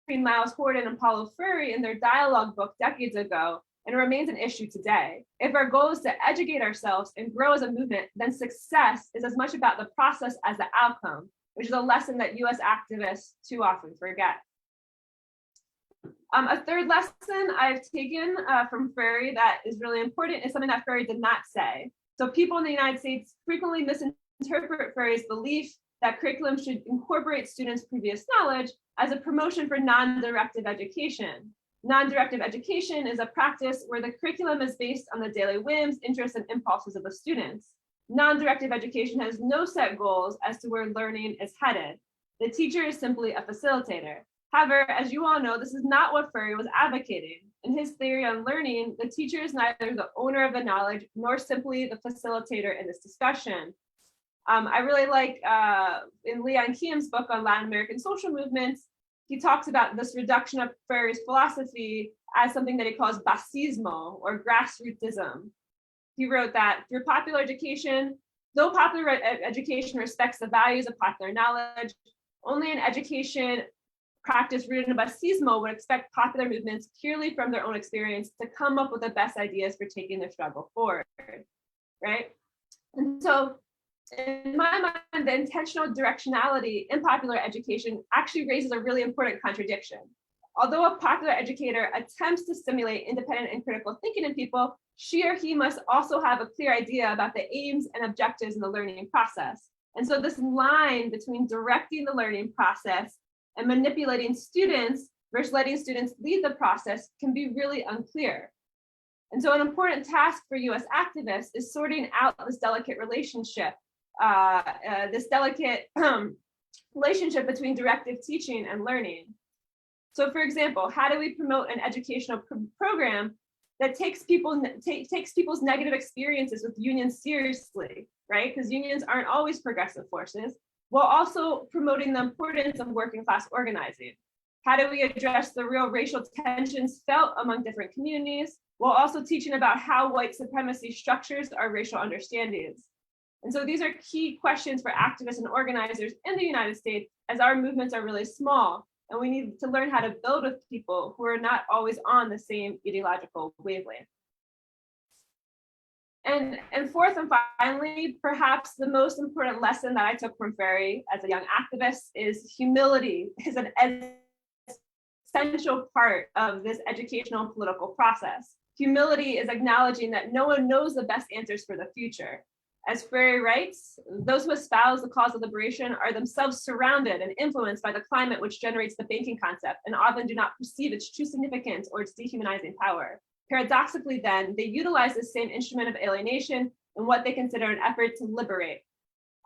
Between Miles Horton and Paulo Freire in their dialogue book decades ago, and remains an issue today. If our goal is to educate ourselves and grow as a movement, then success is as much about the process as the outcome, which is a lesson that US activists too often forget. A third lesson I've taken from Freire that is really important is something that Freire did not say. So people in the United States frequently misinterpret Freire's belief that curriculum should incorporate students' previous knowledge as a promotion for non-directive education. Non-directive education is a practice where the curriculum is based on the daily whims, interests, and impulses of the students. Non-directive education has no set goals as to where learning is headed. The teacher is simply a facilitator. However, as you all know, this is not what Freire was advocating. In his theory on learning, the teacher is neither the owner of the knowledge nor simply the facilitator in this discussion. I really like in Leon Kiem's book on Latin American social movements, he talks about this reduction of Freire's philosophy as something that he calls basismo or grassrootism. He wrote that through popular education, though popular education respects the values of popular knowledge, only an education practice rooted in basismo would expect popular movements purely from their own experience to come up with the best ideas for taking their struggle forward, right? And so in my mind, the intentional directionality in popular education actually raises a really important contradiction. Although a popular educator attempts to stimulate independent and critical thinking in people, she or he must also have a clear idea about the aims and objectives in the learning process. And so this line between directing the learning process and manipulating students versus letting students lead the process can be really unclear. And so an important task for US activists is sorting out this delicate relationship relationship between directive teaching and learning. So for example, how do we promote an educational program that takes people's negative experiences with unions seriously, right? Because unions aren't always progressive forces, while also promoting the importance of working class organizing. How do we address the real racial tensions felt among different communities, while also teaching about how white supremacy structures our racial understandings? And so these are key questions for activists and organizers in the United States, as our movements are really small, and we need to learn how to build with people who are not always on the same ideological wavelength. And fourth and finally, perhaps the most important lesson that I took from Freire as a young activist is humility is an essential part of this educational and political process. Humility is acknowledging that no one knows the best answers for the future. As Freire writes, those who espouse the cause of liberation are themselves surrounded and influenced by the climate which generates the banking concept and often do not perceive its true significance or its dehumanizing power. Paradoxically then, they utilize this same instrument of alienation in what they consider an effort to liberate.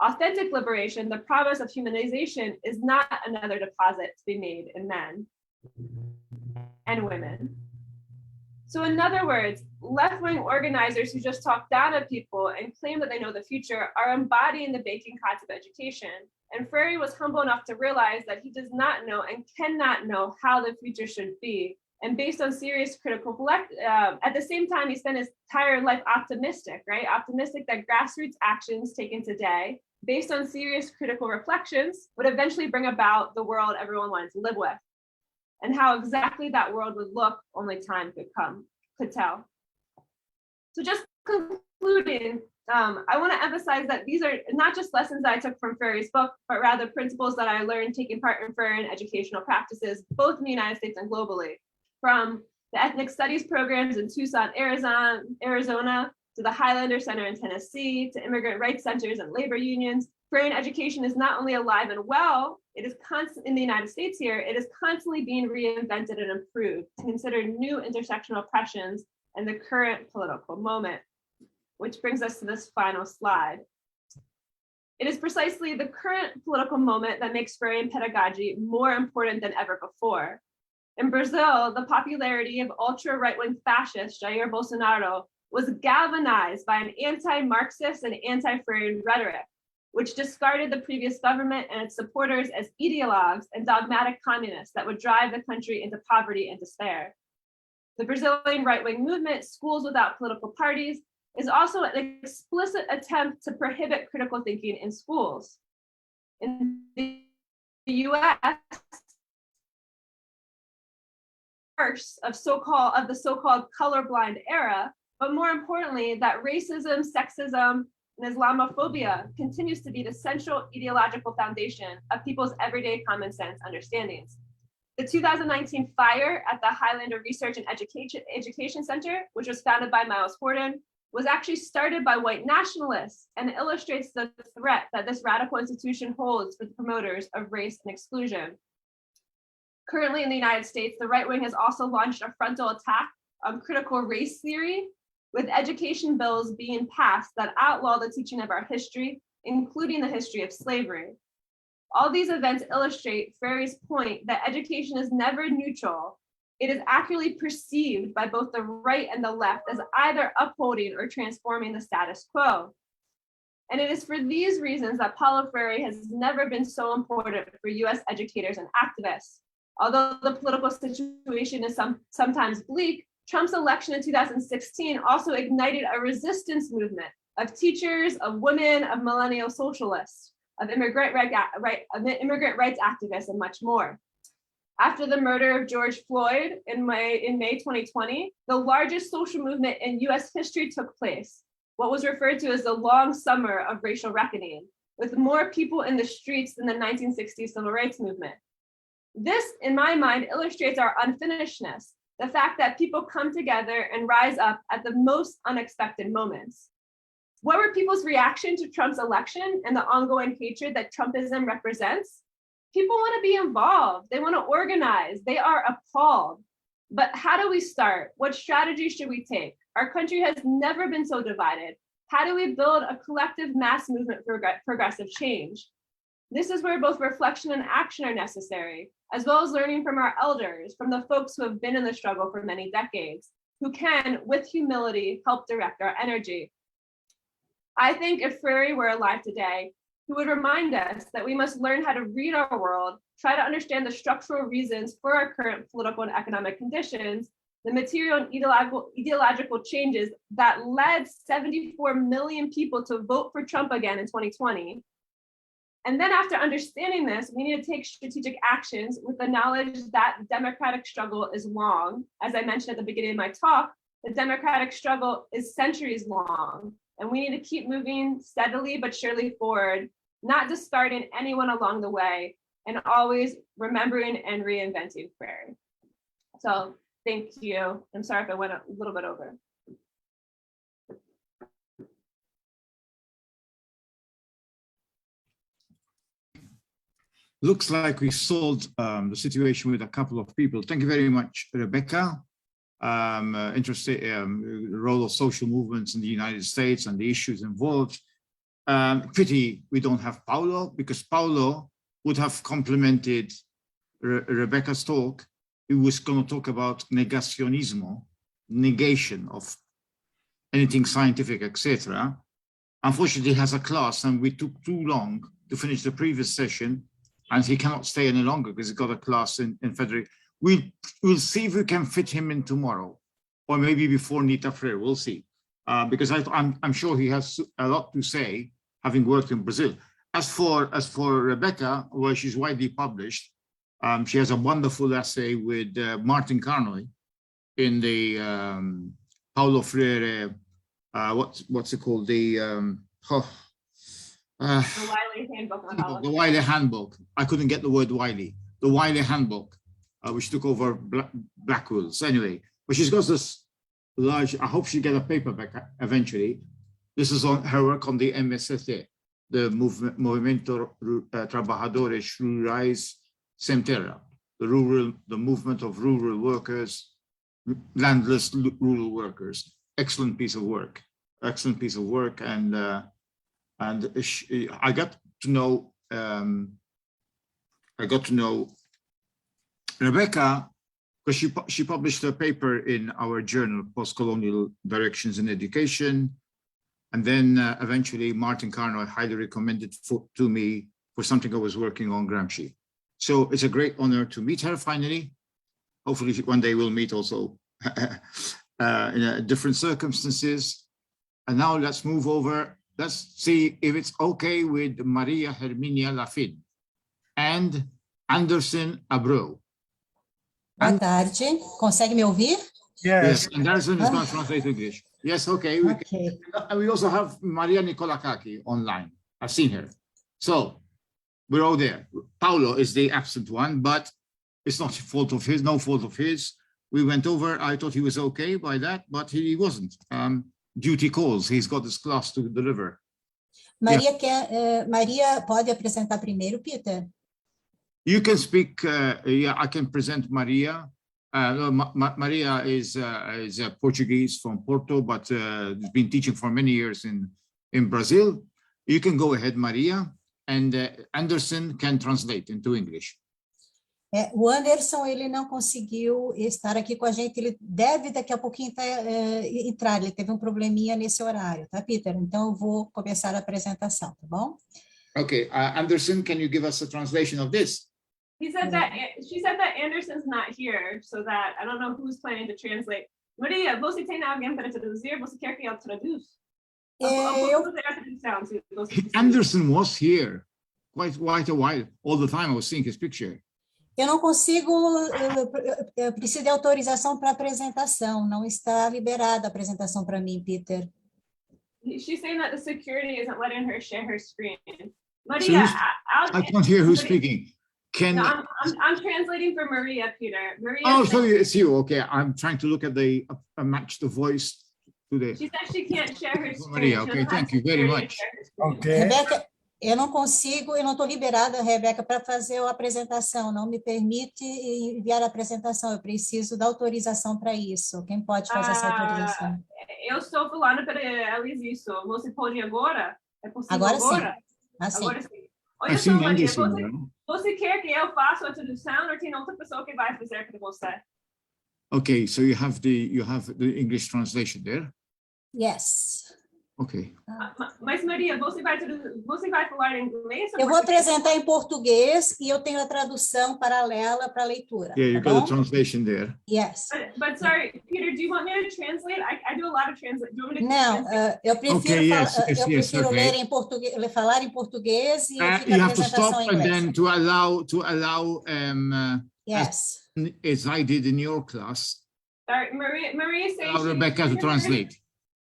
Authentic liberation, the promise of humanization, is not another deposit to be made in men and women. So in other words, left-wing organizers who just talk down at people and claim that they know the future are embodying the baking pots of education. And Freire was humble enough to realize that he does not know and cannot know how the future should be. And based on serious critical at the same time, he spent his entire life optimistic, right? Optimistic that grassroots actions taken today, based on serious critical reflections, would eventually bring about the world everyone wanted to live with. And how exactly that world would look, only time could tell. So just concluding, I want to emphasize that these are not just lessons that I took from Freire's book, but rather principles that I learned taking part in Freirean educational practices, both in the United States and globally. From the ethnic studies programs in Tucson, Arizona, to the Highlander Center in Tennessee, to immigrant rights centers and labor unions, Freirean education is not only alive and well, it is constant in the United States here, it is constantly being reinvented and improved to consider new intersectional oppressions and the current political moment. Which brings us to this final slide. It is precisely the current political moment that makes Freirean pedagogy more important than ever before. In Brazil, the popularity of ultra-right-wing fascist Jair Bolsonaro was galvanized by an anti-Marxist and anti-Freirean rhetoric, which discarded the previous government and its supporters as ideologues and dogmatic communists that would drive the country into poverty and despair. The Brazilian right-wing movement, Schools Without Political Parties, is also an explicit attempt to prohibit critical thinking in schools. In the US, of the so-called colorblind era, but more importantly, that racism, sexism, and Islamophobia continues to be the central ideological foundation of people's everyday common sense understandings. The 2019 fire at the Highlander Research and Education Center, which was founded by Miles Horton, was actually started by white nationalists and illustrates the threat that this radical institution holds for the promoters of race and exclusion. Currently in the United States, the right wing has also launched a frontal attack on critical race theory, with education bills being passed that outlaw the teaching of our history, including the history of slavery. All these events illustrate Freire's point that education is never neutral. It is accurately perceived by both the right and the left as either upholding or transforming the status quo. And it is for these reasons that Paulo Freire has never been so important for US educators and activists. Although the political situation is sometimes bleak, Trump's election in 2016 also ignited a resistance movement of teachers, of women, of millennial socialists, of immigrant rights activists, and much more. After the murder of George Floyd in May 2020, the largest social movement in US history took place, what was referred to as the long summer of racial reckoning, with more people in the streets than the 1960s civil rights movement. This, in my mind, illustrates our unfinishedness, the fact that people come together and rise up at the most unexpected moments. What were people's reaction to Trump's election and the ongoing hatred that Trumpism represents? People want to be involved. They want to organize. They are appalled. But how do we start? What strategy should we take? Our country has never been so divided. How do we build a collective mass movement for progressive change? This is where both reflection and action are necessary, as well as learning from our elders, from the folks who have been in the struggle for many decades, who can, with humility, help direct our energy. I think if Freire were alive today, he would remind us that we must learn how to read our world, try to understand the structural reasons for our current political and economic conditions, the material and ideological changes that led 74 million people to vote for Trump again in 2020. And then after understanding this, we need to take strategic actions with the knowledge that the democratic struggle is long. As I mentioned at the beginning of my talk, the democratic struggle is centuries long, and we need to keep moving steadily but surely forward, not discarding anyone along the way, and always remembering and reinventing Freire. So thank you. I'm sorry if I went a little bit over. Looks like we solved the situation with a couple of people. Thank you very much, Rebecca. Interesting role of social movements in the United States and the issues involved. Pity we don't have Paulo, because Paulo would have complemented Rebecca's talk. He was going to talk about negacionismo, negation of anything scientific, etc. Unfortunately, he has a class and we took too long to finish the previous session and he cannot stay any longer because he's got a class in Frederick. We'll see if we can fit him in tomorrow or maybe before Nita Freire, we'll see. Because I'm sure he has a lot to say, having worked in Brazil. As for Rebecca, well, she's widely published. She has a wonderful essay with Martin Carnoy in the Paulo Freire, what's it called? The Wiley Handbook on Holocaust. The Wiley Handbook. I couldn't get the word Wiley. The Wiley Handbook, which took over Blackwell's. Anyway, but she's got this large, I hope she get a paperback eventually. This is on her work on the MST, the Movimento Trabalhadores Rurais Sem Terra, the movement of rural workers, landless rural workers. Excellent piece of work. Excellent piece of work, and I got to know Rebecca because she published a paper in our journal, Postcolonial Directions in Education, and then eventually Martin Carnoy highly recommended to me for something I was working on, Gramsci. So it's a great honor to meet her finally. Hopefully one day we'll meet also in different circumstances. And now let's move over. Let's see if it's okay with Maria Herminia Lafin and Anderson Abreu. Boa tarde. Consegue me ouvir? Yes, Anderson is going to translate English. Yes, okay. We also have Maria Nicolakaki online. I've seen her. So we're all there. Paulo is the absent one, but it's not fault of his, no fault of his. We went over, I thought he was okay by that, but he wasn't. Duty calls, he's got his class to deliver. Maria, Maria pode apresentar primeiro, Peter? You can speak, yeah, I can present Maria. Maria is Portuguese from Porto, but has been teaching for many years in Brazil. You can go ahead, Maria, and Anderson can translate into English. O Anderson, ele não conseguiu estar aqui com a gente, ele deve daqui a pouquinho entrar, ele teve probleminha nesse horário, tá, Peter? Então eu vou começar a apresentação, tá bom? Okay, Anderson, can you give us a translation of this? He said that she said that Anderson's not here, so that I don't know who's planning to translate. Maria, você tem alguém para traduzir? Você quer que eu traduza? Anderson was here quite a while. All the time I was seeing his picture. Eu não consigo, eu preciso de autorização para apresentação, não está liberada a apresentação para mim, Peter. She's saying that the security isn't letting her share her screen. Maria, So I can't hear who's speaking. Can No, I'm translating for Maria, Peter. Maria. Oh, so it's you. Okay, I'm trying to look at the match the voice to the. She said she can't share her screen. Maria, okay, thank you very much. Okay. Rebeca, eu não consigo, eu não estou liberada, Rebeca, para fazer a apresentação, não me permite enviar a apresentação, eu preciso da autorização para isso. Quem pode fazer essa autorização? Eu estou falando para eles isso. Você pode agora? É possível Agora? Agora Sim. Agora sim. Olha só, Maria, você quer que eu faça a tradução ou tem outra pessoa que vai fazer para você? Okay, so you have the English translation there. Yes. Okay. Mas Maria, você vai falar em inglês? Eu vou apresentar em português e eu tenho a tradução paralela para a leitura. Yeah, you tá got bom? the translation there. Yes. But sorry, Peter, do you want me to translate? I do a lot of translate. Do you want me to Não, translate? eu prefiro, Okay, yes, eu prefiro okay. ler em português, falar em português e fica You a have to apresentação stop em and inglês. then to allow Yes. as I did in your class, Sorry, Maria says allow Rebecca to translate.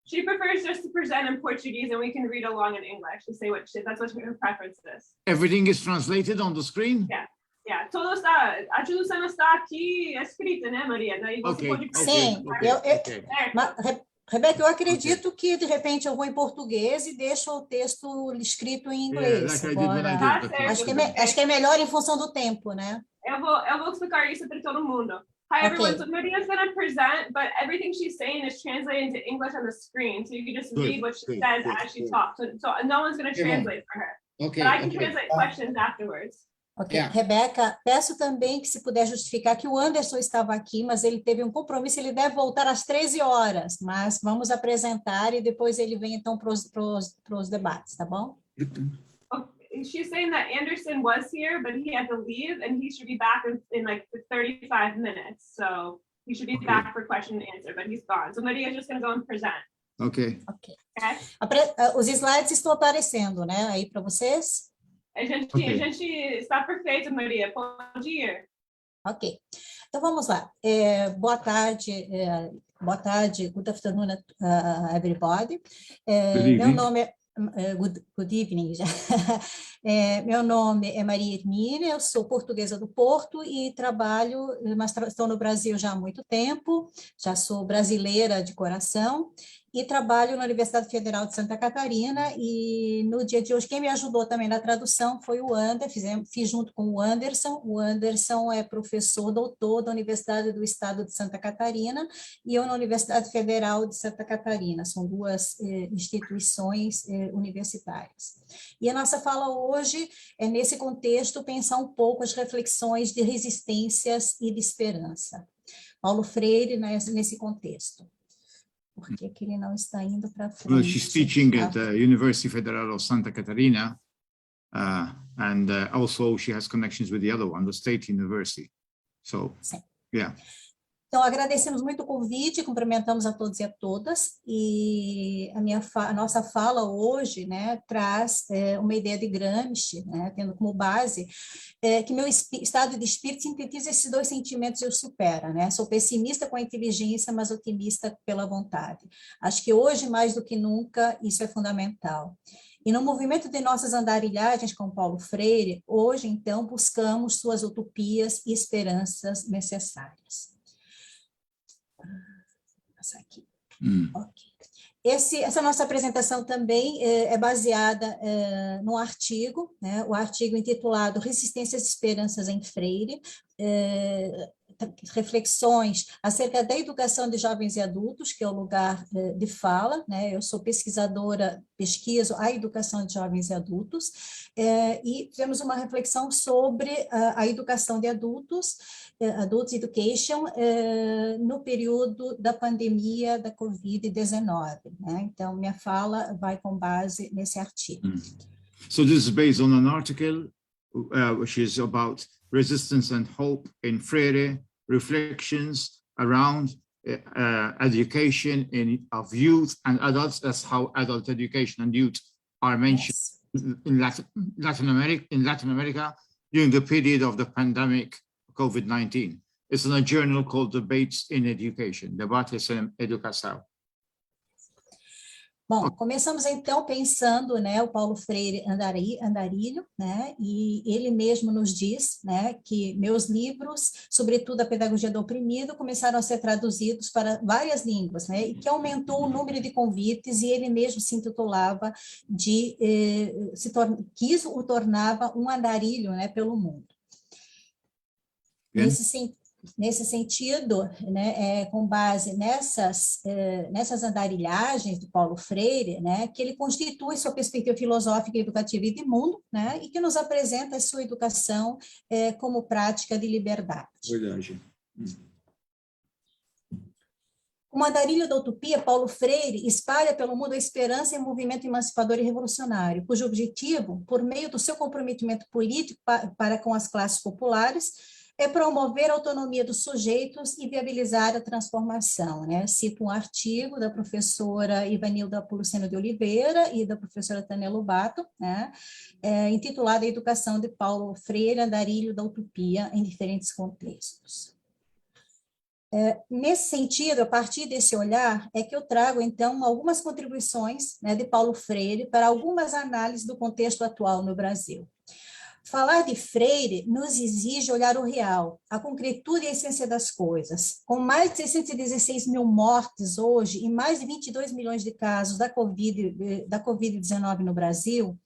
She prefers just to present in Portuguese and we can read along in English to say that's what her preference is. Everything is translated on the screen? Yeah, tudo está, a tradução está aqui escrita, né, Maria? Daí você pode Sim, Rebeca, eu acredito que de repente eu vou em português e deixo o texto escrito em inglês. Acho que é melhor em função do tempo, né? Eu vou explicar isso para todo mundo. Hi everyone, so Maria's going to present, but everything she's saying is translated into English on the screen, so you can just read what she says as she talks. So no one's going to translate for her. Okay. But I can translate questions afterwards. Ok, Yeah. Rebeca, peço também que se puder justificar que o Anderson estava aqui, mas ele teve um compromisso, ele deve voltar às 13 horas, mas vamos apresentar e depois ele vem então para os debates, tá bom? Okay. She's saying that Anderson was here, but he had to leave, and he should be back in like 35 minutes. So he should be back for question and answer, but he's gone. So Maria's just going to go and present. Okay. Ok. Okay? Os slides estão aparecendo, né, aí para vocês? A gente está perfeito, Maria. Pode ir. Ok. Então, vamos lá. Boa tarde, good afternoon, everybody. Meu nome é... Good evening. Meu nome é Maria Hermínia, eu sou portuguesa do Porto e trabalho, mas estou no Brasil já há muito tempo, já sou brasileira de coração e trabalho na Universidade Federal de Santa Catarina e no dia de hoje quem me ajudou também na tradução foi o fiz junto com o Anderson é professor doutor da Universidade do Estado de Santa Catarina e eu na Universidade Federal de Santa Catarina, são duas instituições universitárias. E a nossa fala hoje é, nesse contexto, pensar um pouco as reflexões de resistências e de esperança. Paulo Freire nesse contexto. Por que ele não está indo para frente? Well, she's teaching at the University Federal of Santa Catarina, and also she has connections with the other one, the State University. So, Sim. Yeah. Então, agradecemos muito o convite, cumprimentamos a todos e a todas, e a nossa fala hoje, né, traz uma ideia de Gramsci, né, tendo como base que meu estado de espírito sintetiza esses dois sentimentos e os supera, né, sou pessimista com a inteligência, mas otimista pela vontade. Acho que hoje, mais do que nunca, isso é fundamental. E no movimento de nossas andarilhagens com Paulo Freire, hoje, então, buscamos suas utopias e esperanças necessárias. Aqui. Okay. Essa nossa apresentação também é baseada num artigo, né, o artigo intitulado Resistências e Esperanças em Freire, reflexões acerca da educação de jovens e adultos, que é o lugar de fala, né, eu sou pesquisadora, pesquiso a educação de jovens e adultos, e fizemos uma reflexão sobre a educação de adults education, no período da pandemia da Covid-19, né? Então, minha fala vai com base nesse artigo. So this is based on an article which is about resistance and hope in Freire, reflections around education of youth and adults. That's how adult education and youth are mentioned in Latin America during the period of the pandemic COVID-19. It's in a journal called Debates in Education, Debates em Educação. Bom, começamos então pensando, né, o Paulo Freire andarilho, né, e ele mesmo nos diz, né, que meus livros, sobretudo a Pedagogia do Oprimido, começaram a ser traduzidos para várias línguas, né, e que aumentou o número de convites e ele mesmo se intitulava o tornava um andarilho, né, pelo mundo. Nesse sentido, né, com base nessas andarilhagens do Paulo Freire, né, que ele constitui sua perspectiva filosófica, educativa e de mundo, né, e que nos apresenta a sua educação como prática de liberdade. Verdade. Como andarilho da utopia, Paulo Freire espalha pelo mundo a esperança em um movimento emancipador e revolucionário, cujo objetivo, por meio do seu comprometimento político para com as classes populares, é promover a autonomia dos sujeitos e viabilizar a transformação, né? Cito um artigo da professora Ivanilda Puluceno de Oliveira e da professora Tânia Lobato, né? Intitulado A Educação de Paulo Freire, Andarilho da Utopia em Diferentes Contextos. Nesse sentido, a partir desse olhar, é que eu trago, então, algumas contribuições, né, de Paulo Freire para algumas análises do contexto atual no Brasil. Falar de Freire nos exige olhar o real, a concretude e a essência das coisas. Com mais de 616 mil mortes hoje e mais de 22 milhões de casos da Covid-19 no Brasil,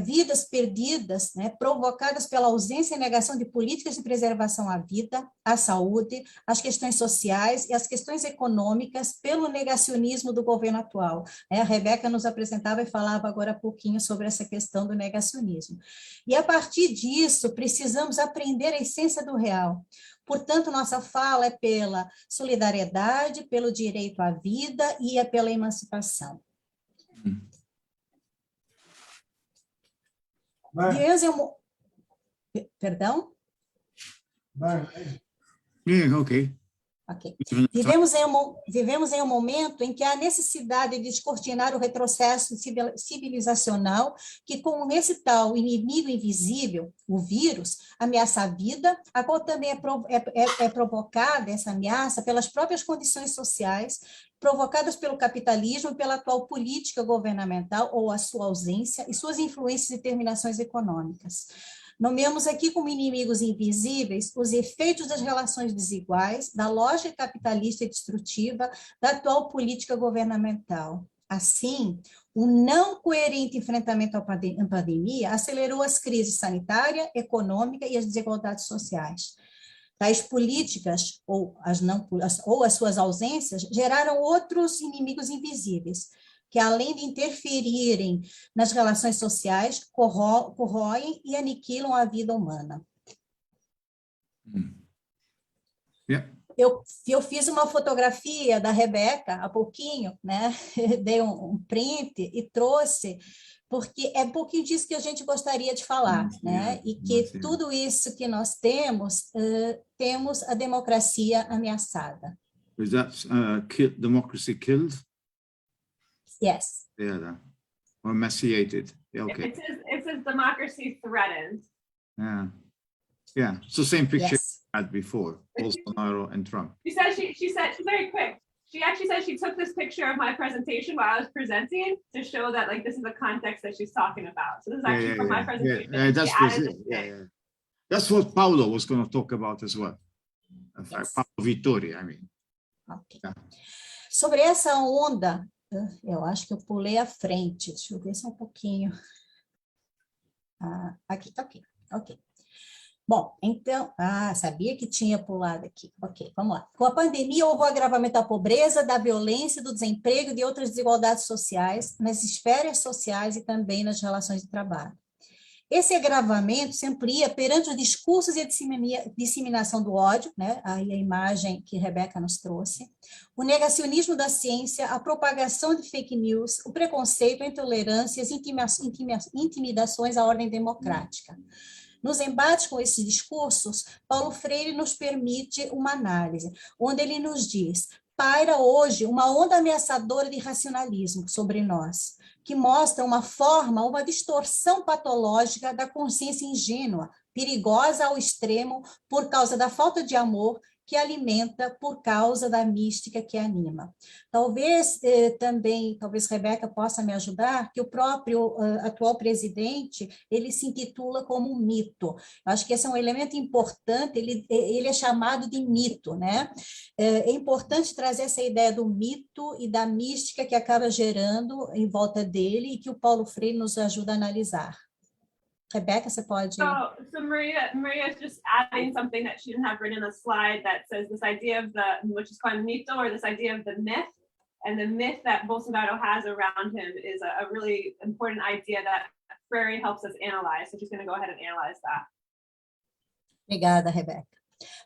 vidas perdidas, né, provocadas pela ausência e negação de políticas de preservação à vida, à saúde, às questões sociais e às questões econômicas pelo negacionismo do governo atual. A Rebeca nos apresentava e falava agora há pouquinho sobre essa questão do negacionismo. E a partir disso, precisamos aprender a essência do real. Portanto, nossa fala é pela solidariedade, pelo direito à vida e é pela emancipação. Perdão? Ok. Okay. Vivemos em um momento em que há necessidade de descortinar o retrocesso civilizacional que, com esse tal inimigo invisível, o vírus, ameaça a vida, a qual também é provocada, essa ameaça, pelas próprias condições sociais, provocadas pelo capitalismo e pela atual política governamental ou a sua ausência e suas influências e terminações econômicas. Nomeamos aqui como inimigos invisíveis os efeitos das relações desiguais, da lógica capitalista e destrutiva da atual política governamental. Assim, o não coerente enfrentamento à pandemia acelerou as crises sanitária, econômica e as desigualdades sociais. Tais políticas, ou as suas ausências, geraram outros inimigos invisíveis, que além de interferirem nas relações sociais, corroem e aniquilam a vida humana. Yeah. Eu fiz uma fotografia da Rebeca há pouquinho, né? Dei um print e trouxe, porque é um pouquinho disso que a gente gostaria de falar, né? E que tudo isso que nós temos, temos a democracia ameaçada. Is that democracy killed? Yes. Yeah, or emaciated. Yeah, okay. It says democracy threatened. Yeah. It's the same picture yes. I had before, Bolsonaro and Trump. She said she's very quick. She actually said she took this picture of my presentation while I was presenting to show that like this is the context that she's talking about. So this is actually from my presentation. That's what Paulo was going to talk about as well. Yes. Paulo Vittori, I mean. Okay. Yeah. Sobre essa onda, eu acho que eu pulei à frente. Deixa eu ver só um pouquinho. Aqui, tá ok. Ok. Bom, então, sabia que tinha pulado aqui. Ok, vamos lá. Com a pandemia, houve o agravamento da pobreza, da violência, do desemprego e de outras desigualdades sociais, nas esferas sociais e também nas relações de trabalho. Esse agravamento se amplia perante os discursos e a disseminação do ódio, né? Aí a imagem que Rebeca nos trouxe, o negacionismo da ciência, a propagação de fake news, o preconceito, a intolerância e as intimidações à ordem democrática. Nos embates com esses discursos, Paulo Freire nos permite uma análise, onde ele nos diz: paira hoje uma onda ameaçadora de racionalismo sobre nós, que mostra uma distorção patológica da consciência ingênua, perigosa ao extremo por causa da falta de amor que alimenta, por causa da mística que anima. Talvez Rebeca possa me ajudar, que o próprio atual presidente, ele se intitula como um mito. Acho que esse é um elemento importante, ele é chamado de mito, né? É importante trazer essa ideia do mito e da mística que acaba gerando em volta dele e que o Paulo Freire nos ajuda a analisar. Rebeca, você pode... So Maria is just adding something that she didn't have written in a slide that says this idea of which is called mito, or this idea of the myth, and the myth that Bolsonaro has around him is a really important idea that Freire helps us analyze. So she's going to go ahead and analyze that. Obrigada, Rebeca.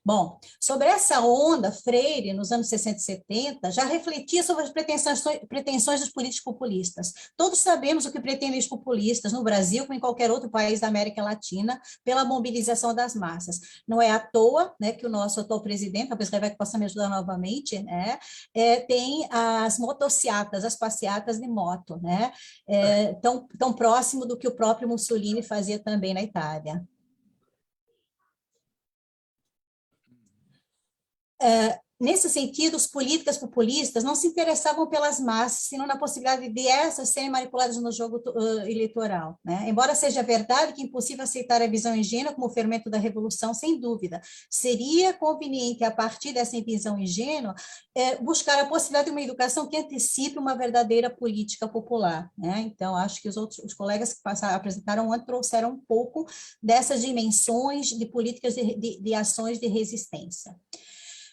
Bom, sobre essa onda, Freire, nos anos 60 e 70, já refletia sobre as pretensões dos políticos populistas. Todos sabemos o que pretendem os populistas no Brasil, como em qualquer outro país da América Latina, pela mobilização das massas. Não é à toa, né, que o nosso atual presidente, talvez a Rebeca possa me ajudar novamente, né, tem as motociatas, as passeatas de moto, né, tão próximo do que o próprio Mussolini fazia também na Itália. Nesse sentido, os políticos populistas não se interessavam pelas massas, senão na possibilidade de essas serem manipuladas no jogo eleitoral, né? Embora seja verdade que é impossível aceitar a visão ingênua como fermento da revolução, sem dúvida, seria conveniente, a partir dessa visão ingênua, buscar a possibilidade de uma educação que antecipe uma verdadeira política popular, né? Então, acho que os colegas que apresentaram antes trouxeram um pouco dessas dimensões de políticas de ações de resistência.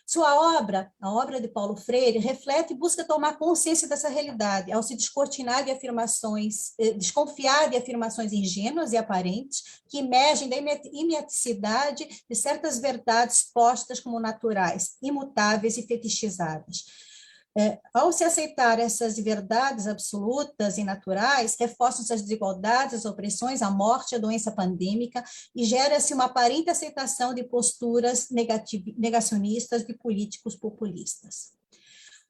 Sua obra, a obra de Paulo Freire, reflete e busca tomar consciência dessa realidade, ao se descortinar de afirmações, desconfiar de afirmações ingênuas e aparentes, que emergem da imeticidade de certas verdades postas como naturais, imutáveis e fetichizadas. Ao se aceitar essas verdades absolutas e naturais, reforçam-se as desigualdades, as opressões, a morte, a doença pandêmica, e gera-se uma aparente aceitação de posturas negacionistas de políticos populistas.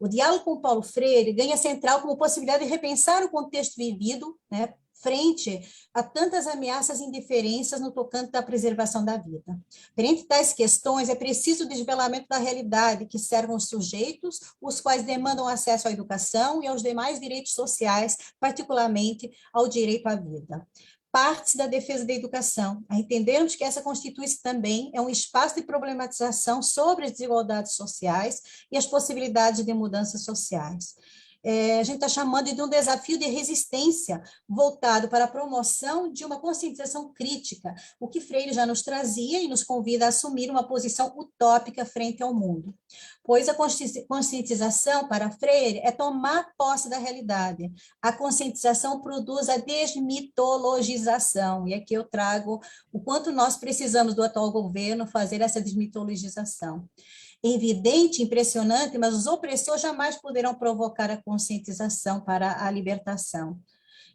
O diálogo com Paulo Freire ganha central como possibilidade de repensar o contexto vivido, né, frente a tantas ameaças e indiferenças no tocante da preservação da vida. Perante tais questões, é preciso o desvelamento da realidade que servam os sujeitos, os quais demandam acesso à educação e aos demais direitos sociais, particularmente ao direito à vida. Parte da defesa da educação, a entendermos que essa constitui-se também um espaço de problematização sobre as desigualdades sociais e as possibilidades de mudanças sociais. A gente está chamando de um desafio de resistência voltado para a promoção de uma conscientização crítica, o que Freire já nos trazia e nos convida a assumir uma posição utópica frente ao mundo. Pois a conscientização, para Freire, é tomar posse da realidade. A conscientização produz a desmitologização, e aqui eu trago o quanto nós precisamos do atual governo fazer essa desmitologização. Evidente, impressionante, mas os opressores jamais poderão provocar a conscientização para a libertação.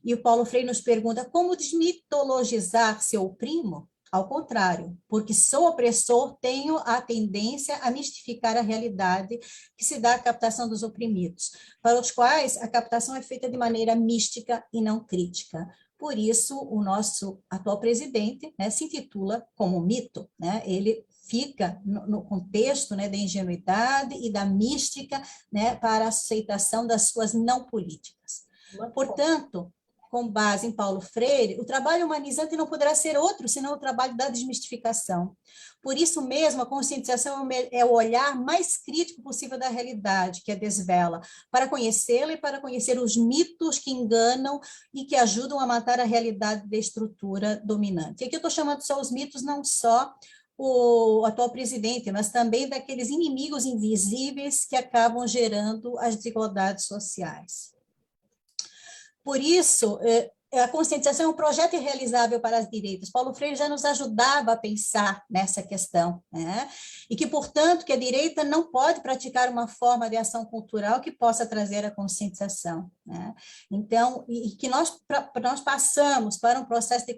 E o Paulo Freire nos pergunta como desmitologizar se eu oprimo? Ao contrário, porque sou opressor, tenho a tendência a mistificar a realidade que se dá à captação dos oprimidos, para os quais a captação é feita de maneira mística e não crítica. Por isso, o nosso atual presidente, né, se intitula como mito, né? Ele fica no contexto, né, da ingenuidade e da mística, né, para a aceitação das suas não políticas. Portanto, com base em Paulo Freire, o trabalho humanizante não poderá ser outro, senão o trabalho da desmistificação. Por isso mesmo, a conscientização é o olhar mais crítico possível da realidade, que a desvela, para conhecê-la e para conhecer os mitos que enganam e que ajudam a matar a realidade da estrutura dominante. E aqui eu estou chamando só os mitos, não só o atual presidente, mas também daqueles inimigos invisíveis que acabam gerando as desigualdades sociais. Por isso, a conscientização é um projeto irrealizável para as direitas. Paulo Freire já nos ajudava a pensar nessa questão, né? E que, portanto, que a direita não pode praticar uma forma de ação cultural que possa trazer a conscientização, né? Então, e que nós passamos para um processo de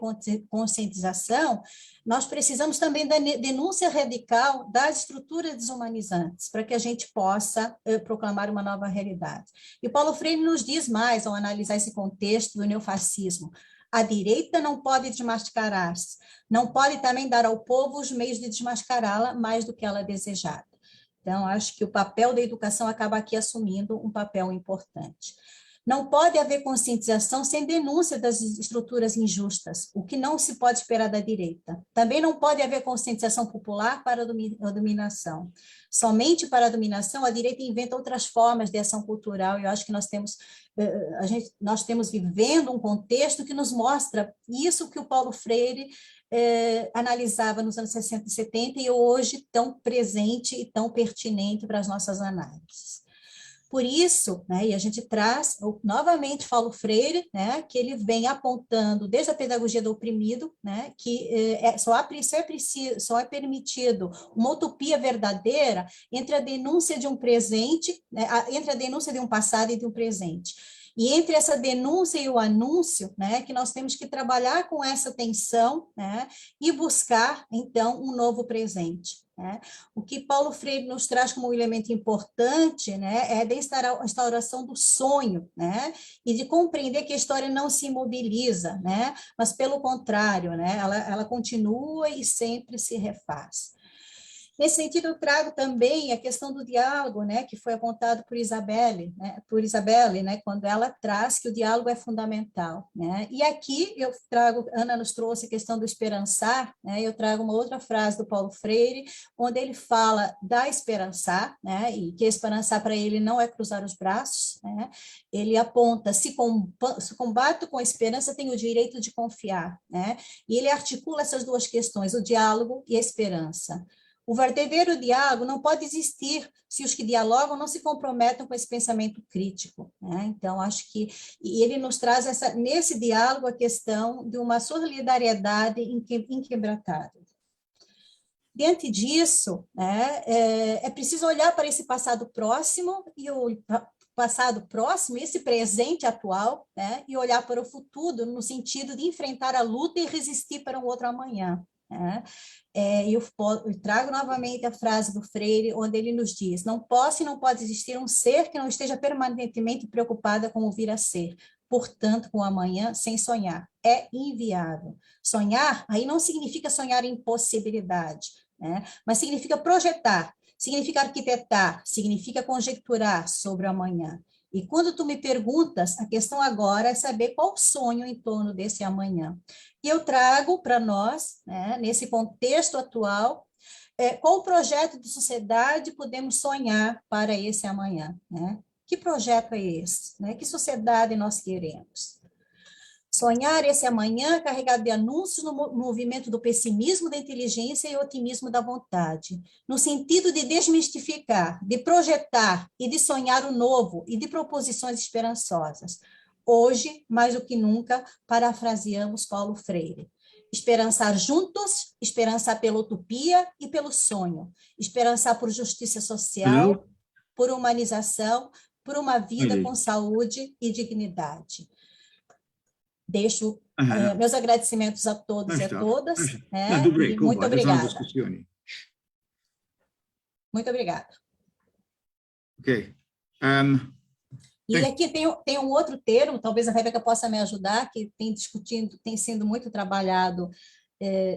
conscientização, nós precisamos também da denúncia radical das estruturas desumanizantes, para que a gente possa proclamar uma nova realidade. E Paulo Freire nos diz mais, ao analisar esse contexto do neofascismo: a direita não pode desmascarar-se, não pode também dar ao povo os meios de desmascará-la mais do que ela desejada. Então, acho que o papel da educação acaba aqui assumindo um papel importante. Não pode haver conscientização sem denúncia das estruturas injustas, o que não se pode esperar da direita. Também não pode haver conscientização popular para a dominação. Somente para a dominação, a direita inventa outras formas de ação cultural, e eu acho que nós temos vivendo um contexto que nos mostra isso que o Paulo Freire analisava nos anos 60 e 70, e hoje tão presente e tão pertinente para as nossas análises. Por isso, né, e a gente traz novamente Paulo Freire, né, que ele vem apontando desde a pedagogia do oprimido, né, que só é permitido uma utopia verdadeira entre a denúncia de um presente, né, entre a denúncia de um passado e de um presente. E entre essa denúncia e o anúncio, né, que nós temos que trabalhar com essa tensão, né, e buscar, então, um novo presente. Né? O que Paulo Freire nos traz como um elemento importante, né, é a instauração do sonho, né, e de compreender que a história não se imobiliza, né, mas, pelo contrário, né, ela continua e sempre se refaz. Nesse sentido, eu trago também a questão do diálogo, né, que foi apontado por Isabelle, né, quando ela traz que o diálogo é fundamental, né, e aqui eu trago, Ana nos trouxe a questão do esperançar, né, eu trago uma outra frase do Paulo Freire, onde ele fala da esperançar, né, e que esperançar para ele não é cruzar os braços, né, ele aponta, se combato com a esperança, tenho o direito de confiar, né, e ele articula essas duas questões, o diálogo e a esperança. O verdadeiro diálogo não pode existir se os que dialogam não se comprometem com esse pensamento crítico, né? Então, acho que e ele nos traz nesse diálogo a questão de uma solidariedade inquebrantável. Diante disso, né, é preciso olhar para esse passado próximo e o passado próximo, esse presente atual, né, e olhar para o futuro no sentido de enfrentar a luta e resistir para um outro amanhã. Né? Eu trago novamente a frase do Freire, onde ele nos diz: não posso e não pode existir um ser que não esteja permanentemente preocupada com o vir a ser, portanto, com o amanhã, sem sonhar. É inviável. Sonhar, aí não significa sonhar em possibilidade, né? Mas significa projetar, significa arquitetar, significa conjecturar sobre o amanhã. E quando tu me perguntas, a questão agora é saber qual o sonho em torno desse amanhã. E eu trago para nós, né, nesse contexto atual, qual projeto de sociedade podemos sonhar para esse amanhã, né? Que projeto é esse? Né? Que sociedade nós queremos? Sonhar esse amanhã carregado de anúncios no movimento do pessimismo da inteligência e otimismo da vontade, no sentido de desmistificar, de projetar e de sonhar o novo e de proposições esperançosas. Hoje, mais do que nunca, parafraseamos Paulo Freire. Esperançar juntos, esperançar pela utopia e pelo sonho, esperançar por justiça social, por humanização, por uma vida com saúde e dignidade. Deixo meus agradecimentos a todos e a todas. Né? E muito obrigada. Muito obrigada. Ok. E aqui tem um outro termo, talvez a Rebeca possa me ajudar, que tem sido muito trabalhado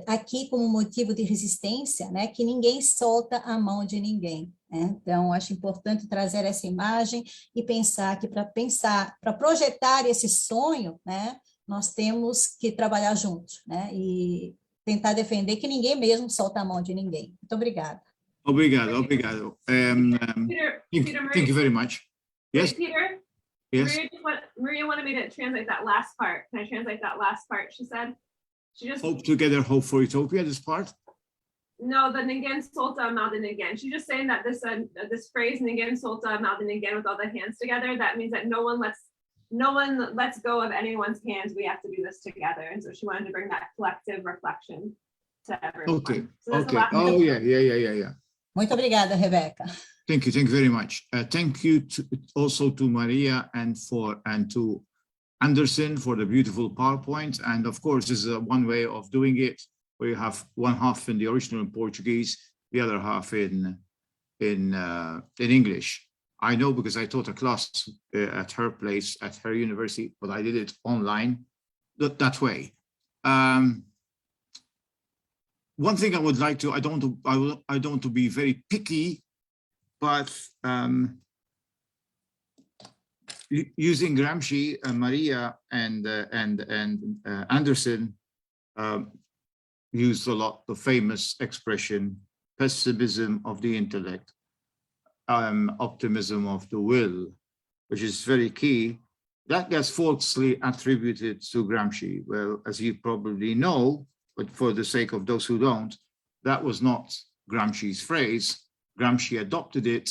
aqui como motivo de resistência, né? Que ninguém solta a mão de ninguém. Né? Então, acho importante trazer essa imagem e pensar que para projetar esse sonho, né? Nós temos que trabalhar juntos, né? E tentar defender que ninguém mesmo solta a mão de ninguém. Muito obrigada. Obrigado. Thank you very much. Yes. Peter. Yes. Maria wanted me to translate that last part. Can I translate that last part? She said, she just hope together, hope for utopia. This part. No, the Ningen Solta Malden Ningen. She's just saying that this phrase Ningen Solta Malden Ningen with all the hands together. That means that no one lets go of anyone's hands. We have to do this together. And so she wanted to bring that collective reflection to everyone. Okay. So Okay. Oh yeah. Muito obrigada, Rebeca. Thank you very much. Thank you also to Maria and to Anderson for the beautiful PowerPoint. And of course, this is one way of doing it, where you have one half in the original in Portuguese, the other half in English. I know because I taught a class at her place, at her university, but I did it online that way. One thing I would like to, I don't want to be very picky, but using Gramsci, Maria and Anderson used a lot the famous expression, pessimism of the intellect, optimism of the will, which is very key. That gets falsely attributed to Gramsci. Well, as you probably know, but for the sake of those who don't, that was not Gramsci's phrase. Gramsci adopted it,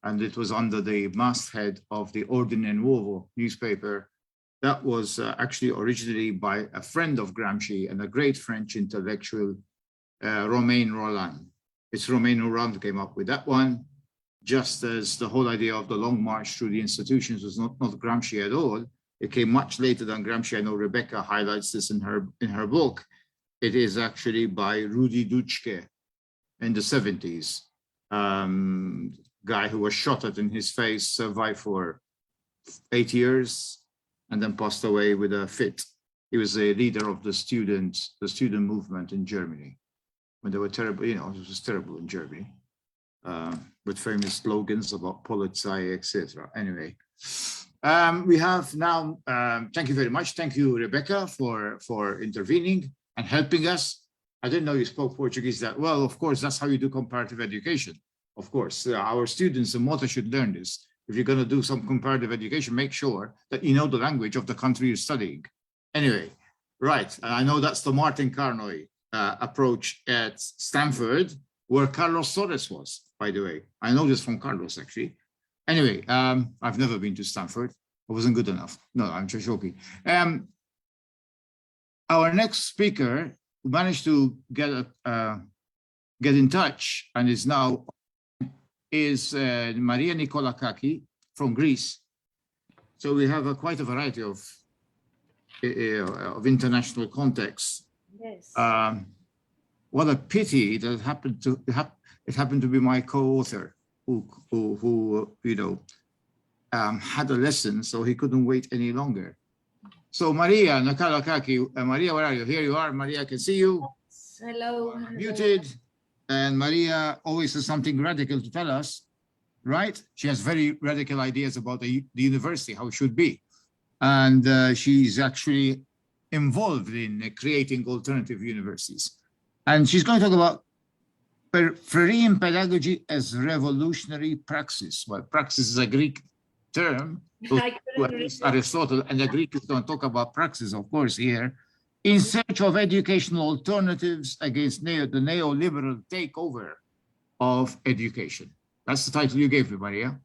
and it was under the masthead of the Ordine Nuovo newspaper. That was actually originally by a friend of Gramsci and a great French intellectual, Romain Rolland. It's Romain Rolland who came up with that one, just as the whole idea of the long march through the institutions was not Gramsci at all. It came much later than Gramsci. I know Rebecca highlights this in her book. It is actually by Rudi Dutschke in the 70s. Guy who was shot at in his face, survived for 8 years, and then passed away with a fit. He was a leader of the student movement in Germany. when they were terrible, you know, it was terrible in Germany, with famous slogans about Polizei, etc. Anyway, we have now, thank you very much. Thank you, Rebecca, for intervening and helping us. I didn't know you spoke Portuguese that well. Of course, that's how you do comparative education. Of course, our students and Malta should learn this. If you're going to do some comparative education, make sure that you know the language of the country you're studying. Anyway, right. I know that's the Martin Carnoy approach at Stanford, where Carlos Torres was, by the way. I know this from Carlos, actually. Anyway, I've never been to Stanford. I wasn't good enough. No, I'm just joking. Our next speaker, who managed to get in touch and is now is Maria Nikolakaki from Greece. So we have quite a variety of international contexts. Yes. What a pity that it happened to be my co-author who you know had a lesson, so he couldn't wait any longer. So Maria Nikolakaki, Maria, where are you? Here you are, Maria. I can see you. Hello. Muted. And Maria always has something radical to tell us, right? She has very radical ideas about the university, how it should be. And she's actually involved in creating alternative universities. And she's going to talk about Freirean pedagogy as revolutionary praxis. Well, praxis is a Greek term. So Aristotle and the Greek is going to talk about praxis, of course, here. In search of educational alternatives against the neoliberal takeover of education. That's the title you gave me, Maria.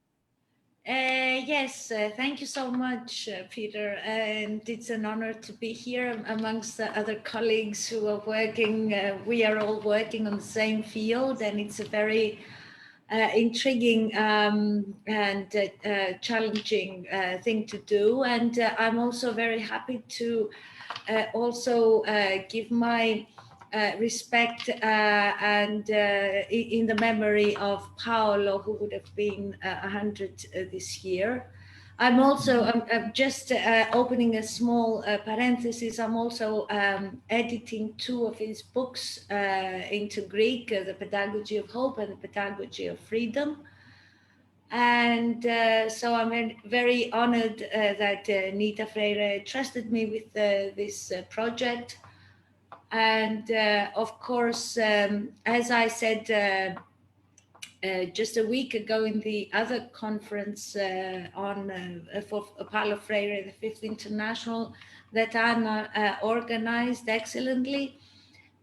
Yes, thank you so much, Peter. And it's an honor to be here amongst the other colleagues who are working. We are all working on the same field, and it's a very intriguing and challenging thing to do. And I'm also very happy to also give my respect and in the memory of Paolo, who would have been 100 this year. I'm also, I'm just opening a small parenthesis. I'm also editing 2 of his books into Greek, The Pedagogy of Hope and The Pedagogy of Freedom. And so I'm very honored that Nita Freire trusted me with this project. And of course, as I said just a week ago in the other conference for Paulo Freire, the 5th International, that Anna organized excellently,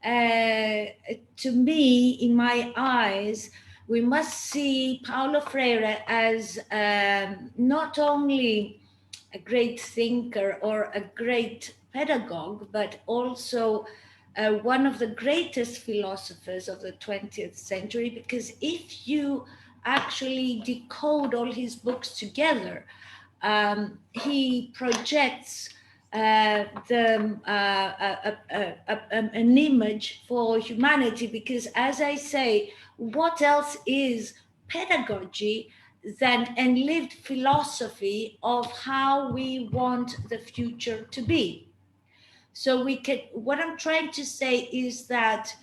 to me, in my eyes, we must see Paulo Freire as not only a great thinker or a great pedagogue, but also one of the greatest philosophers of the 20th century, because if you actually decode all his books together, he projects an image for humanity, because as I say, what else is pedagogy than a lived philosophy of how we want the future to be? So we can, what I'm trying to say is that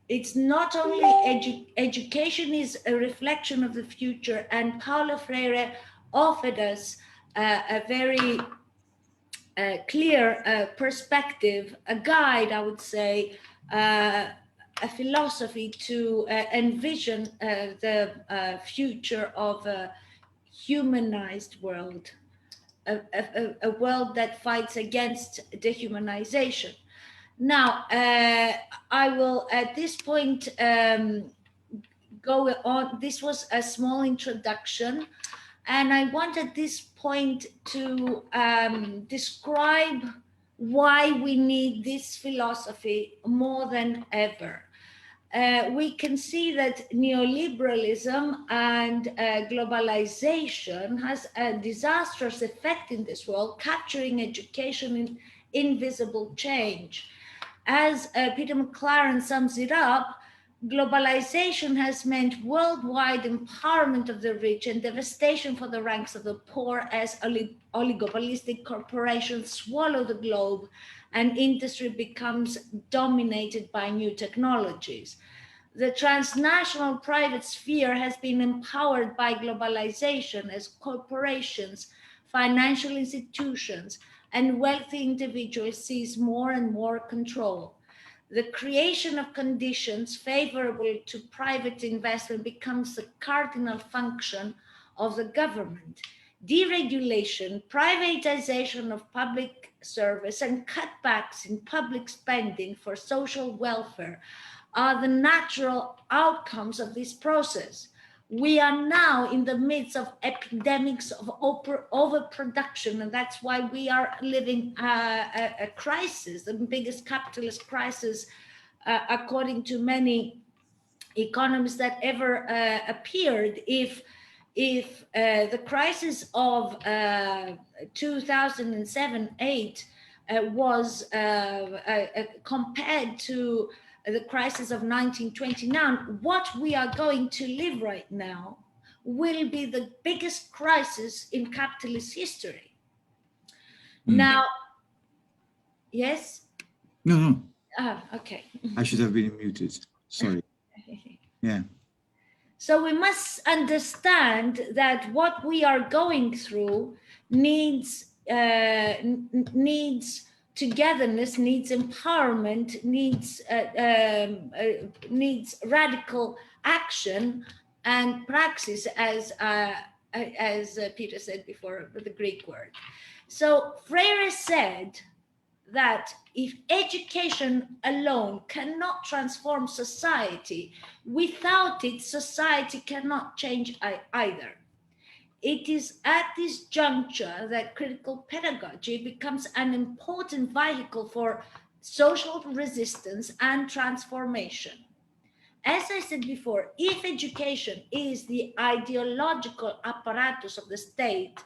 it's not only education is a reflection of the future, and Paulo Freire offered us a very clear perspective, a guide, I would say, a philosophy to envision the future of a humanized world, a world that fights against dehumanization. Now, I will at this point go on. This was a small introduction, and I want at this point to describe why we need this philosophy more than ever. We can see that neoliberalism and globalization has a disastrous effect in this world, capturing education in invisible change. As Peter McLaren sums it up, globalization has meant worldwide empowerment of the rich and devastation for the ranks of the poor as oligopolistic corporations swallow the globe and industry becomes dominated by new technologies. The transnational private sphere has been empowered by globalization as corporations, financial institutions, and wealthy individuals seize more and more control. The creation of conditions favorable to private investment becomes the cardinal function of the government. Deregulation, privatization of public service, and cutbacks in public spending for social welfare are the natural outcomes of this process. We are now in the midst of epidemics of overproduction, and that's why we are living a crisis, the biggest capitalist crisis, according to many economists, that ever appeared. If the crisis of 2007-8 was compared to the crisis of 1929, what we are going to live right now will be the biggest crisis in capitalist history. Now, yes? No. Okay. I should have been muted. Sorry. Yeah. So we must understand that what we are going through needs togetherness, needs empowerment, needs radical action and praxis, as Peter said before, with the Greek word. So Freire said that if education alone cannot transform society, without it, society cannot change either. It is at this juncture that critical pedagogy becomes an important vehicle for social resistance and transformation. As I said before, if education is the ideological apparatus of the state,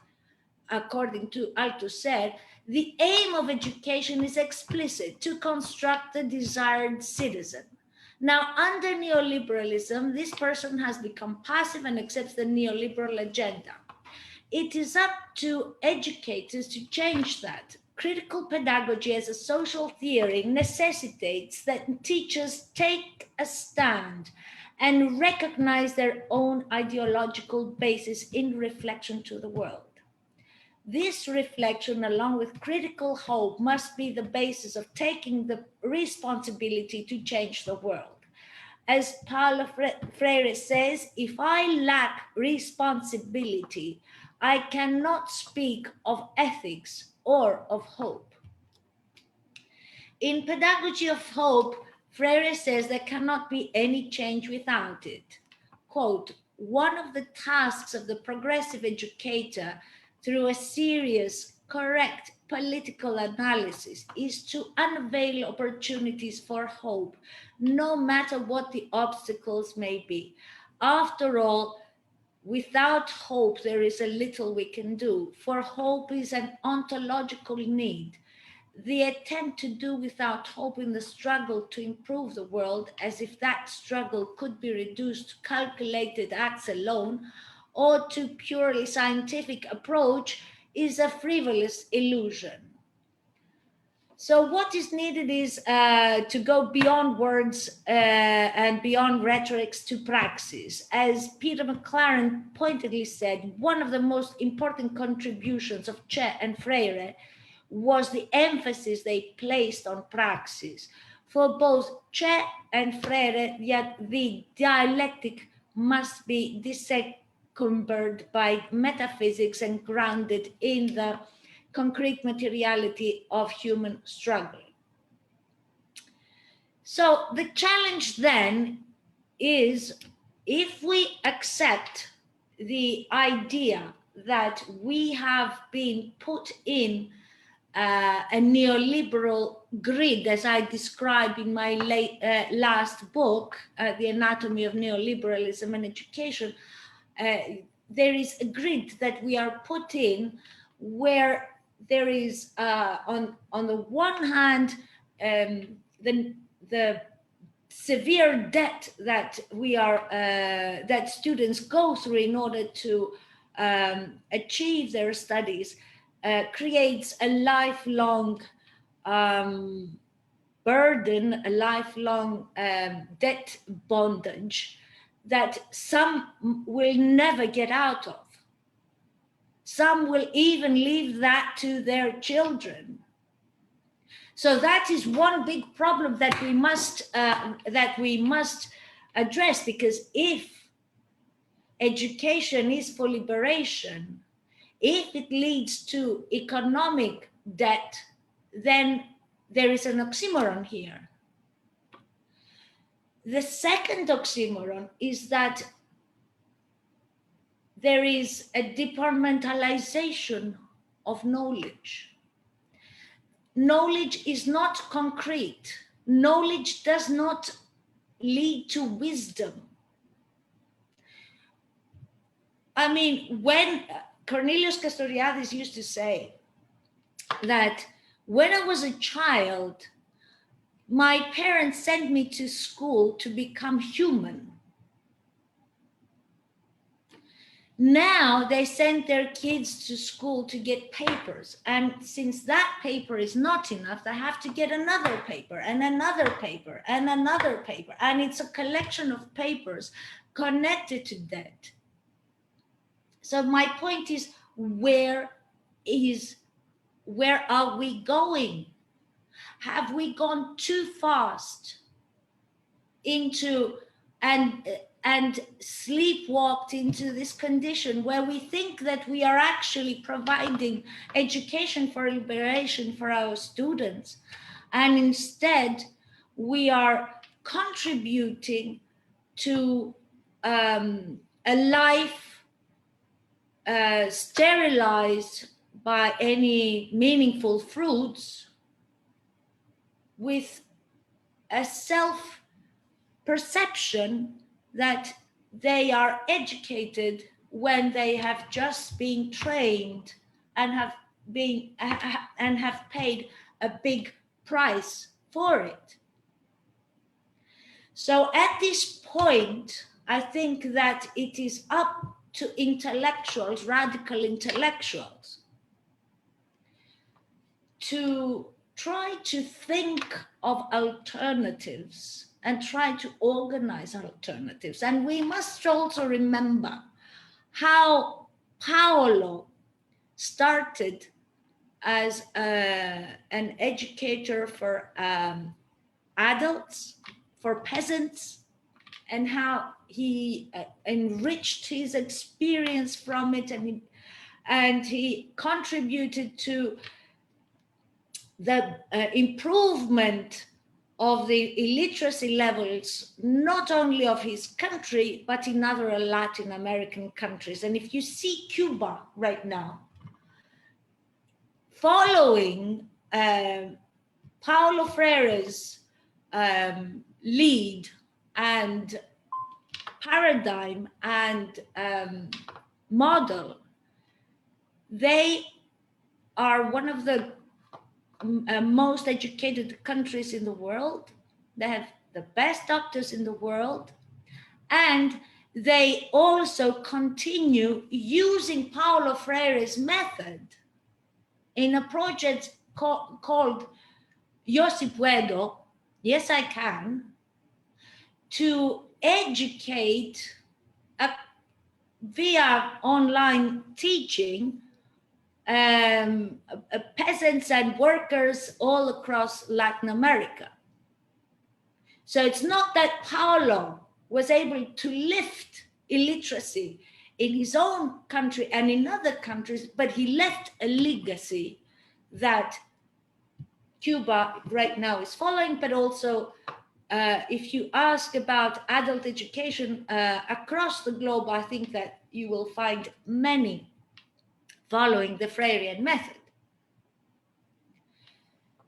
according to Althusser, the aim of education is explicit: to construct the desired citizen. Now, under neoliberalism, this person has become passive and accepts the neoliberal agenda. It is up to educators to change that. Critical pedagogy as a social theory necessitates that teachers take a stand and recognize their own ideological basis in reflection to the world. This reflection, along with critical hope, must be the basis of taking the responsibility to change the world. As Paulo Freire says, if I lack responsibility, I cannot speak of ethics or of hope. In Pedagogy of Hope, Freire says there cannot be any change without it. Quote, one of the tasks of the progressive educator through a serious, correct political analysis is to unveil opportunities for hope, no matter what the obstacles may be. After all, without hope, there is a little we can do, for hope is an ontological need. The attempt to do without hope in the struggle to improve the world, as if that struggle could be reduced to calculated acts alone, or to purely scientific approach, is a frivolous illusion. So what is needed is to go beyond words and beyond rhetorics to praxis. As Peter McLaren pointedly said, one of the most important contributions of Chair and Freire was the emphasis they placed on praxis. For both Chair and Freire, yet the dialectic must be disencumbered by metaphysics and grounded in the concrete materiality of human struggle. So the challenge then is, if we accept the idea that we have been put in a neoliberal grid, as I described in my last book, The Anatomy of Neoliberalism and Education, there is a grid that we are put in where there is, on the one hand, the severe debt that that students go through in order to achieve their studies, creates a lifelong burden, a lifelong debt bondage that some will never get out of. Some will even leave that to their children. So that is one big problem that we must address, because if education is for liberation, if it leads to economic debt, then there is an oxymoron here. The second oxymoron is that there is a departmentalization of knowledge. Knowledge is not concrete. Knowledge does not lead to wisdom. I mean, when Cornelius Castoriadis used to say that when I was a child, my parents sent me to school to become human. Now they send their kids to school to get papers. And since that paper is not enough, they have to get another paper and another paper and another paper. And it's a collection of papers connected to that. So my point is, where are we going? Have we gone too fast into and sleepwalked into this condition where we think that we are actually providing education for liberation for our students, and instead we are contributing to a life sterilized by any meaningful fruits, with a self-perception that they are educated when they have just been trained and have paid a big price for it. So at this point, I think that it is up to intellectuals, radical intellectuals, to try to think of alternatives and try to organize alternatives. And we must also remember how Paulo started as an educator for adults, for peasants, and how he enriched his experience from it, and he contributed to the improvement of the illiteracy levels, not only of his country, but in other Latin American countries. And if you see Cuba right now, following Paulo Freire's lead and paradigm and model, they are one of the most educated countries in the world. They have the best doctors in the world, and they also continue using Paulo Freire's method in a project called Yo Si Puedo, Yes I Can, to educate via online teaching peasants and workers all across Latin America. So it's not that Paulo was able to lift illiteracy in his own country and in other countries, but he left a legacy that Cuba right now is following. But also, if you ask about adult education across the globe, I think that you will find many following the Freirean method.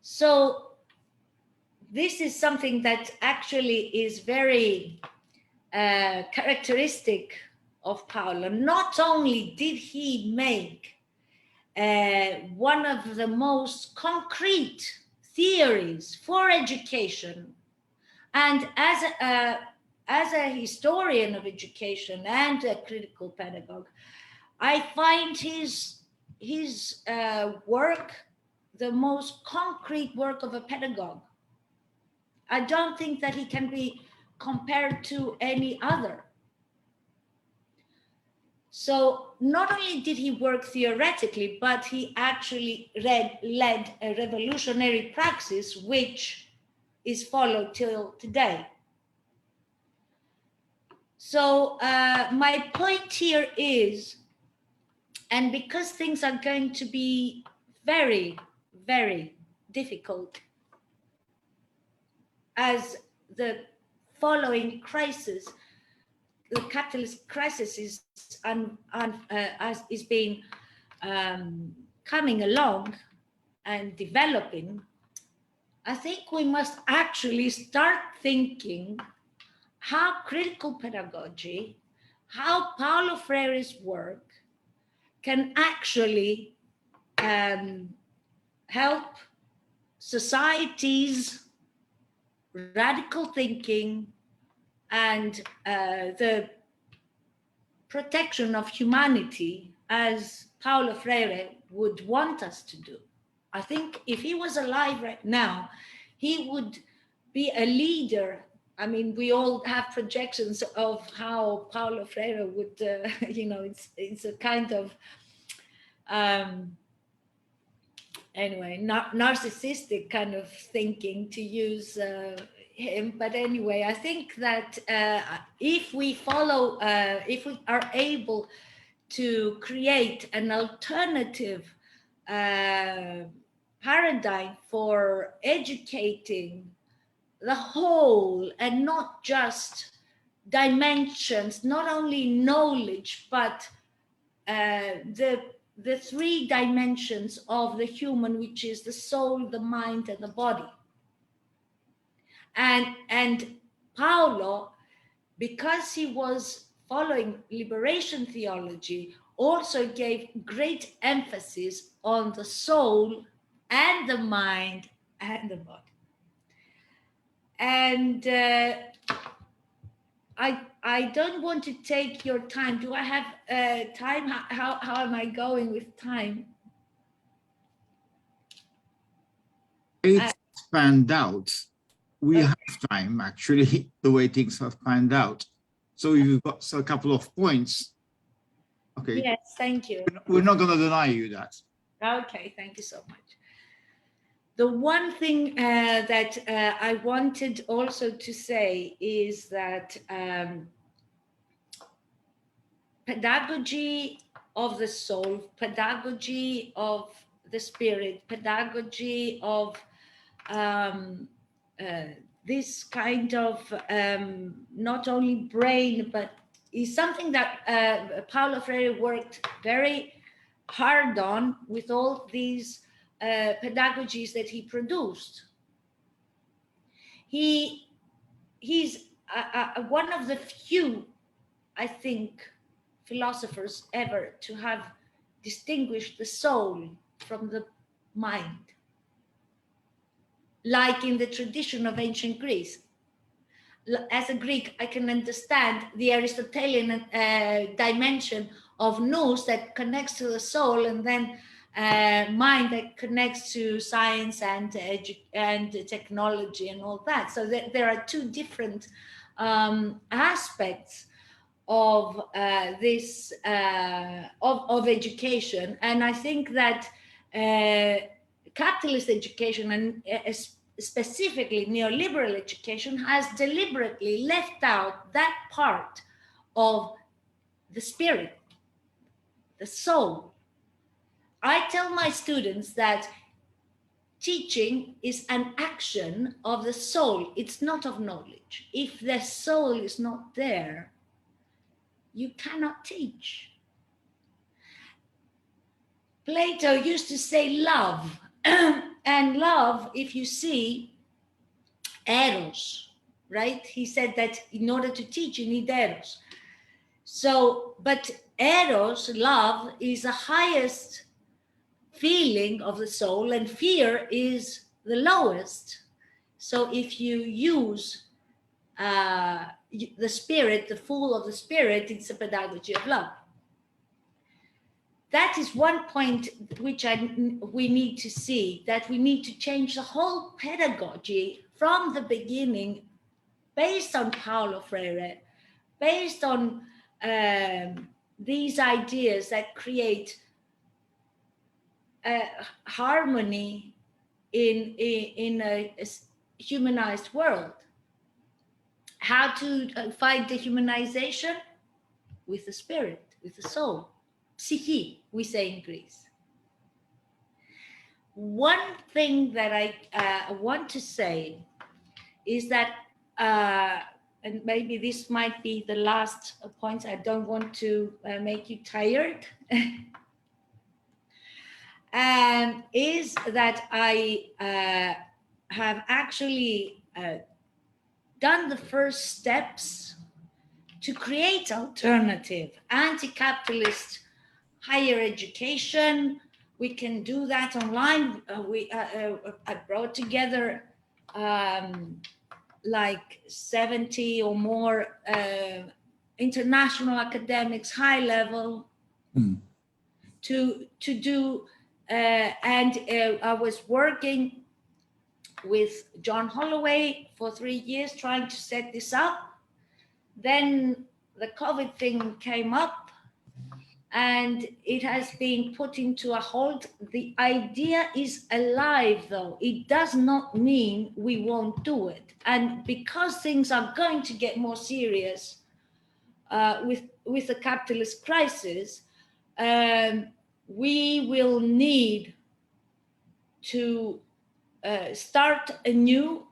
So this is something that actually is very characteristic of Paulo. Not only did he make one of the most concrete theories for education, and as a historian of education and a critical pedagogue, I find his work the most concrete work of a pedagogue. I don't think that he can be compared to any other. So not only did he work theoretically, but he actually led a revolutionary praxis which is followed till today. So my point here is, and because things are going to be very, very difficult as the following crisis, the capitalist crisis is being coming along and developing, I think we must actually start thinking how critical pedagogy, how Paulo Freire's work can actually help societies, radical thinking, and the protection of humanity as Paulo Freire would want us to do. I think if he was alive right now, he would be a leader. I mean, we all have projections of how Paulo Freire would, you know, it's a kind of, anyway, narcissistic kind of thinking to use him. But anyway, I think that if we follow, if we are able to create an alternative paradigm for educating the whole and not just dimensions, not only knowledge, but the three dimensions of the human, which is the soul, the mind, and the body. And Paulo, because he was following liberation theology, also gave great emphasis on the soul and the mind and the body. And I don't want to take your time. Do I have time? How am I going with time? It's panned out. We have time, actually, the way things have panned out. So you've got a couple of points. Okay. Yes, thank you. We're not going to deny you that. Okay, thank you so much. The one thing that I wanted also to say is that pedagogy of the soul, pedagogy of the spirit, pedagogy of this kind of not only brain, but is something that Paulo Freire worked very hard on with all these pedagogies that he produced. He's one of the few, I think, philosophers ever to have distinguished the soul from the mind, like in the tradition of ancient Greece. As a Greek, I can understand the Aristotelian dimension of nous that connects to the soul, and then mind that connects to science and technology and all that. So there are two different aspects of this of education, and I think that capitalist education and specifically neoliberal education has deliberately left out that part of the spirit, the soul. I tell my students that teaching is an action of the soul. It's not of knowledge. If the soul is not there, you cannot teach. Plato used to say love, and love, if you see, eros, right? He said that in order to teach, you need eros. So, but eros, love, is the highest feeling of the soul, and fear is the lowest. So if you use the spirit, the fool of the spirit, it's a pedagogy of love. that is one point which we need to see, that we need to change the whole pedagogy from the beginning, based on Paulo Freire, based on these ideas that create harmony in a humanized world. How to fight dehumanization? With the spirit, with the soul. Psyche, we say in Greece. One thing that I want to say is that, and maybe this might be the last point, I don't want to make you tired, is that I have actually done the first steps to create alternative anti-capitalist higher education. We can do that online. I brought together like 70 or more international academics, high level, to do, and I was working with John Holloway for 3 years trying to set this up. Then the COVID thing came up and it has been put into a hold. The idea is alive though. It does not mean we won't do it. And because things are going to get more serious with the capitalist crisis, we will need to start a new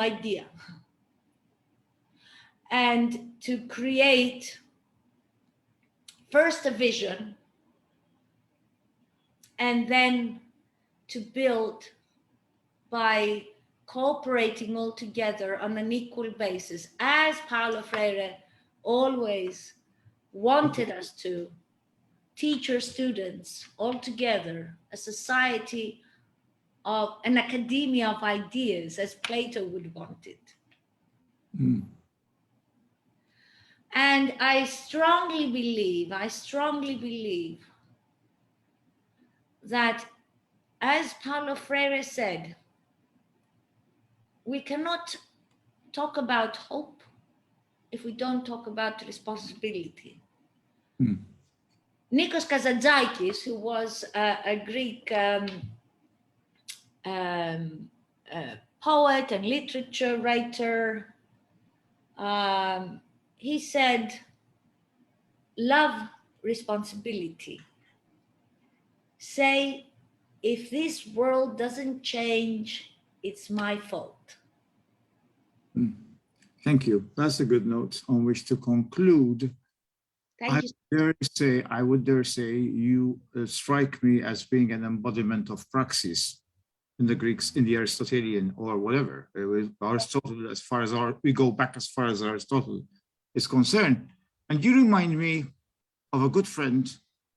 idea, and to create first a vision, and then to build by cooperating all together on an equal basis, as Paulo Freire always wanted us to, teachers, students, all together, a society of an academia of ideas, as Plato would want it. And I strongly believe that, as Paulo Freire said, we cannot talk about hope if we don't talk about responsibility. Nikos Kazantzakis, who was a Greek poet and literature writer, he said, love responsibility. Say, if this world doesn't change, it's my fault. Thank you. That's a good note on which to conclude. I would dare say you strike me as being an embodiment of praxis in the Greeks, in the Aristotelian or whatever. Aristotle, as far as we go back as far as Aristotle is concerned. And you remind me of a good friend,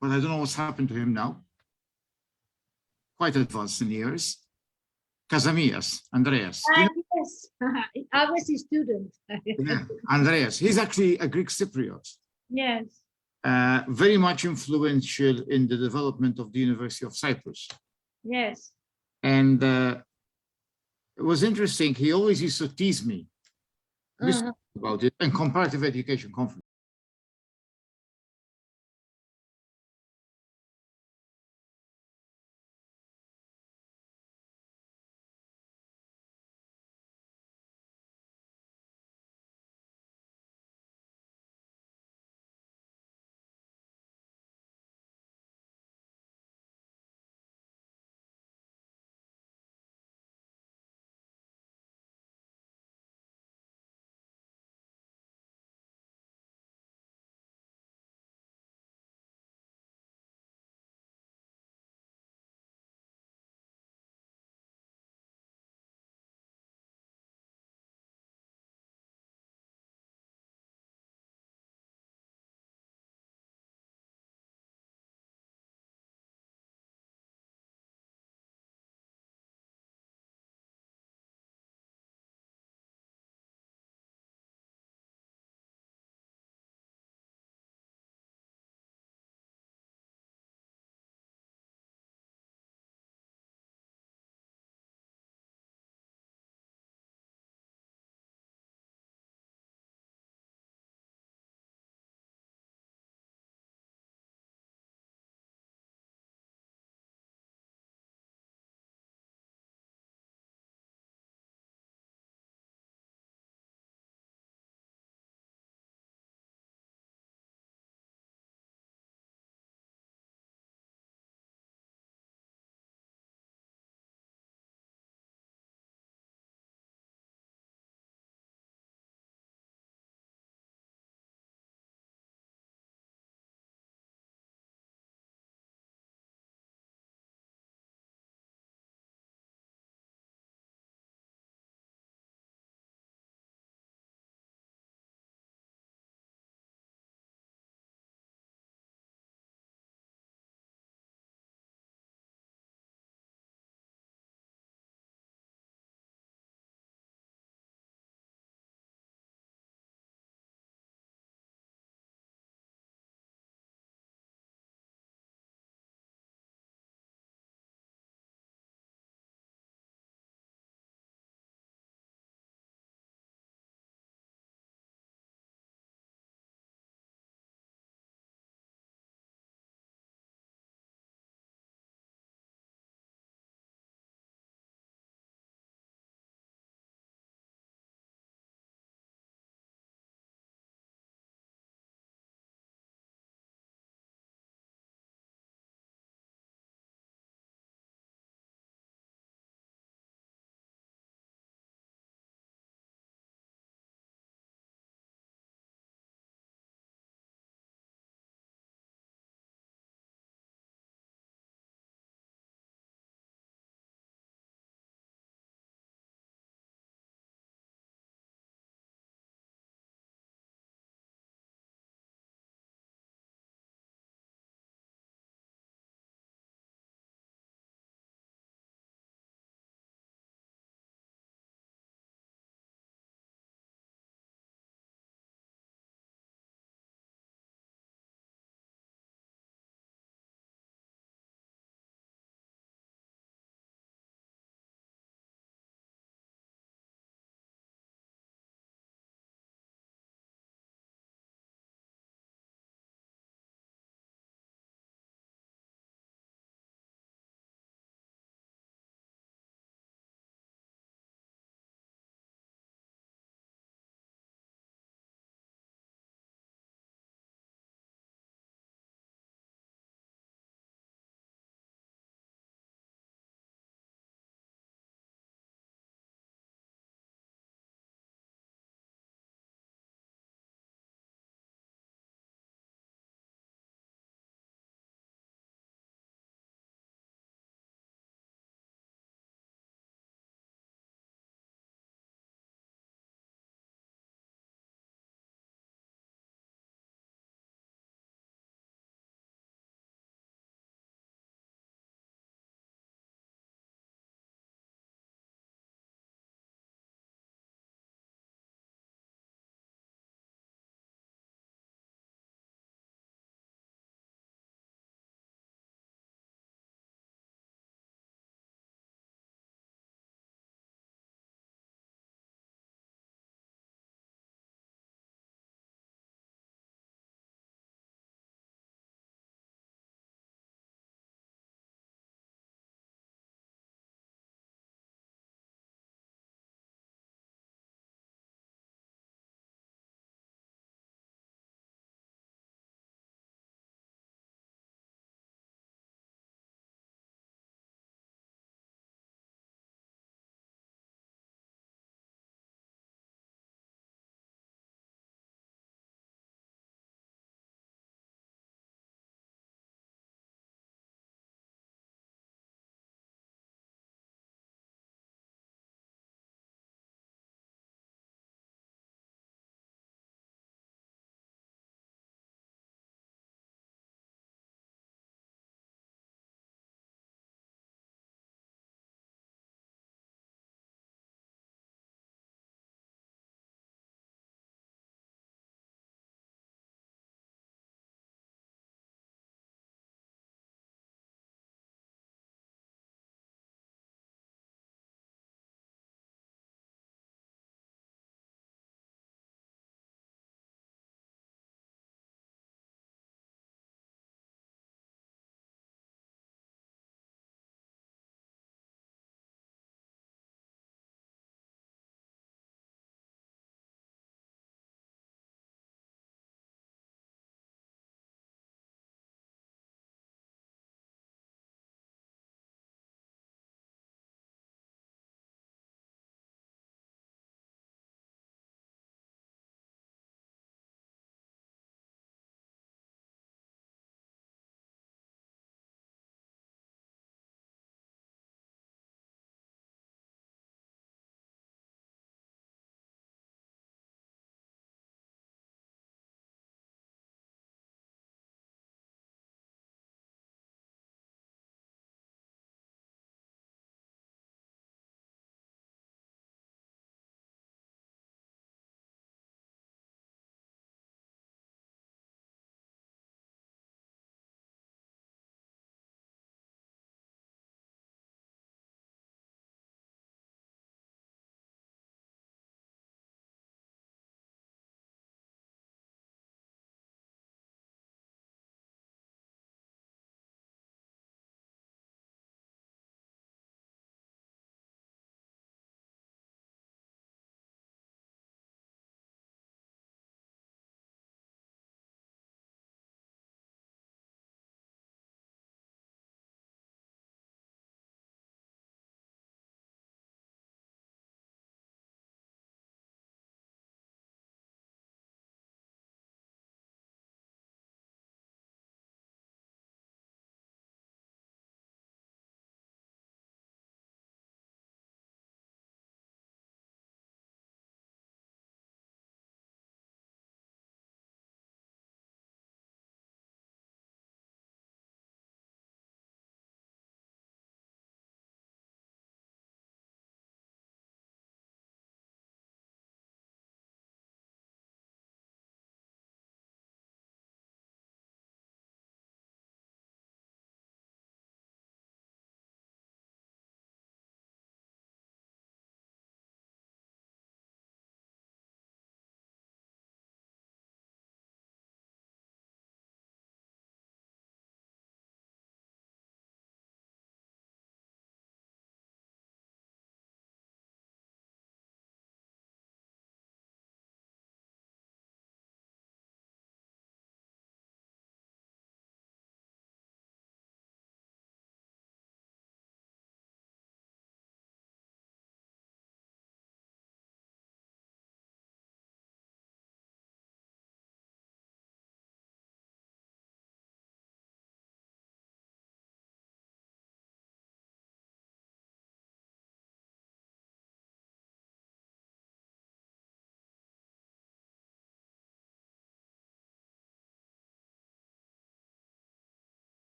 but I don't know what's happened to him now. Quite advanced in years. Casamias, Andreas. Yes, I was his student. Yeah, Andreas. He's actually a Greek Cypriot. Yes. Very much influential in the development of the University of Cyprus. Yes. And it was interesting. He always used to tease me about it in comparative education conference.